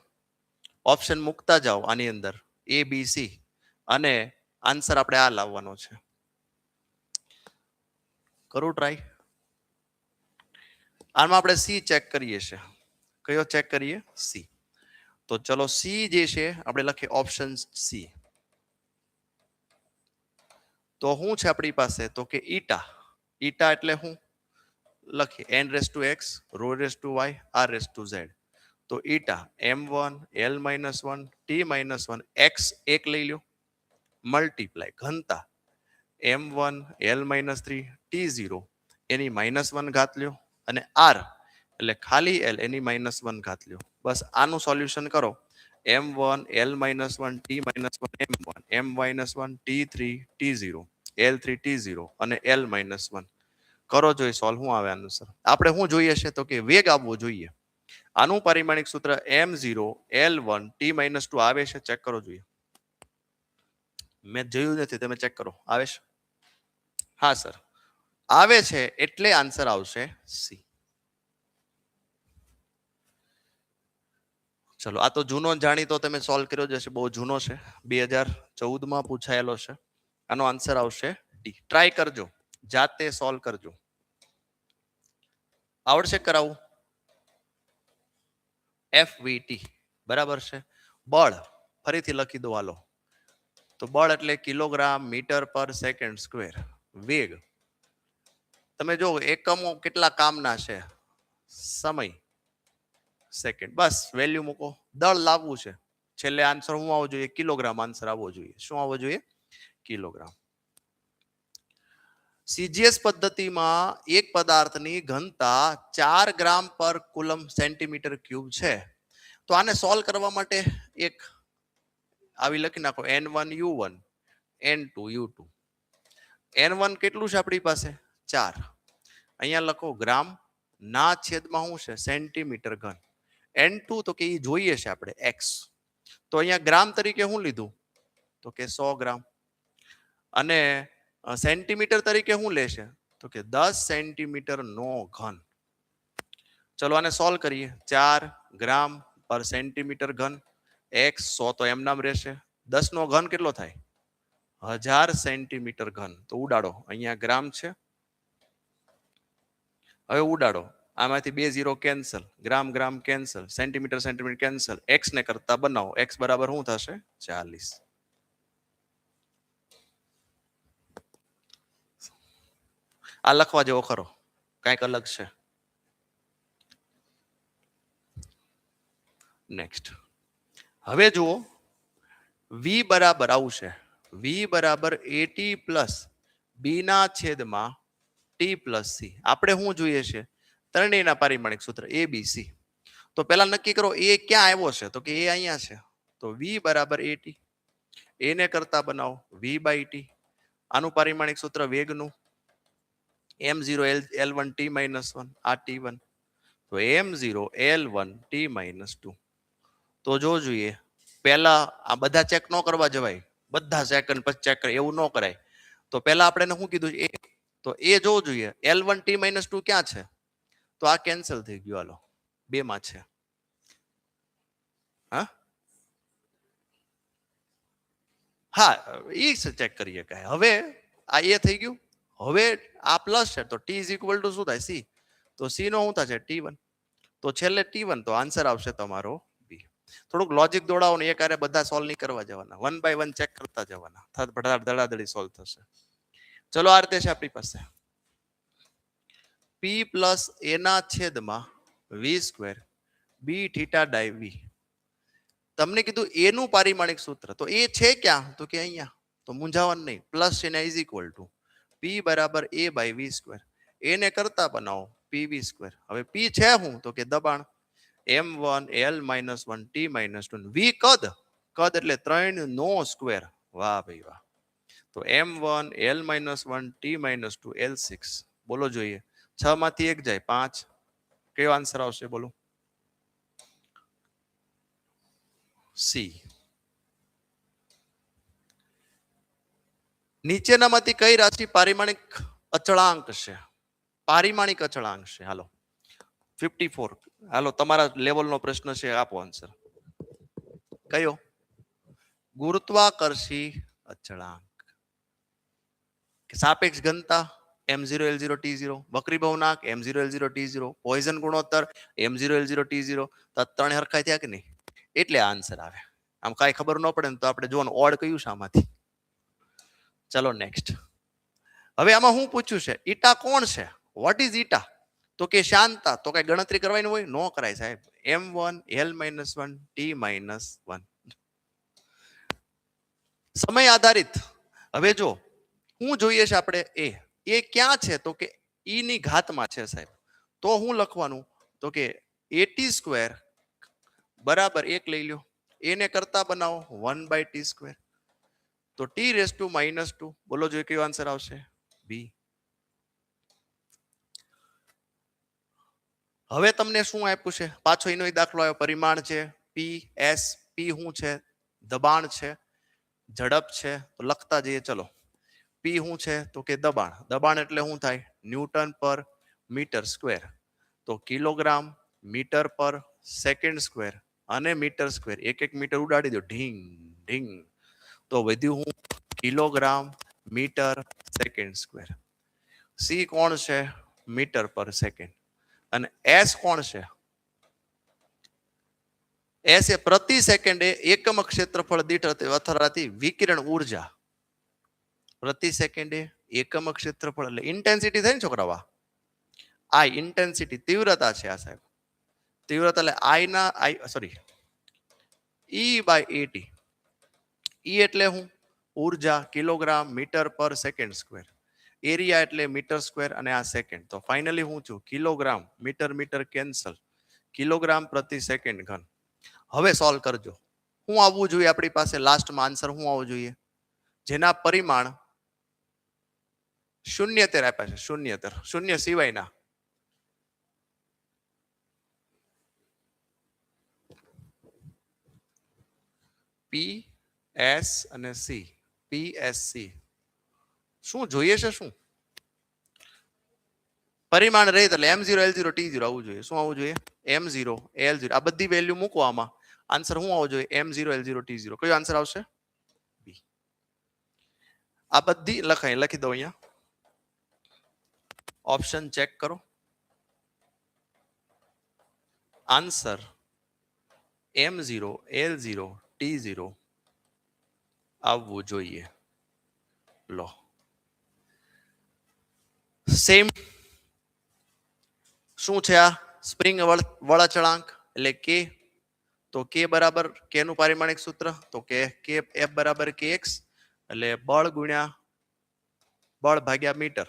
ઓપ્શન મૂકતા જાઓ આની અંદર, a b c, અને આન્સર આપણે આ લાવવાનો છે. કરું ટ્રાય. આમાં આપણે સી ચેક કરીએ છીએ. કયો ચેક કરીએ, સી. તો ચલો સી જે છે આપણે લખીએ ઓપ્શન સી. તો શું છે આપણી પાસે, તો કે ઈટા. ઈટા એટલે શું લખીએ, n⁴x ρ⁴y r⁴z. તો eta m1 l-1 t-1 x એક લઈ લો, મલ્ટીપ્લાય ઘનતા m1 l-3 t0 એની -1 ઘાત લ્યો, અને r એટલે ખાલી l એની -1 ઘાત લ્યો. બસ આનું સોલ્યુશન કરો. m1 l-1 t-1 m1 m-1 t3 t0 l3 t0 અને l-1 કરો. જોઈએ સોલ્વ શું આવે આન્સર. આપણે શું જોઈએ છે, તો કે વેગ આવવો જોઈએ. આનું પરિમાણિક સૂત્ર m0 l1 t-2 આવે છે. ચેક કરો જોઈએ. મેં જોયું નથી, તમે ચેક કરો. આવે છે? હા સર, આવે છે, એટલે આન્સર આવશે સી. ચલો, આ તો જૂનો જાણીતો તમે સોલ્વ કર્યો જશે, બહુ જૂનો છે, 2014 પૂછાયેલો છે. આનો આન્સર આવશે ડી. ટ્રાય કરજો, જાતે સોલ્વ કરજો. આવડશે કરાવું. FVT બરાબર છે. બળ ફરીથી લખી દો હાલો. તો બળ એટલે કિલોગ્રામ મીટર પર સેકન્ડ સ્ક્વેર. વેગ તમે જો એકમો કેટલા કામના છે, સમય, સેકન્ડ. બસ વેલ્યુ મૂકો. દળ લાવવું છે, છેલ્લે આન્સર શું આવવો જોઈએ? કિલોગ્રામ આન્સર આવવો જોઈએ. શું આવવો જોઈએ? કિલોગ્રામ. સીજીએસ પદ્ધતિમાં એક પદાર્થની ઘનતા 4 ગ્રામ પર કુલમ સેન્ટીમીટર ક્યુબ છે. તો આને સોલ્વ કરવા માટે એક આવી લખી નાખો N1U1 N2U2. N1 કેટલું છે આપણી પાસે? 4. અહીંયા લખો ગ્રામ ના છેદમાં શું છે? સેન્ટીમીટર ઘન. N2 તો કે એ જોઈએ છે આપણે x. તો અહીંયા ગ્રામ તરીકે શું લીધું? તો કે 100 ગ્રામ. અને સેન્ટીમીટર તરીકે શું લેશે? તો કે 10 સેન્ટીમીટર નો ઘન. ચલો આને સોલ્વ કરીએ. 4 ગ્રામ પર સેન્ટીમીટર ઘન x 100 તો એમ નામ રહેશે. 10 નો ઘન કેટલો થાય? 1000 સેન્ટીમીટર ઘન. તો ઉડાડો. અહીંયા ગ્રામ છે, હવે ઉડાડો. આમાંથી 2 0 cancel, gram gram cancel, centimetre centimetre cancel. x ને કરતા બનાવો. x બરાબર શું થશે? 40. આ લખવા જેવો ખરો? કઈક અલગ છે? નેક્સ્ટ. હવે જુઓ, v બરાબર આવશે. v બરાબર at પ્લસ b ના છેદમાં t પ્લસ c. આપણે શું જોઈએ છે? ત્રણેયના પારિમાણિક સૂત્ર abc. તો પહેલા નક્કી કરો એ ક્યાં આવ્યો છે? તો કે એ અહીંયા છે. તો v બરાબર at. એને કરતા બનાવો v બાય t. આનું પારિમાણિક સૂત્ર વેગનું m0 l1 t minus 1. આ t1. તો m0 l1 t minus 2. તો જો જોઈએ, પહેલા આ બધા ચેક ન કરવા જવાય. બધા સેકન્ડ પછી ચેક કરે એવું ન કરાય. તો પહેલા આપણે શું કીધું? એ. તો એ જોવું જોઈએ. l1 t minus 2 ક્યાં છે? તો આ કેન્સલ થઈ ગયું. હાલો, 2 માં છે. હા, એ ચેક કરીએ કે હવે આ એ થઈ ગયું. હવે આ પ્લસ છે તો t ઇઝ ઇક્વલ ટુ શું થાય? c. તો c નો શું થશે? t1. તો છેલ્લે t1. તો આન્સર આવશે તમારો b. થોડુંક લોજિક દોડાવો ને, એક આરે બધા સોલ્વ નહીં કરવા જવાના, 1 બાય 1 ચેક કરતા જવાના. ધડાધડી સોલ્વ થશે. ચલો, આ રીતે છે આપણી પાસે p પ્લસ a ના છેદમાં v સ્ક્વેર b થીટા ડાય v. તમને કીધું એ નું પારિમાણિક સૂત્ર. તો એ છે ક્યાં? તો કે અહીંયા. તો મૂંઝાવાનું નહીં. પ્લસ છે ને ઇઝ ઇક્વલ ટુ p બરાબર a બાય v સ્ક્વેર. એને કરતા બનાવો pv સ્ક્વેર. હવે p છે શું? તો કે દબાણ m1 l minus 1 t minus 2. v કદ. કદ એટલે 3 નો સ્ક્વેર. વાહ ભાઈ વાહ. તો m1 l minus 1 t minus 2 l6. બોલો જોઈએ. 6 માંથી 1 જાય 5. કયો આન્સર આવશે? બોલો. C. નીચેનામાંથી કઈ રાશિ પારિમાણિક અચળાંક છે? પારિમાણિક અચળાંક છે. હાલો 54. હાલો, તમારા લેવલનો પ્રશ્ન છે, આપો આન્સર. કયો? ગુરુત્વાકર્ષી અચળાંક. સાપેક્ષ ઘનતા m0 l0 t0, વક્રી ભવનાક m0 l0 t0, poison ગુણોત્તર m0 l0 t0. તો ત્રણ હરખાઈ થયા કે નહીં? એટલે આન્સર આવે. આમ કાંઈ ખબર ન પડે ને તો આપણે જોવાનું ઓડ કયું છે આમાંથી. ચલો નેક્સ્ટ. હવે આમાં હું પૂછ્યું છે ઈટા કોણ છે? What is eta? તો કે શાંતા. તો કઈ ગણતરી કરવાની હોય? નો કરાય સાહેબ. m1 l minus 1 t minus 1. સમય આધારિત. હવે જો હું જોઈએ છે આપણે એ ક્યાં છે? તો કે ઈ ની ઘાતમાં છે સાહેબ. તો હું લખવાનું? તો કે at સ્ક્વેર બરાબર 1 લઈ લ્યો. એને કરતા બનાવો 1 બાય t સ્ક્વેર. તો t રેસ ટુ માઇનસ 2. બોલો જોઈએ કયો આન્સર આવશે? b. હવે તમને શું આપ્યું છે? પાછો એનો દાખલો આવ્યો. પરિમાણ છે p s. p શું છે? દબાણ છે, ઝડપ છે. તો લખતા જઈએ. ચલો, p શું છે? તો કે દબાણ. દબાણ એટલે શું થાય? ન્યૂટન પર મીટર સ્ક્વેર. તો કિલોગ્રામ મીટર પર સેકન્ડ સ્ક્વેર અને મીટર સ્ક્વેર. એક એક મીટર ઉડાડી દો, ઢીંગ ઢીંગ. તો વધ્યું હું? Kilogram metre second square. c કોણ છે? મીટર પર સેકન્ડ. અને s કોણ છે? s એ પ્રતિ સેકન્ડે એકમ ક્ષેત્રફળ દીઠ અથડાતી વિકિરણ ઉર્જા. પ્રતિ સેકન્ડે એકમ ક્ષેત્રફળ એટલે ઇન્ટેન્સિટી થાય ને છોકરાવા. આ ઇન્ટેન્સિટી તીવ્રતા છે આ સાહેબ. તીવ્રતા એટલે આઈ ના E by AT. E એટલે હું ઉર્જા કિલોગ્રામ મીટર પર સેકન્ડ સ્ક્વેર, એરિયા એટલે મીટર સ્ક્વેર અને આ સેકન્ડ. તો ફાઇનલી હું છું kilogram, metre metre cancel, kilogram પ્રતિ સેકન્ડ ઘન. હવે સોલ્વ કરજો. શું આવવું જોઈએ આપણી પાસે લાસ્ટમાં આન્સર શું આવવું જોઈએ? જેના પરિમાણ શૂન્યતેર આપ્યા છે, શૂન્યતેર, શૂન્ય સિવાયના. પી એસ અને સી, PSC શું જોઈએ છે? શું પરિમાણ રહે એટલે M0 L0 T0 આવવું જોઈએ. શું આવવું જોઈએ? M0 L0. આ બધી વેલ્યુ મૂકવામાં આન્સર શું આવવો જોઈએ? M0 L0 T0. કયો આન્સર આવશે? બી. આ બધી લખી દો અહીંયા. ઓપ્શન ચેક કરો. આન્સર M0 L0 T0 આવવું જોઈએ. લો સેમ શું છે? આ સ્પ્રિંગ વળાંક એટલે કે, તો કે બરાબર કે નું પારિમાણિક સૂત્ર તો કે F બરાબર kx એટલે બળ ગુણ્યા બળ ભાગ્યા મીટર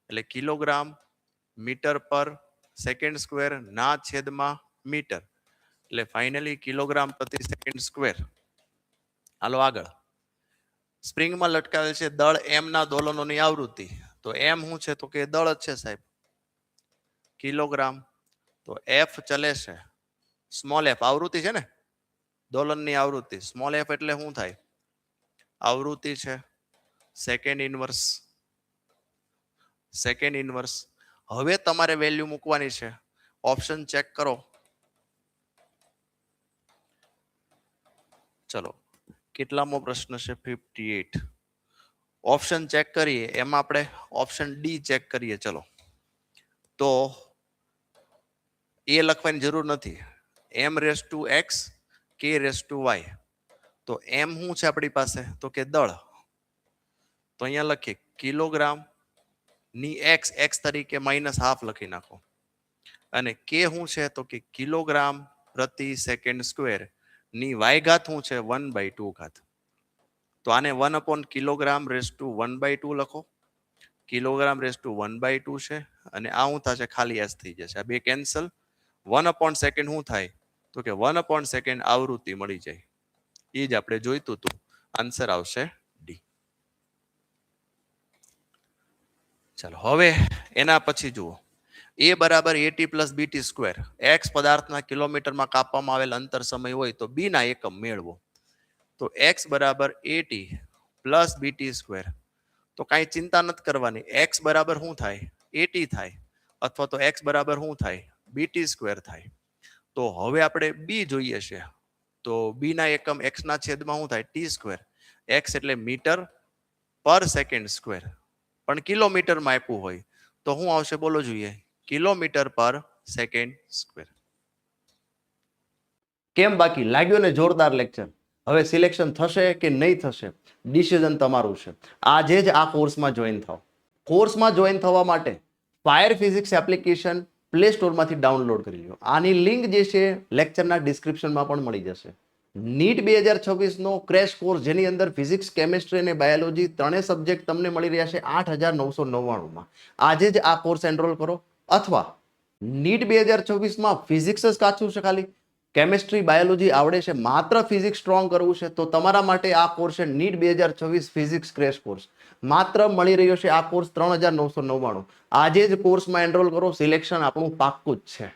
એટલે કિલોગ્રામ મીટર પર સેકન્ડ સ્ક્વેર ના છેદમાં મીટર એટલે ફાઇનલી કિલોગ્રામ પ્રતિ સેકન્ડ સ્ક્વેર. હાલો આગળ. સ્પ્રિંગમાં લટકાવેલ છે દળ એમ ના દોલનોની આવૃત્તિ. તો એમ શું છે? તો કે દળ જ છે સાહેબ, કિલોગ્રામ. તો એફ ચલે છે, સ્મોલ એફ આવૃત્તિ છે ને, દોલનની આવૃત્તિ. સ્મોલ એફ એટલે શું થાય? આવૃત્તિ છે, સેકન્ડ ઇનવર્સ. Second inverse. હવે તમારે વેલ્યુ મૂકવાની છે. ઓપ્શન ચેક કરો. ચલો કેટલામો પ્રશ્ન છે? 58. ઓપ્શન ચેક કરીએ. એમાં આપણે ઓપ્શન ડી ચેક કરીએ. ચલો તો એ લખવાની જરૂર નથી. M⁴x K⁴y. તો એમ શું છે આપણી પાસે? તો કે દળ. તો અહીંયા લખીએ કિલોગ્રામ ની x તરીકે -½ લખી નાખો. અને કે શું છે? તો કે કિલોગ્રામ પ્રતિ સેકન્ડ સ્ક્વેર ની y ઘાત શું છે? 1/2 ઘાત. તો આને 1 કિલોગ્રામ રેઝ ટુ 1/2 લખો. કિલોગ્રામ રેઝ ટુ 1/2 છે અને આ શું થશે? ખાલી s થઈ જશે. આ બે કેન્સલ. 1 સેકન્ડ શું થાય? તો કે 1 સેકન્ડ આવૃત્તિ મળી જાય. એ જ આપણે જોઈતું હતું. આન્સર આવશે ડી. ચાલો હવે એના પછી જુઓ. A બરાબર AT + BT સ્ક્વેર. x પદાર્થના કિલોમીટરમાં કાપવામાં આવેલ અંતર સમય હોય તો b ના એકમ મેળવો. તો x બરાબર AT + BT સ્ક્વેર. તો કાંઈ ચિંતા નથી કરવાની. x બરાબર શું થાય? AT થાય, અથવા તો x બરાબર શું થાય? BT સ્ક્વેર થાય. તો હવે આપણે b જોઈએ છે. તો b ના એકમ x ના છેદમાં શું થાય? T square. x એટલે મીટર પર સેકન્ડ સ્ક્વેર, પણ કિલોમીટરમાં આપ્યું હોય તો શું આવશે? બોલો જોઈએ. કિલોમીટર પર સેકન્ડ સ્ક્વેર. કેમ બાકી લાગ્યો ને જોરદાર લેક્ચર? હવે સિલેક્શન થશે કે નહીં થશે, ડિસિઝન તમારું છે. આજે જ આ કોર્સમાં જોઈન થાઓ. કોર્સમાં જોઈન થવા માટે ફાયર ફિઝિક્સ એપ્લિકેશન પ્લે સ્ટોરમાંથી ડાઉનલોડ કરી લો. આની લિંક જે છે લેક્ચરના ડિસ્ક્રિપ્શનમાં પણ મળી જશે. નીટ 2026નો ક્રેશ કોર્સ, જેની અંદર ફિઝિક્સ, કેમેસ્ટ્રી અને બાયોલોજી ત્રણેય સબ્જેક્ટ તમને મળી રહ્યા છે 8,999માં. આજે જ આ કોર્સ એનરોલ કરો. અથવા નીટ 2024માં ફિઝિક્સ જ કાચું છે, ખાલી કેમેસ્ટ્રી બાયોલોજી આવડે છે, માત્ર ફિઝિક્સ સ્ટ્રોંગ કરવું છે, તો તમારા માટે આ કોર્સ છે નીટ 2024 ફિઝિક્સ ક્રેશ કોર્સ. માત્ર મળી રહ્યો છે આ કોર્સ 3,999. આજે જ કોર્સમાં એનરોલ કરો. સિલેક્શન આપણું પાક્કું જ છે.